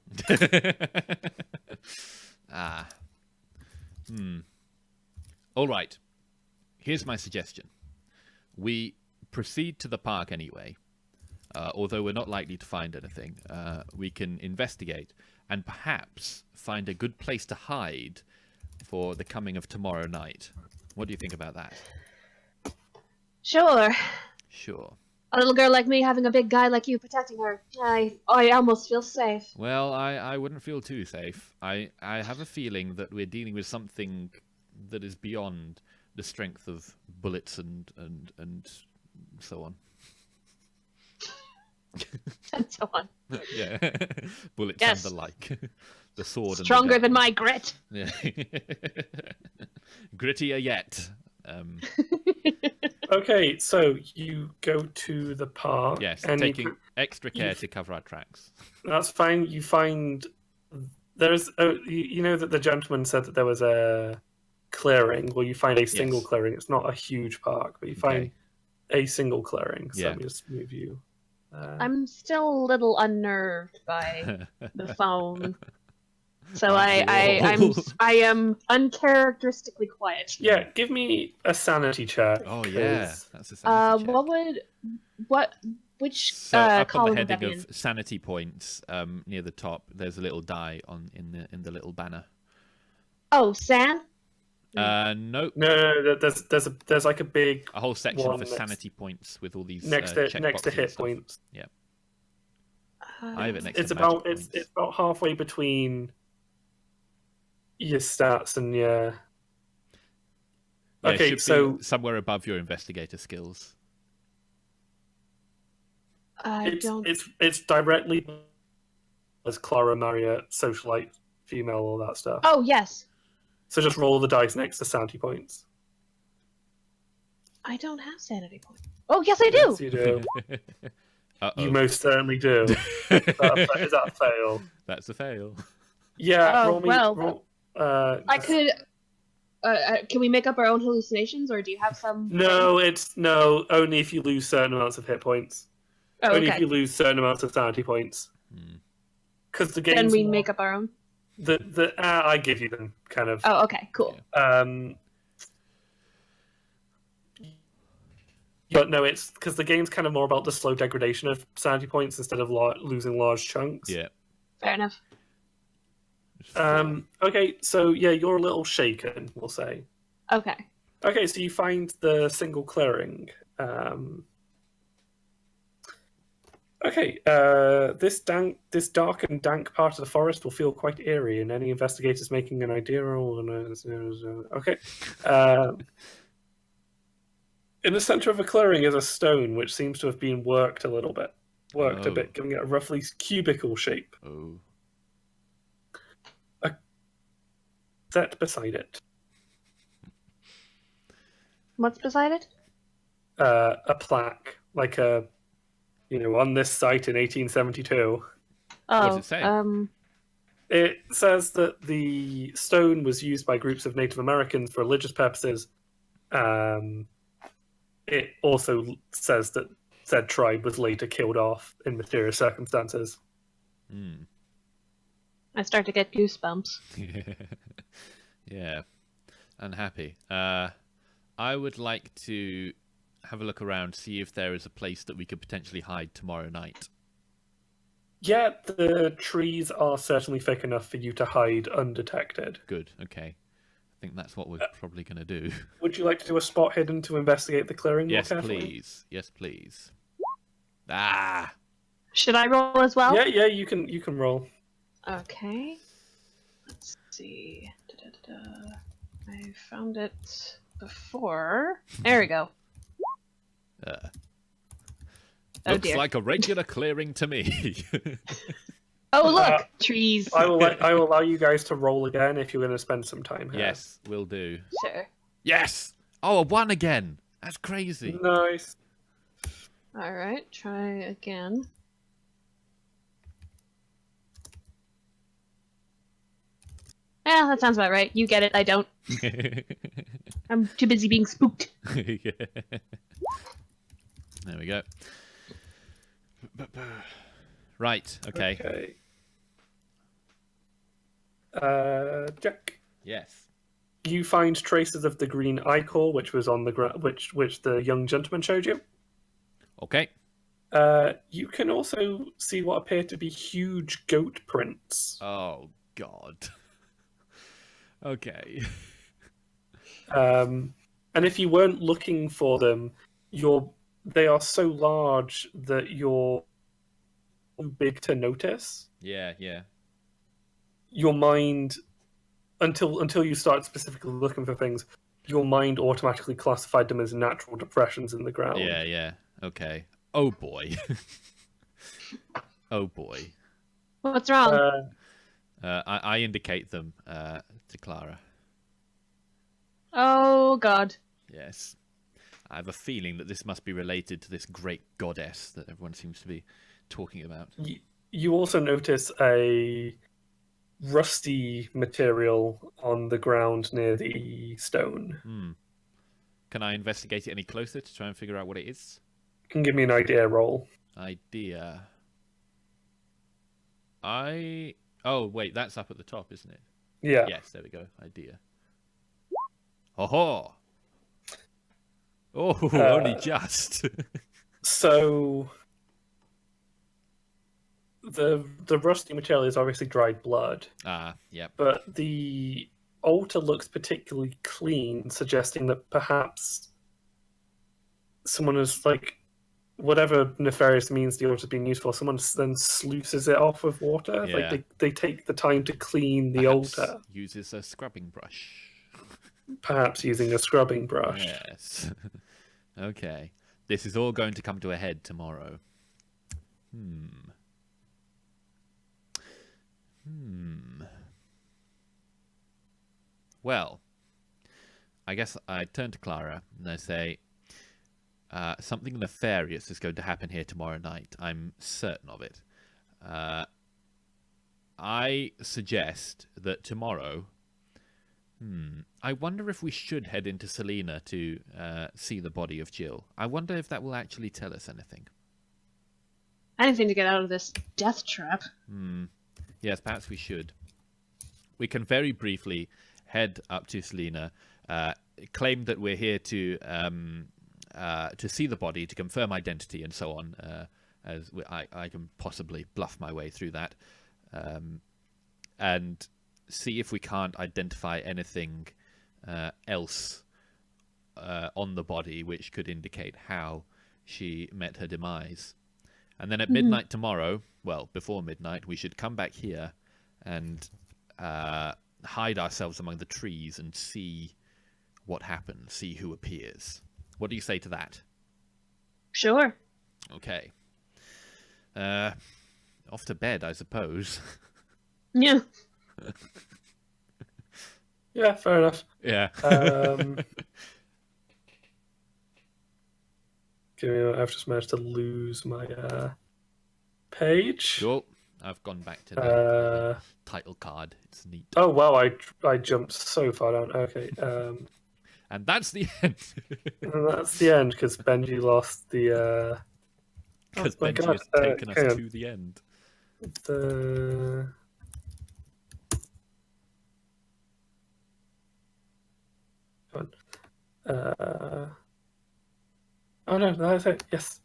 All right. Here's my suggestion. We proceed to the park anyway. Although we're not likely to find anything. We can investigate and perhaps find a good place to hide for the coming of tomorrow night. What do you think about that? Sure. Sure. A little girl like me having a big guy like you protecting her. I almost feel safe. Well, I wouldn't feel too safe. I have a feeling that we're dealing with something that is beyond the strength of bullets and so on. And so on. Yeah. Bullets Yes. and the like. The sword Stronger and the than my grit. Yeah. Grittier yet. Okay, so you go to the park. Yes, and taking extra care to cover our tracks. That's fine. You find there's you know that the gentleman said that there was a clearing. Well, you find a single Yes. clearing. It's not a huge park, but you find a single clearing. So let me just move you. I'm still a little unnerved by the phone. So I am uncharacteristically quiet. Yeah, give me a sanity check. Oh yeah, that's a sanity check. Which So up on column the would that heading be of in? sanity points, near the top, there's a little die in the little banner. Oh, San? Nope. No, there's like a big A whole section one for next- sanity points with all these next to checkboxes hit and stuff. points. Yeah, I have it next It's to magic about points. it's about halfway between your stats and your. Yeah, it Okay, should so be somewhere above your investigator skills. it's directly as Clara, Maria, socialite, female, all that stuff. Oh, yes. So just roll the dice next to sanity points. I don't have sanity points. Oh, yes, I do. Yes, you do. Uh-oh. You most certainly do. Is that a fail? That's a fail. Yeah. Oh, roll me. well. Roll, I could. Can we make up our own hallucinations, or do you have some? No, only if you lose certain amounts of hit points. Oh, Only if okay. you lose certain amounts of sanity points. Because the game's Then we make up our own. I give you them kind of. Oh, okay, cool. But no, it's because the game's kind of more about the slow degradation of sanity points instead of losing large chunks. Yeah. Fair enough. Okay, so yeah, you're a little shaken, we'll say. Okay. Okay, so you find the single clearing. Okay, this dark and dank part of the forest will feel quite eerie, and any investigators making an idea roll. Okay. In the center of a clearing is a stone which seems to have been worked a bit, giving it a roughly cubical shape. Oh. Set beside it. What's beside it? A plaque, like a on this site in 1872. Oh, What does it say? It says that the stone was used by groups of Native Americans for religious purposes. It also says that said tribe was later killed off in mysterious circumstances. I start to get goosebumps. Yeah. Unhappy. I would like to have a look around, see if there is a place that we could potentially hide tomorrow night. Yeah, the trees are certainly thick enough for you to hide undetected. Good, okay. I think that's what we're probably going to do. Would you like to do a spot hidden to investigate the clearing Yes, more carefully? please. Yes, please. Ah! Should I roll as well? Yeah, you can roll. Okay. Let's see. Da-da-da-da. I found it before. There we go. Oh Looks dear. like a regular clearing to me. Oh look, trees. I will allow you guys to roll again if you're going to spend some time here. Yes, will do. Sure. Yes! Oh, a 1 again! That's crazy. Nice. All right, try again. Yeah, that sounds about right. You get it. I don't. I'm too busy being spooked. Yeah. There we go. Right, okay. Jack. Yes. You find traces of the green ichor, which was on the which the young gentleman showed you. Okay. You can also see what appear to be huge goat prints. Oh, God. Okay. And if you weren't looking for them, they are so large that you're too big to notice. Yeah. Your mind, until you start specifically looking for things, your mind automatically classified them as natural depressions in the ground. Yeah. Okay. Oh, boy. Oh, boy. What's wrong? I indicate them to Clara. Oh God. Yes. I have a feeling that this must be related to this great goddess that everyone seems to be talking about. You also notice a rusty material on the ground near the stone. Can I investigate it any closer to try and figure out what it is? You can give me an idea roll. Idea. Oh, wait, that's up at the top, isn't it? Yeah. Yes, there we go. Idea. Oh, only just. So the rusty material is obviously dried blood. Yep. But the altar looks particularly clean, suggesting that perhaps someone is whatever nefarious means the altar's being used for, someone then sluices it off with water. Yeah. They take the time to clean the Perhaps altar. uses a scrubbing brush. Perhaps using a scrubbing brush. Yes. Okay. This is all going to come to a head tomorrow. Well, I guess I turn to Clara and I say, something nefarious is going to happen here tomorrow night. I'm certain of it. I suggest that tomorrow... I wonder if we should head into Selena to see the body of Jill. I wonder if that will actually tell us anything. Anything to get out of this death trap. Yes, perhaps we should. We can very briefly head up to Selena, claim that we're here to see the body, to confirm identity, and so on. As I can possibly bluff my way through that, and see if we can't identify anything else on the body which could indicate how she met her demise. And then at midnight tomorrow, well, before midnight, we should come back here and hide ourselves among the trees and see what happens, see who appears. What do you say to that? Sure. Okay. Off to bed, I suppose. Yeah. Yeah, fair enough. Yeah. I've just managed to lose my page. Cool. I've gone back to the title card. It's neat. Oh wow, I jumped so far down. Okay, And that's the end. and that's the end because Benji lost the. Because my Benji God, has taken hang us on. to the end. The. Come on. Oh no, that's it. Yes.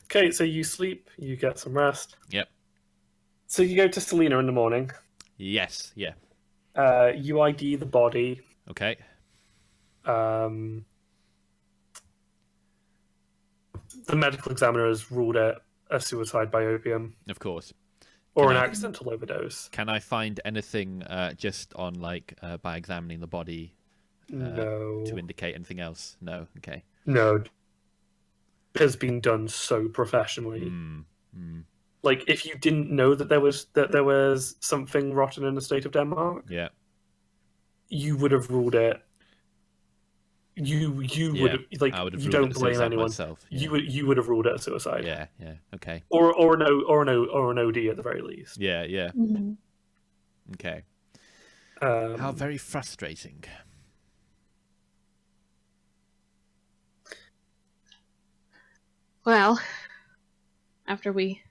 Okay, so you sleep, you get some rest. Yep. So you go to Selena in the morning. Yes. Yeah. You ID the body. Okay. The medical examiner has ruled it a suicide by opium Of course. or Can an I- accidental overdose. Can I find anything just on by examining the body No. to indicate anything else? No. Okay. No. It has been done so professionally. Like if you didn't know that there was something rotten in the state of Denmark, Yeah. you would have ruled it. You Yeah, would have, like I would have you ruled don't it a blame suicide anyone. myself. Yeah. You would have ruled it a suicide. Yeah. Yeah. Okay. Or an OD at the very least. Yeah. Yeah. Mhm. Okay. Um, How very frustrating. Well, after we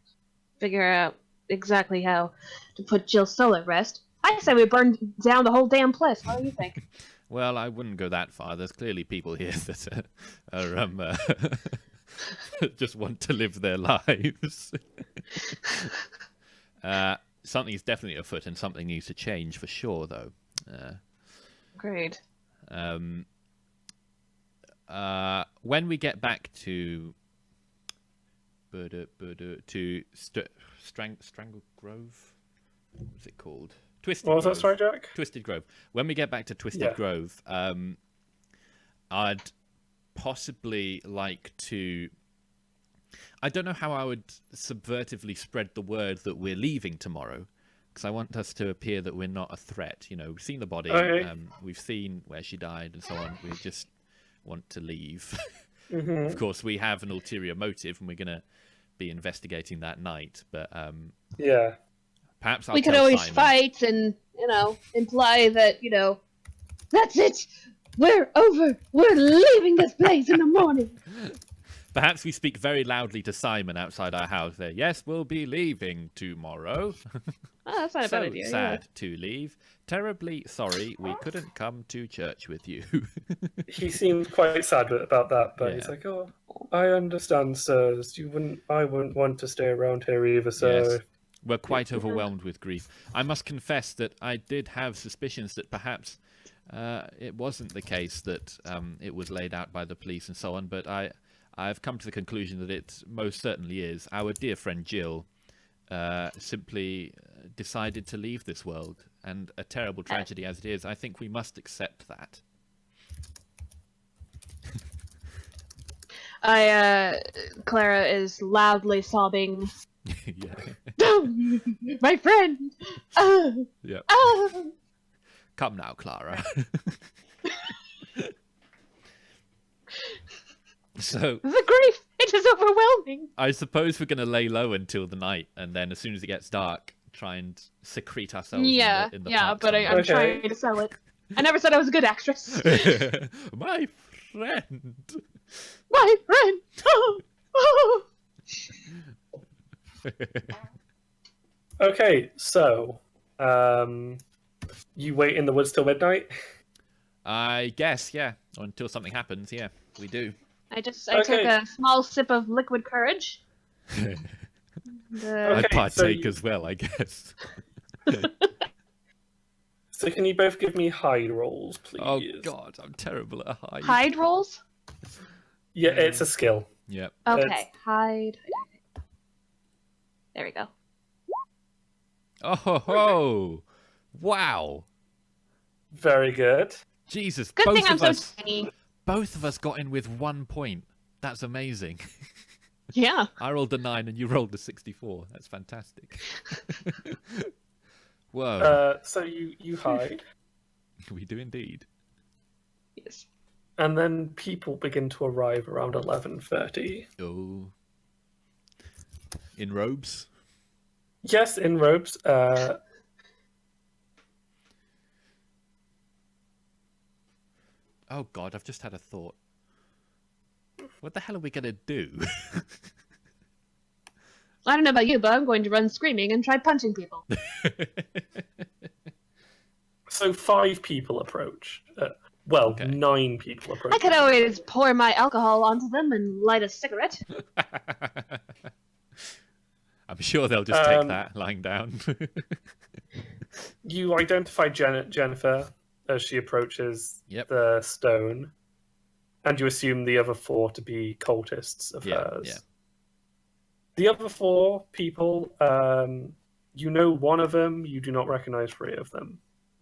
figure out exactly how to put Jill's soul at rest, I say we burn down the whole damn place. What do you think? Well, I wouldn't go that far. There's clearly people here that just want to live their lives. Something's definitely afoot, and something needs to change for sure, though. Great. When we get back to Strangle Grove, what was it called? Twisted what was that, Grove. sorry, Jack? Twisted Grove. When we get back to Twisted Grove, I'd possibly like to. I don't know how I would subvertively spread the word that we're leaving tomorrow, because I want us to appear that we're not a threat. You know, we've seen the body, Okay. we've seen where she died, and so on. We just want to leave. Mm-hmm. Of course, we have an ulterior motive, and we're going to be investigating that night. But Yeah. perhaps I'll We could tell always Simon. fight and, imply that, that's it! We're over! We're leaving this place in the morning! Perhaps we speak very loudly to Simon outside our house there. Yes, we'll be leaving tomorrow. Oh, that's not a So bad idea. sad to leave. Terribly sorry we couldn't come to church with you. He seemed quite sad about that, but he's Yeah. like, "Oh, I understand, sirs. I wouldn't want to stay around here either, so Yes. We're quite overwhelmed with grief. I must confess that I did have suspicions that perhaps it wasn't the case that it was laid out by the police and so on, but I've come to the conclusion that it most certainly is. Our dear friend Jill simply decided to leave this world, and a terrible tragedy as it is, I think we must accept that. Clara is loudly sobbing. Yeah. My friend! Oh, Yeah. oh. Come now, Clara. So The grief! It is overwhelming! I suppose we're going to lay low until the night, and then as soon as it gets dark, try and secrete ourselves in the park but I'm somewhere. trying to sell it. I never said I was a good actress. My friend. My friend! Oh, oh. Okay, so you wait in the woods till midnight. I guess, yeah. Or until something happens, yeah, we do. I took Okay. a small sip of liquid courage. I Okay, partake so as well, I guess. So can you both give me hide rolls, please? Oh god, I'm terrible at hide. Hide rolls? Yeah, it's a skill. Yep. Okay, It's- hide. There we go. Oh ho ho! Wow. Very good. Jesus, Good thing I'm of so us tiny. both of us got in with 1 point. That's amazing. Yeah. I rolled a 9 and you rolled a 64. That's fantastic. Whoa. So you hide. We do indeed. Yes. And then people begin to arrive around 11:30. Oh. In robes? Yes, in robes. Oh god, I've just had a thought. What the hell are we gonna do? I don't know about you, but I'm going to run screaming and try punching people. So 5 people approach. Okay. 9 people approach. I could always pour my alcohol onto them and light a cigarette. I'm sure they'll just take that lying down. You identify Jennifer as she approaches Yep. the stone, and you assume the other 4 to be cultists of hers. Yeah. The other 4 people, you know one of them, you do not recognize 3 of them.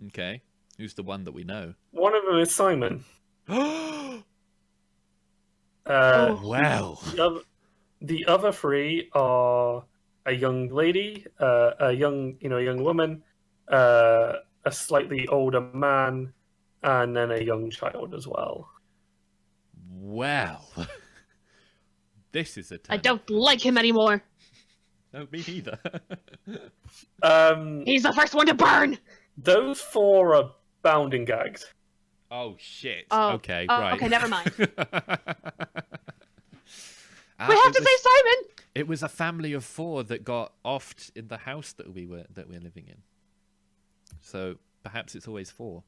Okay. Who's the one that we know? One of them is Simon. Well. The other 3 are a young lady, a young woman, a slightly older man, and then a young child as well. Well. This is a turn. I don't like him anymore. No, me neither. He's the first one to burn! Those 4 are bound and gagged. Oh shit. Oh, okay, oh, right. okay, never mind. We We have to save Simon! It was a family of 4 that got offed in the house that we're living in. So perhaps it's always 4.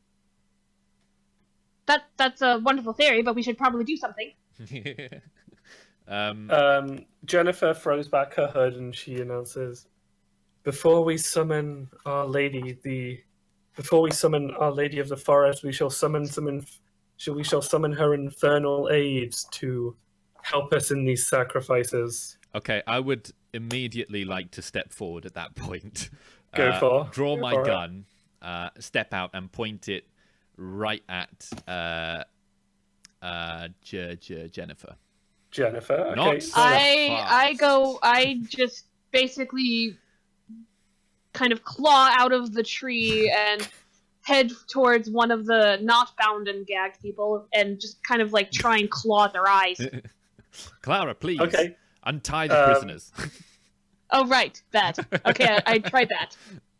That's a wonderful theory, but we should probably do something. Jennifer throws back her hood and she announces, "Before we summon Our Lady of the Forest, we shall summon her infernal aids to help us in these sacrifices." Okay, I would immediately like to step forward at that point. Draw my gun, step out and point it right at Jennifer. Jennifer, okay. Not so I just basically kind of claw out of the tree and head towards one of the not bound and gagged people and just kind of like try and claw at their eyes. Clara, please. Okay. Untie the prisoners. Oh, right. That. Okay, I tried that.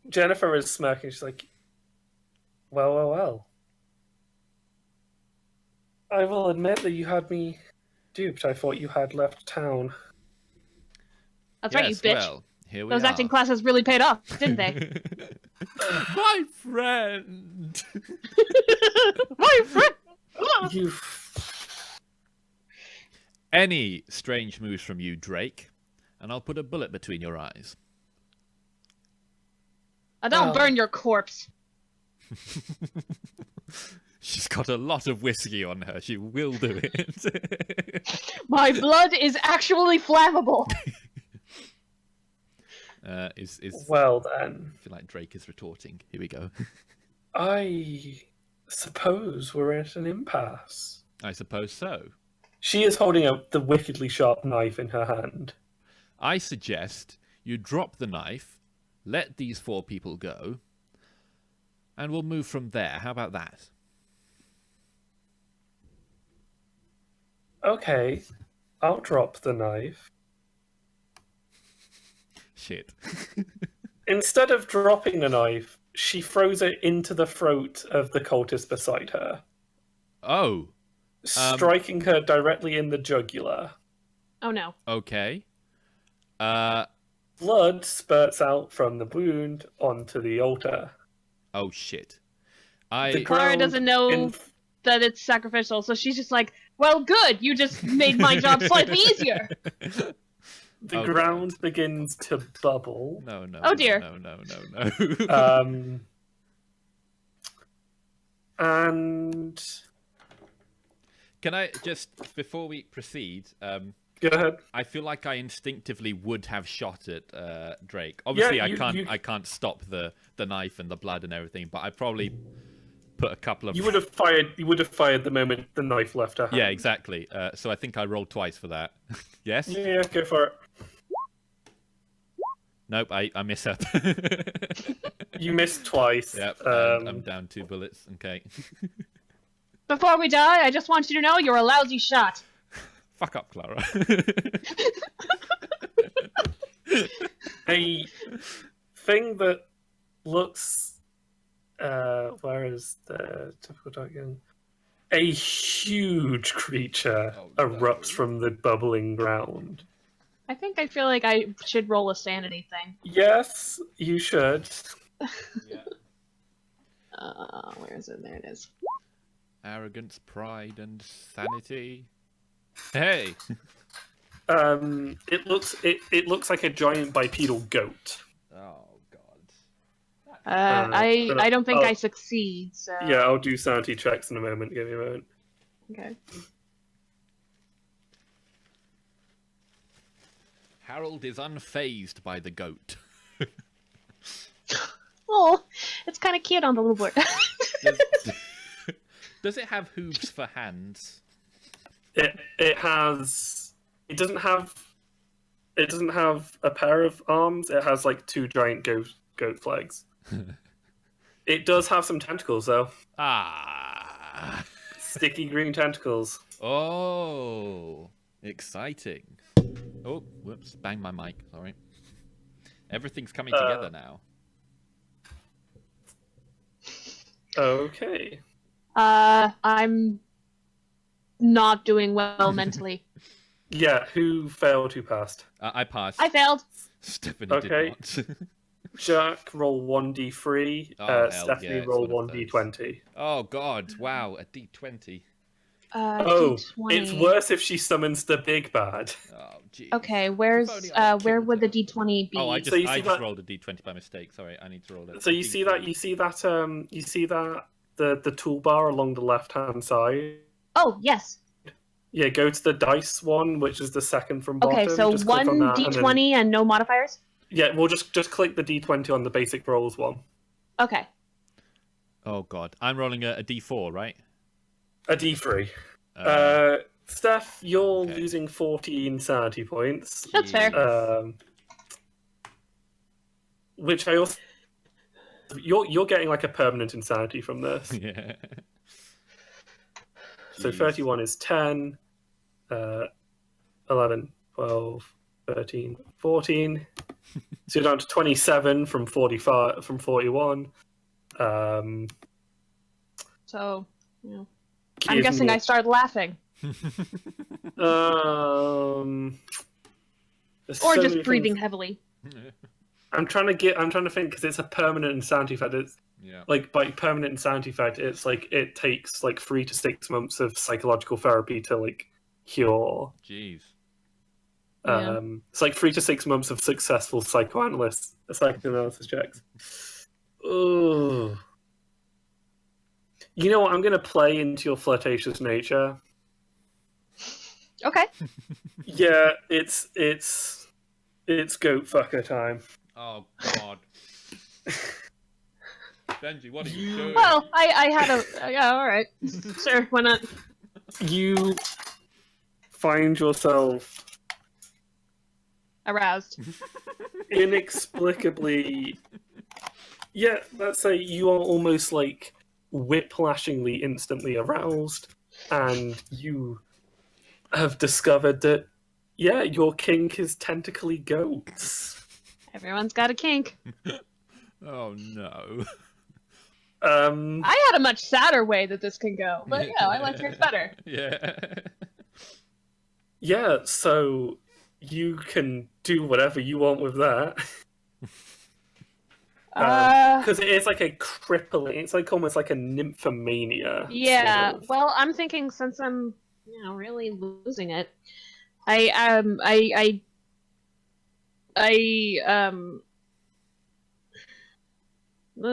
Jennifer is smirking. She's like, well. I will admit that you had me duped. I thought you had left town. That's right, you bitch. Well, here we Those are. acting classes really paid off, didn't they? My friend! My friend! You... Any strange moves from you, Drake, and I'll put a bullet between your eyes. I don't burn your corpse. She's got a lot of whiskey on her. She will do it. My blood is actually flammable. Well then. I feel like Drake is retorting. Here we go. I suppose we're at an impasse. I suppose so. She is holding out the wickedly sharp knife in her hand. I suggest you drop the knife, let these 4 people go, and we'll move from there. How about that? Okay, I'll drop the knife. Shit. Instead of dropping the knife, she throws it into the throat of the cultist beside her. Oh. Striking her directly in the jugular. Oh no. Okay. Blood spurts out from the wound onto the altar. Oh shit. Clara doesn't know that it's sacrificial, so she's just like, well, good, you just made my job slightly easier. The ground begins to bubble. No. Oh dear. No. And... Can I just, before we proceed, go ahead. I feel like I instinctively would have shot at Drake. Obviously, Yeah, I can't stop the knife and the blood and everything, but I probably put a couple of. You would have fired the moment the knife left her hand. Yeah, exactly. So I think I rolled twice for that. Yes. Yeah, go for it. Nope, I miss up. You missed twice. Yep. I'm down 2 bullets. Okay. Before we die, I just want you to know you're a lousy shot. Fuck up, Clara. A thing that looks... where is the typical dragon? A huge creature erupts from the bubbling ground. I feel like I should roll a sanity thing. Yes, you should. Yeah. Where is it? There it is. Arrogance, pride, and sanity. Hey. It looks like a giant bipedal goat. Oh God. I don't think I succeed. So Yeah, I'll do sanity checks in a moment. Give me a moment. okay. Harold is unfazed by the goat. Oh, it's kind of cute on the little board. Does it have hooves for hands? It doesn't have a pair of arms. It has like two giant goat legs. It does have some tentacles though. Ah. Sticky green tentacles. Oh, exciting. Oh, whoops, banged my mic, sorry. Everything's coming together now. Okay. I'm not doing well mentally. Yeah, who failed, who passed? I passed. I failed. Stephanie Okay. did not. Jack, roll 1d3. Oh, hell Stephanie, yeah, it's roll one of 1d20. Oh God, wow, a D20. D20. It's worse if she summons the big bad. Oh, geez. Okay, If only I had where would the killed her. D20 be? Oh, I So you just see that- rolled a D20 by mistake. Sorry, I need to roll it. So you see that the toolbar along the left-hand side? Oh, yes. Yeah, go to the dice one, which is the second from bottom. Okay, so Just click one on that, and D20 then- and no modifiers? Yeah, we'll just click the D20 on the basic rolls one. Okay. Oh God, I'm rolling a D4, right? A D3. Steph, you're losing 14 sanity points. That's fair. Which I also... You're getting like a permanent insanity from this. Yeah. So Jeez. 31 is 10, 11, 12, 13, 14. So you're down to 27 from 45 from 41. So, I'm guessing I started laughing. Or Or just breathing heavily. I'm trying to think because it's a permanent insanity effect. It's like by permanent insanity effect, it's like it takes like 3 to 6 months of psychological therapy to like cure. Jeez. It's like 3 to 6 months of successful psychoanalysis checks. Ooh. You know what? I'm going to play into your flirtatious nature. Okay. Yeah, it's goat fucker time. Oh God. Benji, what are you doing? Well, I had a... Yeah, alright. Sure, why not? You find yourself Aroused. inexplicably... Yeah, let's say you are almost like whiplashingly instantly aroused, and you have discovered that, yeah, your kink is tentacly goats. Everyone's got a kink. Oh no. I had a much sadder way that this can go, but yeah, I like yours better. Yeah. Yeah, so you can do whatever you want with that. Because it is like a crippling, it's like almost like a nymphomania. Yeah, sort of. well, I'm thinking since I'm, really losing it,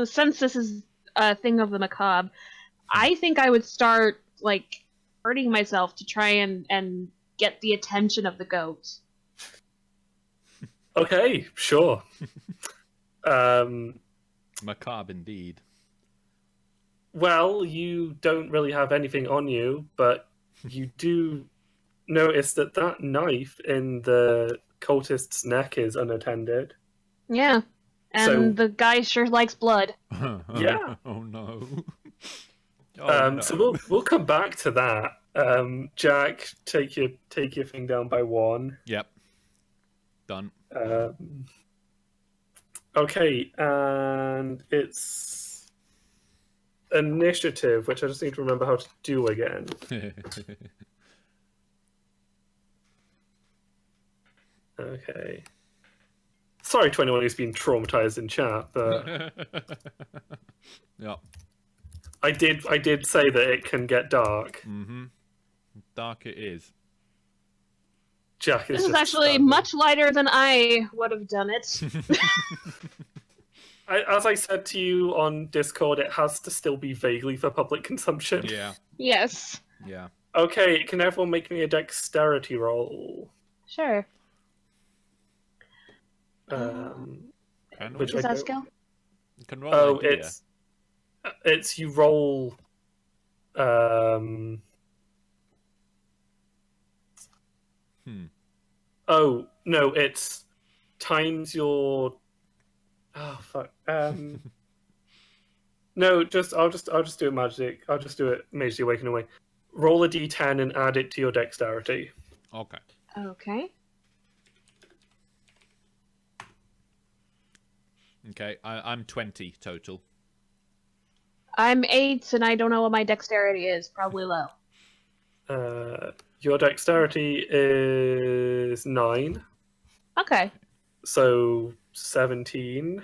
since this is a thing of the macabre, I think I would start, like, hurting myself to try and get the attention of the goat. Okay, sure. Macabre indeed. Well, you don't really have anything on you, but you do notice that that knife in the cultist's neck is unattended. Yeah, and So- the guy sure likes blood. Yeah. Oh no. Oh no. So we'll come back to that. Jack, take your thing down by 1. Yep. Done. Okay, and it's initiative, which I just need to remember how to do again. Okay. Sorry to anyone who's been traumatized in chat, but Yeah. I did say that it can get dark. Mm-hmm. Dark it is. Jack is This is just actually standing. much lighter than I would have done it. As I said to you on Discord, it has to still be vaguely for public consumption. Yeah. Yes. Yeah. Okay, can everyone make me a dexterity roll? Sure. Can Which we? Is I that don't- skill? You can roll Oh, an idea. it's you roll. Oh no, it's times your. Oh fuck. No, I'll just do it magic. I'll just do it Mage the Awakening way. Roll a d10 and add it to your dexterity. Okay. Okay. Okay. I'm 20 total. I'm 8, and I don't know what my dexterity is. Probably low. Your dexterity is 9, Okay. so 17.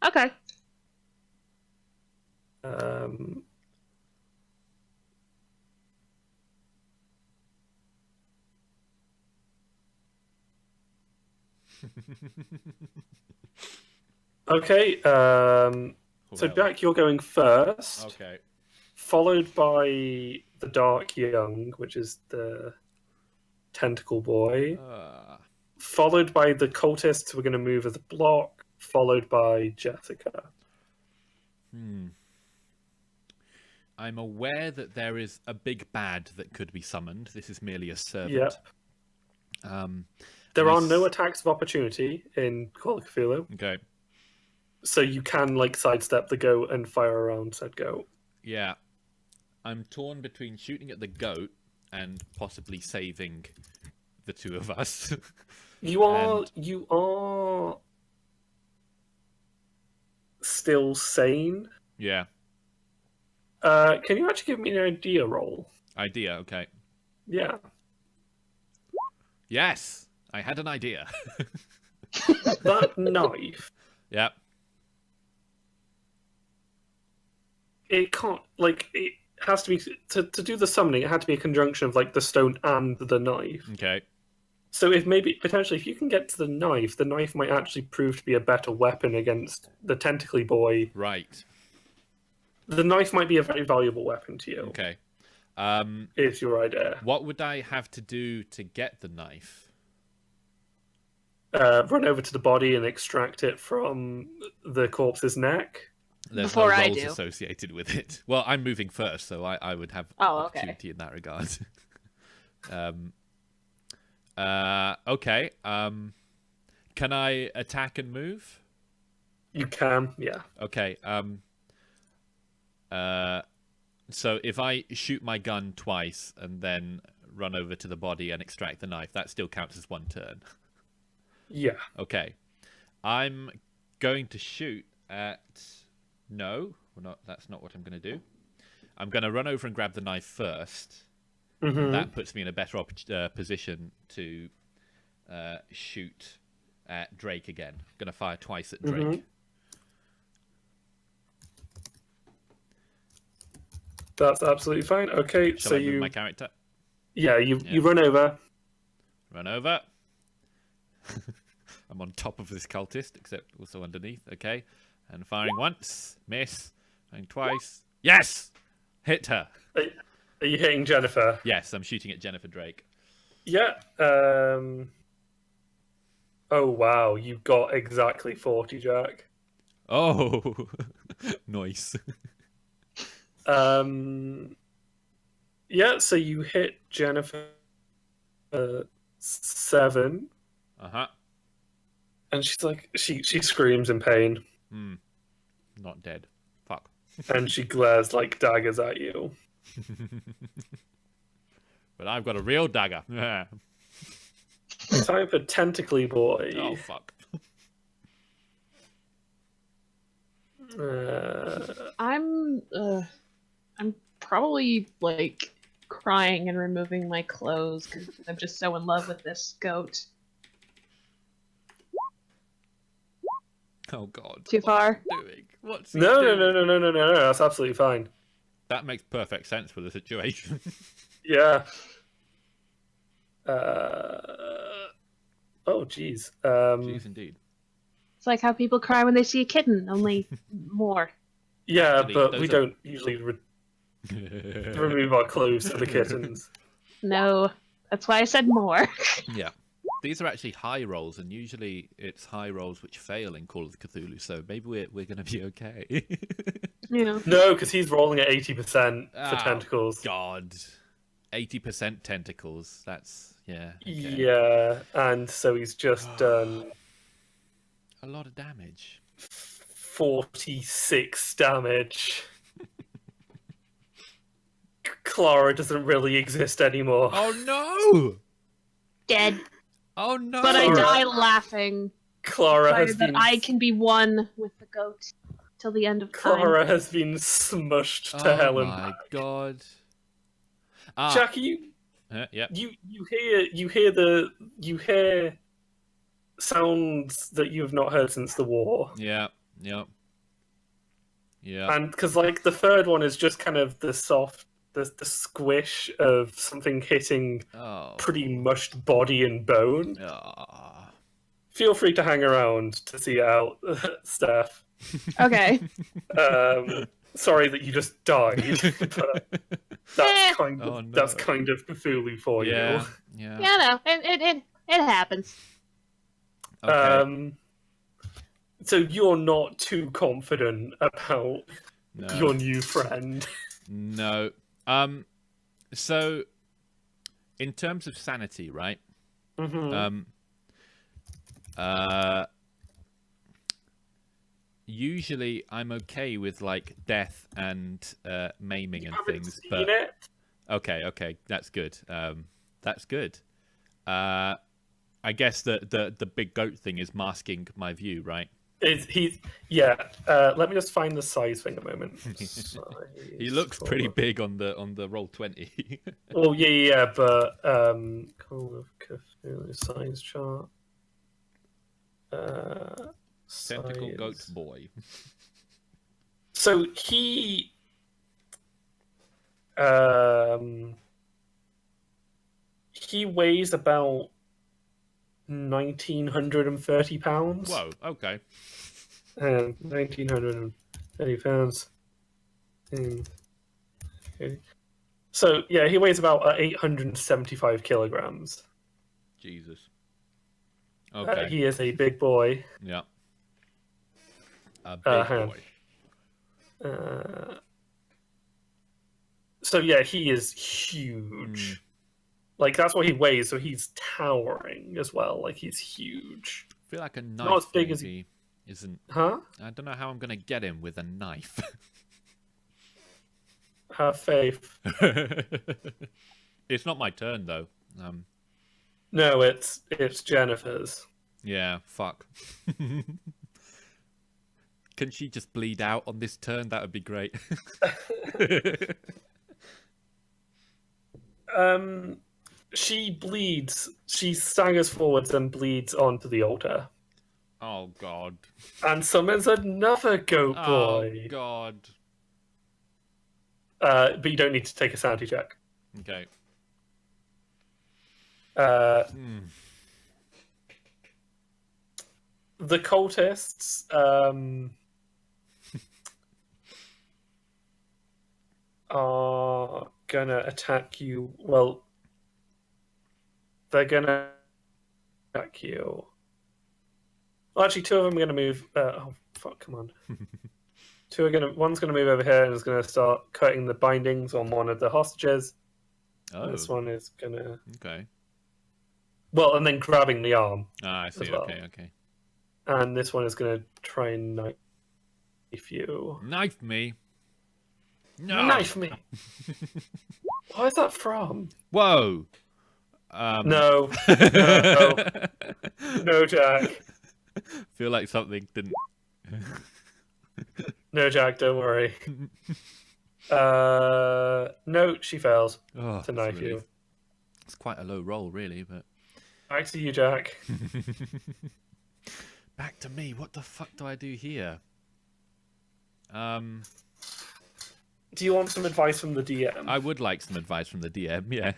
Okay. Okay. So Well, Jack, you're going first. Okay. Followed by the Dark Young, which is the tentacle boy. Followed by the cultists who are going to move as a block. Followed by Jessica. I'm aware that there is a big bad that could be summoned. This is merely a servant. Yep. There are Nice. no attacks of opportunity in Call of Cthulhu, Okay. so you can sidestep the goat and fire around said goat. Yeah. I'm torn between shooting at the goat and possibly saving the two of us. You are still sane. Yeah. Can you actually give me an idea roll? Idea. Okay. Yeah. Yes. I had an idea. That knife, Yep. it can't, it has to be, to do the summoning, it had to be a conjunction of, the stone and the knife. Okay. So potentially, if you can get to the knife might actually prove to be a better weapon against the tentacly boy. Right. The knife might be a very valuable weapon to you. Okay. Is your idea. What would I have to do to get the knife? Run over to the body and extract it from the corpse's neck. There's Before no I roles do. associated with it. Well, I'm moving first, so I would have Oh, okay. opportunity in that regard. Okay. Can I attack and move? You can, yeah. Okay. So if I shoot my gun twice and then run over to the body and extract the knife, that still counts as one turn. Yeah. Okay. I'm going to shoot at... No, that's not what I'm going to do. I'm going to run over and grab the knife first. Mm-hmm. That puts me in a better position to shoot at Drake again. I'm going to fire twice at Drake. Mm-hmm. That's absolutely fine. Okay, Shall so I move you... my character? Yeah, you run over. Run over. I'm on top of this cultist, except also underneath. Okay. And firing once. Miss. Firing twice. Yes! Hit her. Are you hitting Jennifer? Yes, I'm shooting at Jennifer Drake. Yeah. Oh, wow. You got exactly 40, Jack. Oh! Nice. Yeah, so you hit Jennifer 7. Uh-huh. And she's like, she screams in pain. Not dead. Fuck. And she glares like daggers at you. But I've got a real dagger. Time for Tentacly Boy. Oh, fuck. I'm probably like crying and removing my clothes because I'm just so in love with this goat. Oh, God. Too far? What's he doing? What's he No, doing? no, that's absolutely fine. That makes perfect sense for the situation. Yeah. Oh, jeez. Jeez, indeed. It's like how people cry when they see a kitten, only more. Yeah, Actually, but those we are- don't usually remove our clothes for the kittens. No, that's why I said more. Yeah. These are actually high rolls, and usually it's high rolls which fail in Call of Cthulhu, so maybe we're going to be okay. Yeah. No, because he's rolling at 80% for Oh, tentacles. God. 80% tentacles. That's, yeah. Okay. Yeah, and so he's just done A lot of damage. 46 damage. Clara doesn't really exist anymore. Oh, no! Dead. Oh, no! But I Sorry. die laughing. Clara has Excited that been I can be one with the goat till the end of time. Clara has been smushed to hell Oh, and my back. God. Ah, Jack, you yeah. you hear sounds that you have not heard since the war. Yeah, yeah. Yeah. And because like the third one is just kind of the soft the squish of something hitting Oh. pretty mushed body and bone. Ah. Feel free to hang around to see it out, Steph. Okay. Sorry that you just died, but that's kind of Oh, no. that's kind of Cthulhu for Yeah, you. yeah. Yeah, no, it happens. Okay. So you're not too confident about No. your new friend. No. So, in terms of sanity, right? Mhm. Usually I'm okay with like death and maiming and Haven't things, seen but it. okay, that's good. That's good. I guess the big goat thing is masking my view, right? Let me just find the size thing a moment. He looks pretty big on the roll 20. Oh yeah, but Call of Cthulhu size chart. Tentacle Size. goat boy. So he weighs about 1,930 pounds. Whoa. Okay. 1,930 pounds. So yeah, he weighs about 875 kilograms. Jesus. Okay. He is a big boy. Yeah. A big hang on. boy. So yeah, he is huge. Like that's what he weighs. So he's towering as well. Like he's huge. I feel like a knife Not as big maybe as he- isn't. Huh? I don't know how I'm gonna get him with a knife. Have faith. It's not my turn though. No, it's Jennifer's. Yeah. Fuck. Can she just bleed out on this turn? That would be great. She bleeds. She staggers forwards and bleeds onto the altar, Oh God. and summons another goat Oh boy. God. But you don't need to take a sanity check. Okay. The cultists are gonna attack you. Well, they're gonna attack you. Well, actually, two of them are gonna move. Oh fuck! Come on. One's gonna move over here and is gonna start cutting the bindings on one of the hostages. Oh. This one is gonna. Okay. Well, and then grabbing the arm. Ah, I see. well. Okay. And this one is going to try and knife you. Knife me. No. Knife me. Where's that from? Whoa. No. No. No, Jack. Feel like something didn't. No, Jack, don't worry. No, she fails Oh, to knife you. It's quite a low roll, really, but. Back to you, Jack. Back to me. What the fuck do I do here? Do you want some advice from the DM? I would like some advice from the DM. Yeah.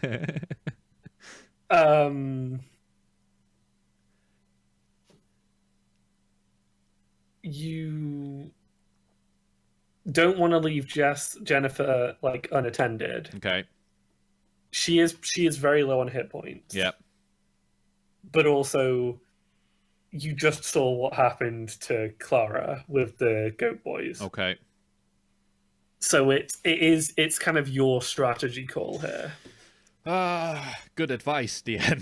You don't want to leave Jennifer like unattended. Okay. She is very low on hit points. Yep. But also, you just saw what happened to Clara with the goat boys. Okay. So it's kind of your strategy call here. Good advice, DM.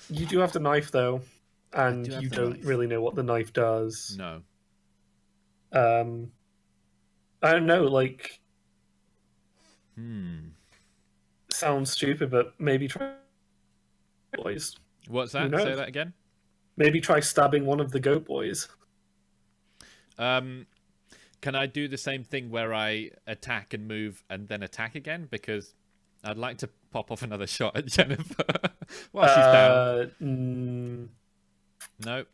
You do have the knife though, and have you the don't knife. really know what the knife does. No. I don't know. Like, Hmm. sounds stupid, but maybe try boys. What's Who that? knows? Say that again. Maybe try stabbing one of the goat boys. Can I do the same thing where I attack and move and then attack again? Because I'd like to pop off another shot at Jennifer while she's down. No.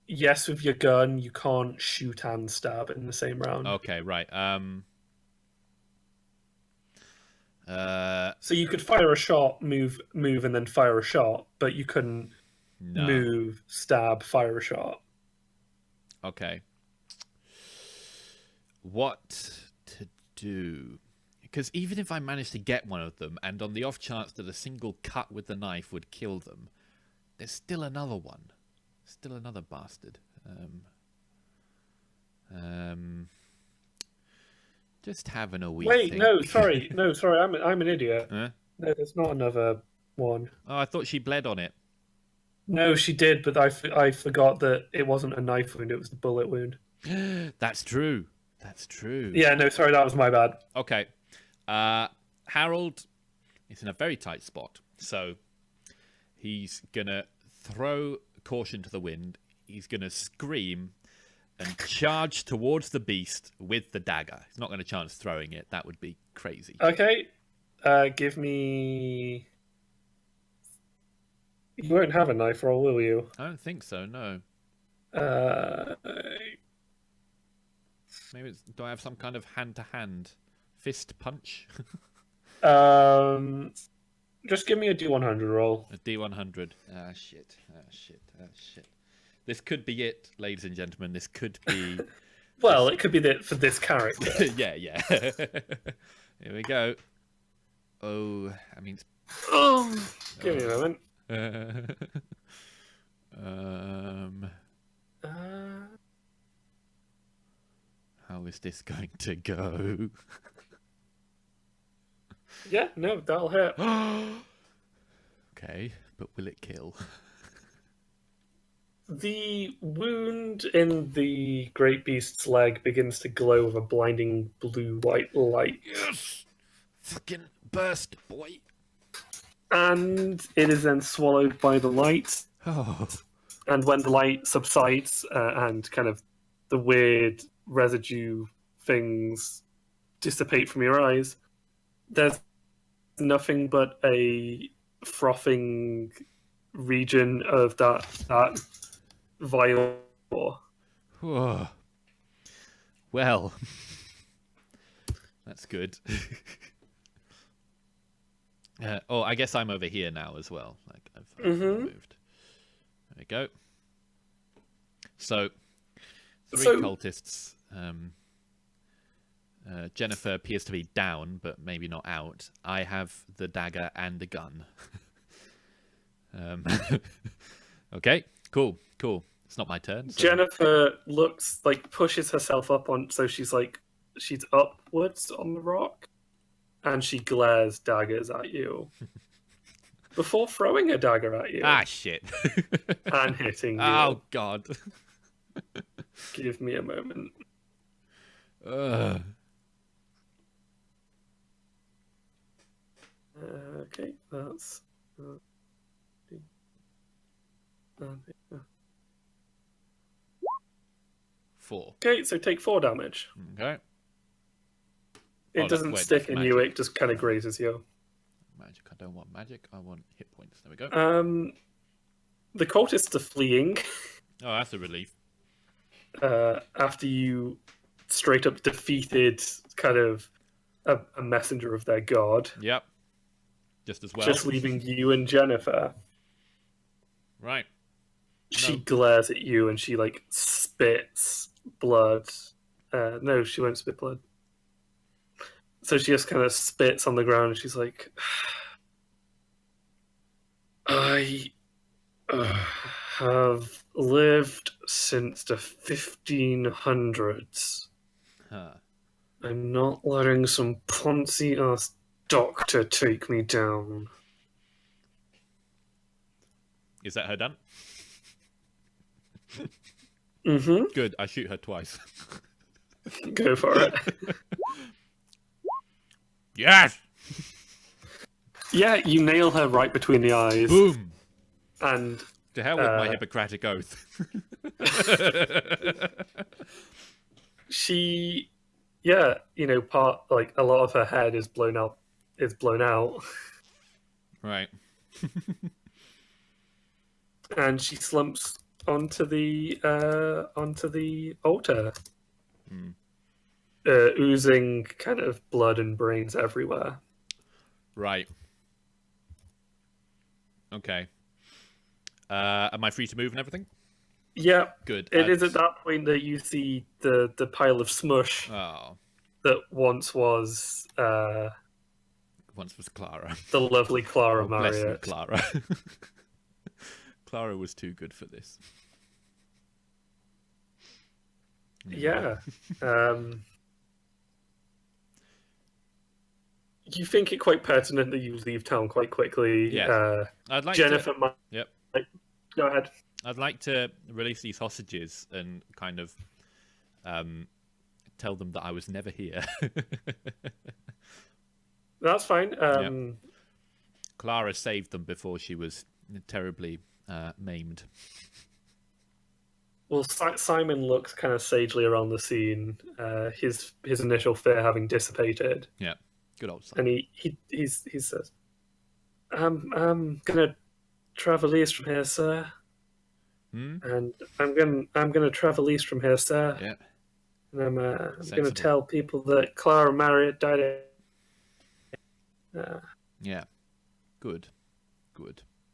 Yes, with your gun, you can't shoot and stab in the same round. Okay, right. So you could fire a shot, move, and then fire a shot, but you couldn't No. move, stab, fire a shot. Okay. What to do? Because even if I managed to get one of them, and on the off chance that a single cut with the knife would kill them, there's still another one. Still another bastard. Just having a wee Wait, think. no, sorry, I'm an idiot. Huh? No, there's not another one. Oh, I thought she bled on it. No, she did, but I forgot that it wasn't a knife wound; it was the bullet wound. That's true. That's true. Yeah, no, sorry, that was my bad. Okay. Harold is in a very tight spot, so he's gonna throw caution to the wind. He's gonna scream and charge towards the beast with the dagger. He's not going to chance throwing it. That would be crazy. Okay, give me. You won't have a knife roll, will you? I don't think so. No. Maybe do I have some kind of hand-to-hand fist punch? Just give me a D100 roll. A D100. Ah, shit. Ah, shit. Ah, shit. This could be it, ladies and gentlemen. This could be... Well, it could be that for this character. yeah. Here we go. Oh, I mean... Give me a moment. How is this going to go? Yeah, no, that'll hit. Okay, but will it kill? The wound in the great beast's leg begins to glow with a blinding blue-white light. Yes! Fucking burst, boy! And it is then swallowed by the light. Oh. And when the light subsides and kind of the weird residue things dissipate from your eyes, there's nothing but a frothing region of that vial. Whoa. Well, that's good. I guess I'm over here now as well. Like I've moved. There we go. So, three cultists. Jennifer appears to be down, but maybe not out. I have the dagger and the gun. Okay, cool. It's not my turn. So. Jennifer looks like pushes herself up on, so she's upwards on the rock, and she glares daggers at you before throwing a dagger at you. Ah, shit! And hitting you. Oh God! Give me a moment. Okay, that's. Uh, 4. okay, so take 4 damage. Okay. It doesn't stick in you; it just kind of grazes you. Magic. I don't want magic. I want hit points. There we go. The cultists are fleeing. Oh, that's a relief. After you straight up defeated kind of a messenger of their god. Yep. Just as well. Just leaving you and Jennifer. Right. She glares at you and she like spits blood. No, she won't spit blood. So she just kind of spits on the ground and she's like, I have lived since the 1500s. Huh. I'm not letting some poncy-ass doctor take me down. Is that her done? Mm-hmm. Good. I shoot her twice. Go for it. Yes! Yeah, you nail her right between the eyes. Boom! And to hell with my Hippocratic oath. She, part like a lot of her head is blown out. Right. And she slumps onto the altar, oozing kind of blood and brains everywhere. Right. Okay. Am I free to move and everything? Yeah. Good. It is at that point that you see the pile of smush that once was Clara. the lovely Clara Bless you, Marriott. Clara. Clara was too good for this. Yeah. You think it quite pertinent that you leave town quite quickly. Yeah. I'd like Jennifer. Yep. Go ahead. I'd like to release these hostages and kind of tell them that I was never here. That's fine. Clara saved them before she was terribly maimed. Well, Simon looks kind of sagely around the scene. His initial fear having dissipated. Yeah, good old Simon. And he says, "I'm gonna travel east from here, sir. And I'm gonna travel east from here, sir. Yeah. And I'm gonna tell people that Clara Marriott died. Yeah. Good.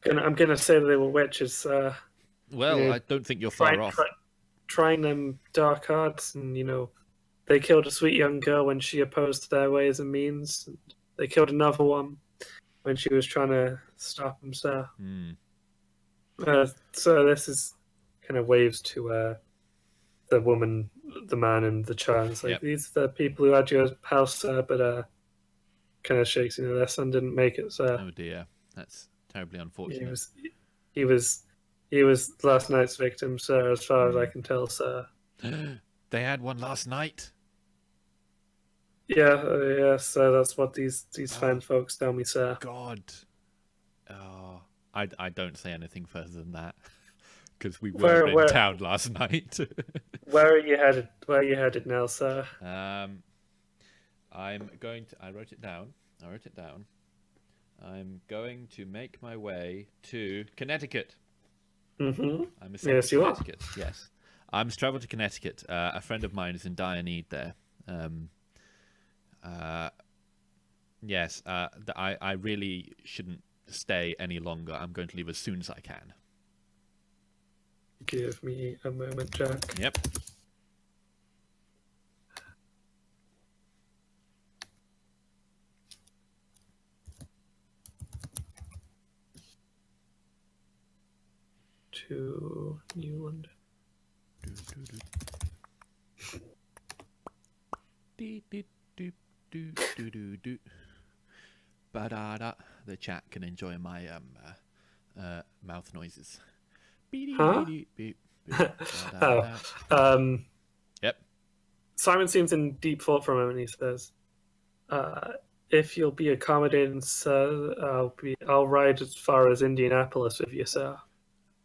I'm gonna say that they were witches. Well, I don't think you're far off. Trying them dark arts, and they killed a sweet young girl when she opposed their ways and means. And they killed another one when she was trying to stop them, sir. So this is kind of waves to the woman, the man, and the child. It's like, these are the people who had your house, sir, but kind of shakes, their son didn't make it, sir. Oh dear, that's terribly unfortunate. He was last night's victim, sir, as far as I can tell, sir. They had one last night? Yeah, so that's what these fine folks tell me, sir. God. Oh, I don't say anything further than that, because we were in town last night. Where are you headed? Where are you headed now, sir? I'm going to... I wrote it down. I'm going to make my way to Connecticut. Mm-hmm. Yes, you are. Yes. I'm to travel to Connecticut. A friend of mine is in dire need there. Yes. I really shouldn't stay any longer. I'm going to leave as soon as I can. Give me a moment, Jack. Yep. To New London. Ba-da-da. The chat can enjoy my mouth noises. Huh? Yep. Simon seems in deep thought for a moment. He says, if you'll be accommodating, sir, I'll ride as far as Indianapolis with you, sir.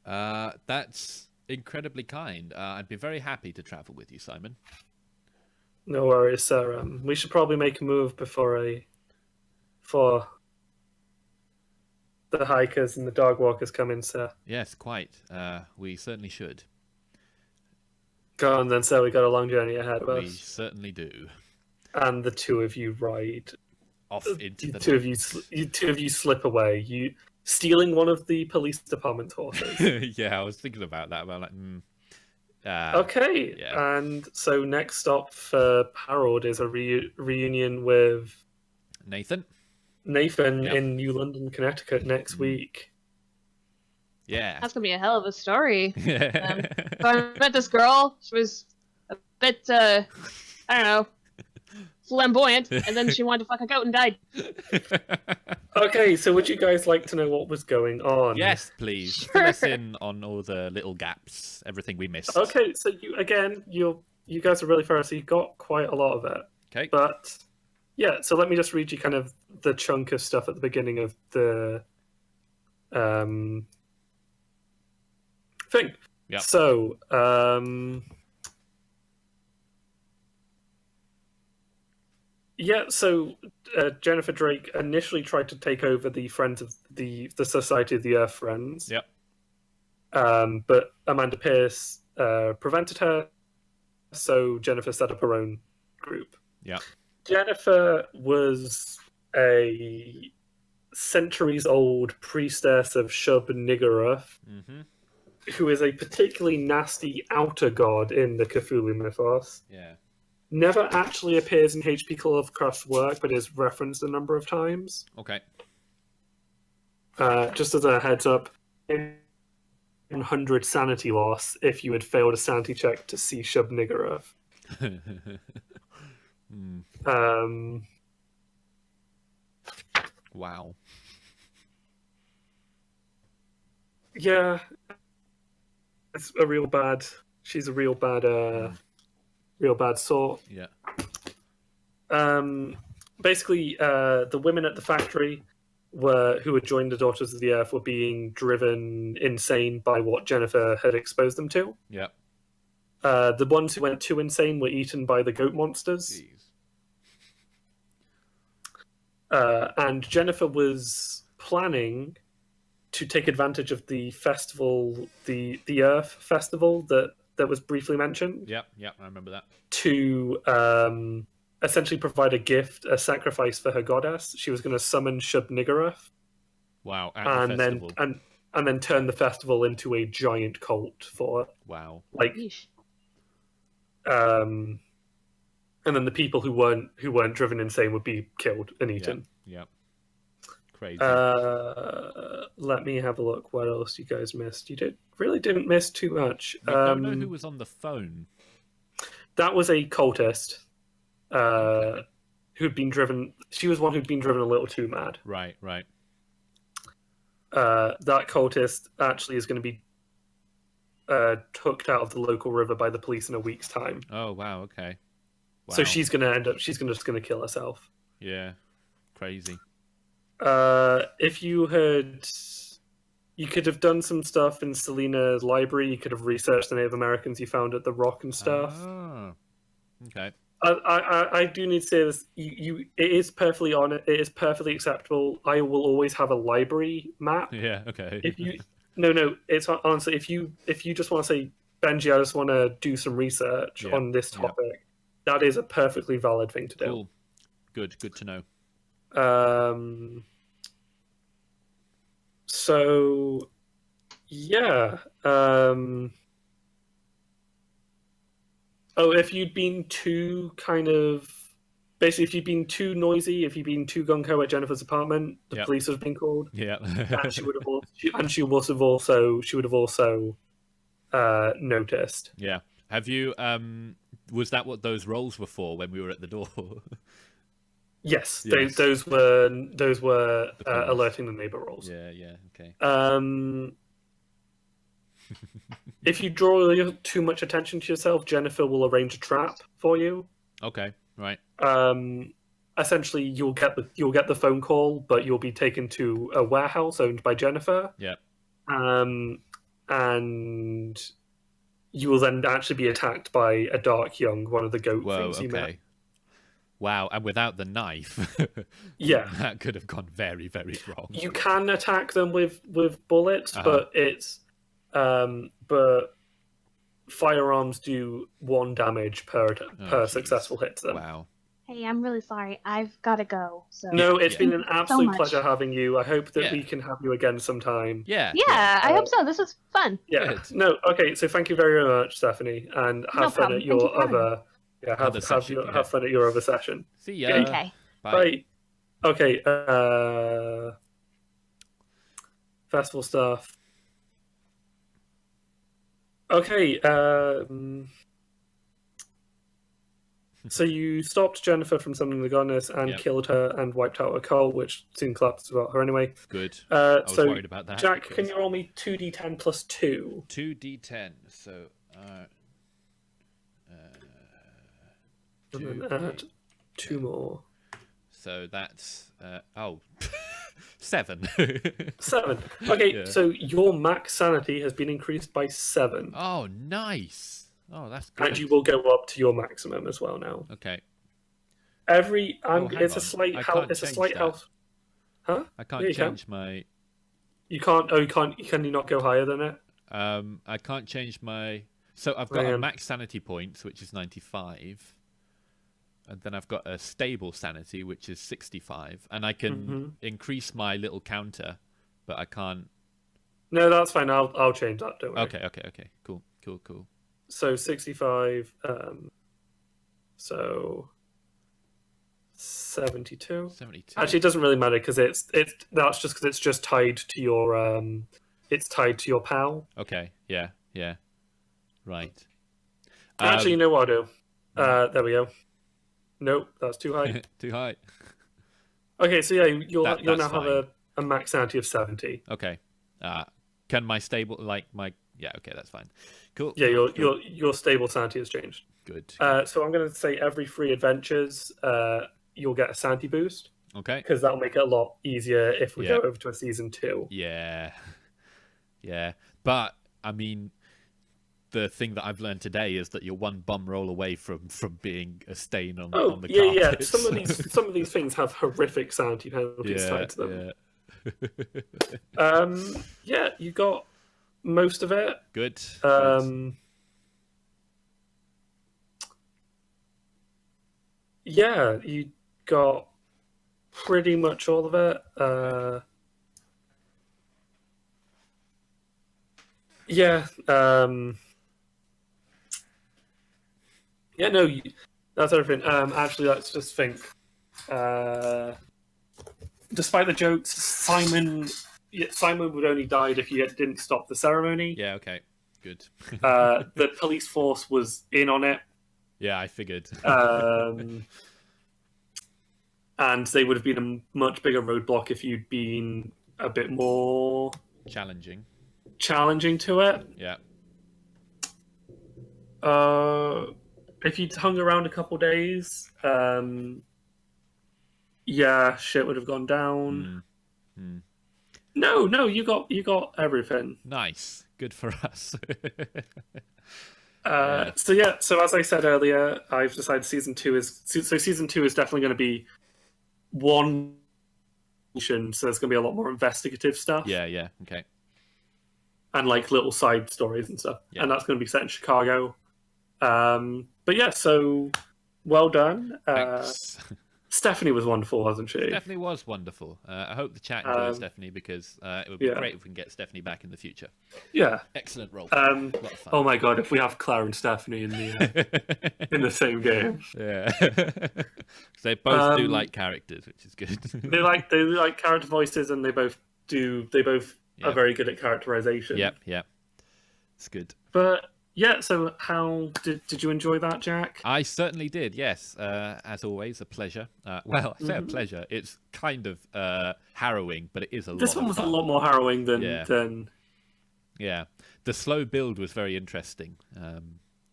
That's incredibly kind. I'd be very happy to travel with you, Simon. No worries, sir. We should probably make a move for the hikers and the dog walkers come in, sir. Yes, quite. We certainly should. Go on then, sir. We got a long journey ahead of We us. certainly do. And the two of you ride. Off into You the two of you slip away. You stealing one of the police department horses. Yeah, I was thinking about that. But I'm like, Okay, yeah. and so next stop for Harold is a reunion with Nathan. Nathan Yep. in New London, Connecticut next week. Yeah. That's gonna be a hell of a story. So Yeah. I met this girl. She was a bit, I don't know, flamboyant, and then she wanted to fuck a goat and died. Okay, so would you guys like to know what was going on? Yes, please. Sure. Fill us in on all the little gaps, everything we missed. Okay, so you guys are really thorough, so you got quite a lot of it. Okay. But yeah, so let me just read you kind of the chunk of stuff at the beginning of the thing. Yep. So Jennifer Drake initially tried to take over the Friends of the Society of the Earth Friends. Yep. But Amanda Pierce prevented her, so Jennifer set up her own group. Yeah. Jennifer was a centuries-old priestess of Shub Niggurath, Mm-hmm. who is a particularly nasty outer god in the Cthulhu mythos. Yeah. Never actually appears in H.P. Lovecraft's work, but is referenced a number of times. Okay. Just as a heads up, 100 sanity loss if you had failed a sanity check to see Shub Niggurath. Wow. Yeah, it's a real bad. She's a real bad sort. Yeah. Basically, the women at the factory who had joined the Daughters of the Earth were being driven insane by what Jennifer had exposed them to. Yeah. The ones who went too insane were eaten by the goat monsters. Jeez. And Jennifer was planning to take advantage of the festival, the Earth Festival that was briefly mentioned. Yep. Yep. I remember that. To essentially provide a gift, a sacrifice for her goddess. She was going to summon Shub Niggurath. Wow. At the festival. And then turn the festival into a giant cult for it. Wow. Like, Yeesh. and then the people who weren't driven insane would be killed and eaten. Yep. Crazy. Let me have a look. What else you guys missed? You really didn't miss too much. We don't know who was on the phone. That was a cultist. Who'd been driven. She was one who'd been driven a little too mad. Right. Right. That cultist actually is going to be hooked out of the local river by the police in a week's time. Oh wow. Okay. Wow. So she's going to end up. She's just going to kill herself. Yeah. Crazy. If you could have done some stuff in Selena's library. You could have researched the Native Americans you found at the Rock and stuff. Oh. Okay. I do need to say this. It is perfectly honest. It is perfectly acceptable. I will always have a library map. Yeah. Okay. If you no, it's honestly if you just want to say, Benji, I just want to do some research on this topic. That is a perfectly valid thing to do. Cool. Good to know. So yeah. If you'd been too if you'd been too noisy, if you'd been too gung-ho at Jennifer's apartment, the police would have been called. Yeah. And she would have also noticed. Yeah. Have you? Was that what those rolls were for when we were at the door? Yes, Yes. those were alerting the neighbor rolls. Yeah. Yeah. Okay. If you draw too much attention to yourself, Jennifer will arrange a trap for you. Okay. Right. And essentially you'll get the phone call, but you'll be taken to a warehouse owned by Jennifer. Yeah. And you will then actually be attacked by a Dark Young, one of the goat things you met. Wow, and without the knife, Yeah, that could have gone very, very wrong. you can attack them with bullets, but it's but firearms do 1 damage per successful hit to them. Wow. Hey, I'm really sorry. I've got to go. So No, it's been an absolute much. pleasure having you. I hope that Yeah. we can have you again sometime. Yeah. Yeah, I hope so. This was fun. Yeah. Good. No. Okay. So thank you very much, Stephanie, and have No fun problem. at your Thank you for other. Yeah. Other session, yeah. Have fun at your other session. See ya. Okay. Bye. Bye. Okay. Festival stuff. Okay. So you stopped Jennifer from summoning the goddess and Yep. killed her and wiped out a coal, which soon collapsed about her anyway. Good. I was So worried about that. Jack, because- can you roll me 2d10 plus 2? 2d10. So, And then add 2 more. So that's 7. 7. Okay, Yeah. so your max sanity has been increased by 7. Oh, nice. Oh, that's good. And you will go up to your maximum as well now. Okay. Hang on. it's a slight I health. can't It's a change slight that. health. Huh? I can't Yeah, you can. change my. You can't. Oh, you can't. Can you not go higher than it? I can't change my. So I've got Hang a on. max sanity points, which is 95, and then I've got a stable sanity, which is 65, and I can increase my little counter, but I can't. No, that's fine. I'll change that. Don't worry. Okay. Cool. So 65. So 72. 72. Actually, it doesn't really matter because that's just because it's just tied to your it's tied to your PAL. Okay. Yeah. Right. Actually, you know what I'll do? There we go. Nope, that's too high. Too high. Okay, so yeah, you'll That's now have fine. a max sanity of 70. Okay. Can my stable Yeah. Okay, that's fine. Cool. Yeah, cool. your stable sanity has changed. Good. So I'm going to say every 3 adventures, you'll get a sanity boost Okay. because that'll make it a lot easier if we Yeah. go over to a season 2. Yeah. But I mean, the thing that I've learned today is that you're 1 bum roll away from being a stain on Oh, the yeah. carpet. Some of these things have horrific sanity penalties tied to them. Yeah. You got most of it. Good. Yeah, you got pretty much all of it. That's everything. Actually, let's just think. Despite the jokes, Simon would only died if you didn't stop the ceremony. Yeah. Okay. Good. The police force was in on it. Yeah, I figured. And they would have been a much bigger roadblock if you'd been a bit more Challenging. to it. Yeah. If you'd hung around a couple days, shit would have gone down. No, you got everything. Nice. Good for us. So as I said earlier, I've decided season 2 is definitely going to be one mission, so there's going to be a lot more investigative stuff. Yeah. Okay. And like little side stories and stuff. Yeah. And that's going to be set in Chicago. But yeah, so well done. Thanks. Stephanie was wonderful, wasn't she? Stephanie was wonderful. I hope the chat enjoyed Stephanie because it would be great if we can get Stephanie back in the future. Yeah. Excellent role. Oh fun. my god, if we have Clara and Stephanie in the same game. Yeah. They both do like characters, which is good. they like character voices, and they both are very good at characterization. Yep. It's good. But yeah, so how did you enjoy that, Jack? I certainly did, yes. As always, a pleasure. Well, I say a pleasure. It's kind of harrowing, but it is a lot. This one was of a fun. lot more harrowing than Yeah. The slow build was very interesting.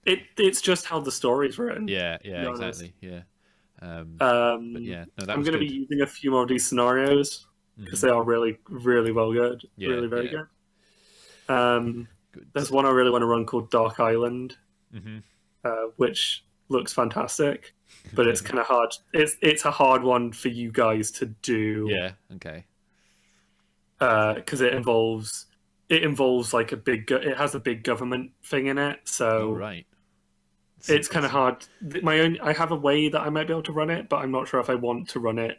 It's just how the story's written. Yeah, be honest. exactly. Yeah. But yeah, no, that I'm was going to good. be using a few more of these scenarios because they are really, really well good. Yeah, really, very yeah. good. Good. There's one I really want to run called Dark Island, Mm-hmm. which looks fantastic, but it's kind of hard. It's a hard one for you guys to do. Yeah. Okay. Because it involves like it has a big government thing in it, so Oh right. it's kind of hard. I have a way that I might be able to run it, but I'm not sure if I want to run it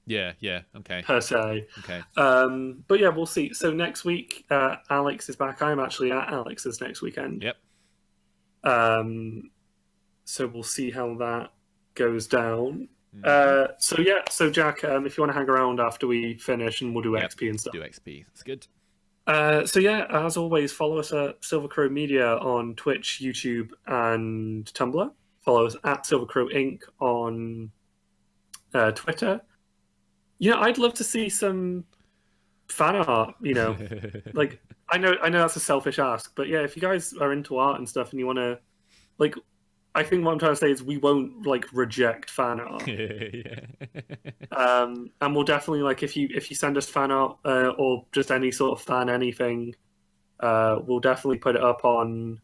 Yeah. Yeah. Okay. per se. Okay. But yeah, we'll see. So next week, Alex is back. I'm actually at Alex's next weekend. Yep. So we'll see how that goes down. Mhm. So Jack, if you want to hang around after we finish, and we'll do Yep. XP and stuff. Do XP. That's good. So yeah, as always, follow us at Silver Crow Media on Twitch, YouTube, and Tumblr. Follow us at Silver Crow Inc. on Twitter. I'd love to see some fan art. Like I know that's a selfish ask, but yeah, if you guys are into art and stuff and you want to, like, I think what I'm trying to say is we won't like reject fan art. Yeah. And we'll definitely, like, if you send us fan art or just any sort of fan anything, we'll definitely put it up on.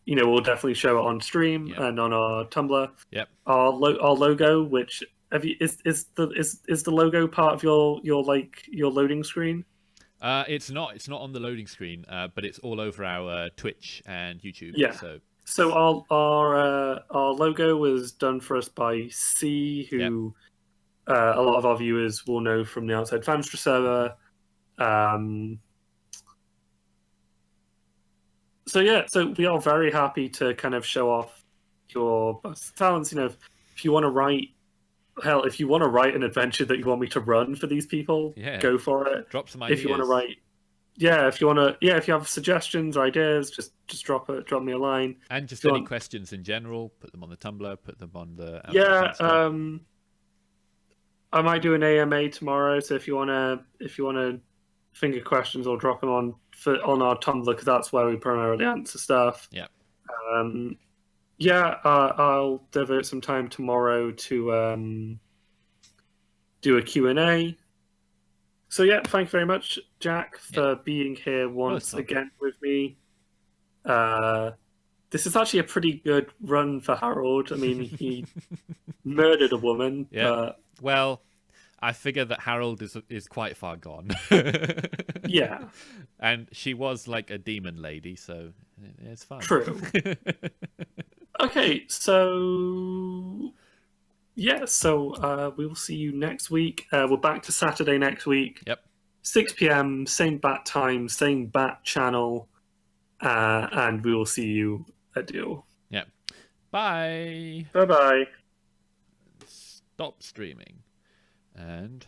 We'll definitely show it on stream Yep. and on our Tumblr. Yep. Our logo, which is the logo part of your loading screen? It's not on the loading screen, but it's all over our Twitch and YouTube. Yeah. So our logo was done for us by C, who a lot of our viewers will know from the Outside Fanstra server. So we are very happy to kind of show off your talents. If you want to write, if you want to write an adventure that you want me to run for these people, go for it. Drop some ideas. If you want to write. If you have suggestions or ideas, just drop me a line. And just any questions in general, put them on the Tumblr, put them on the I might do an AMA tomorrow, so if you wanna think of questions or drop them on our Tumblr, because that's where we primarily answer stuff. Yeah. I'll devote some time tomorrow to do a Q&A. So yeah, thank you very much, Jack, for being here once again with me. This is actually a pretty good run for Harold. I mean, he murdered a woman. Yeah. Well, I figure that Harold is quite far gone. Yeah. And she was like a demon lady, so it's fine. True. Okay, so yeah, so we will see you next week. We're back to Saturday next week. Yep. 6 p.m, same bat time, same bat channel, and we will see you at Deal. Yep. Bye. Bye-bye. Stop streaming. And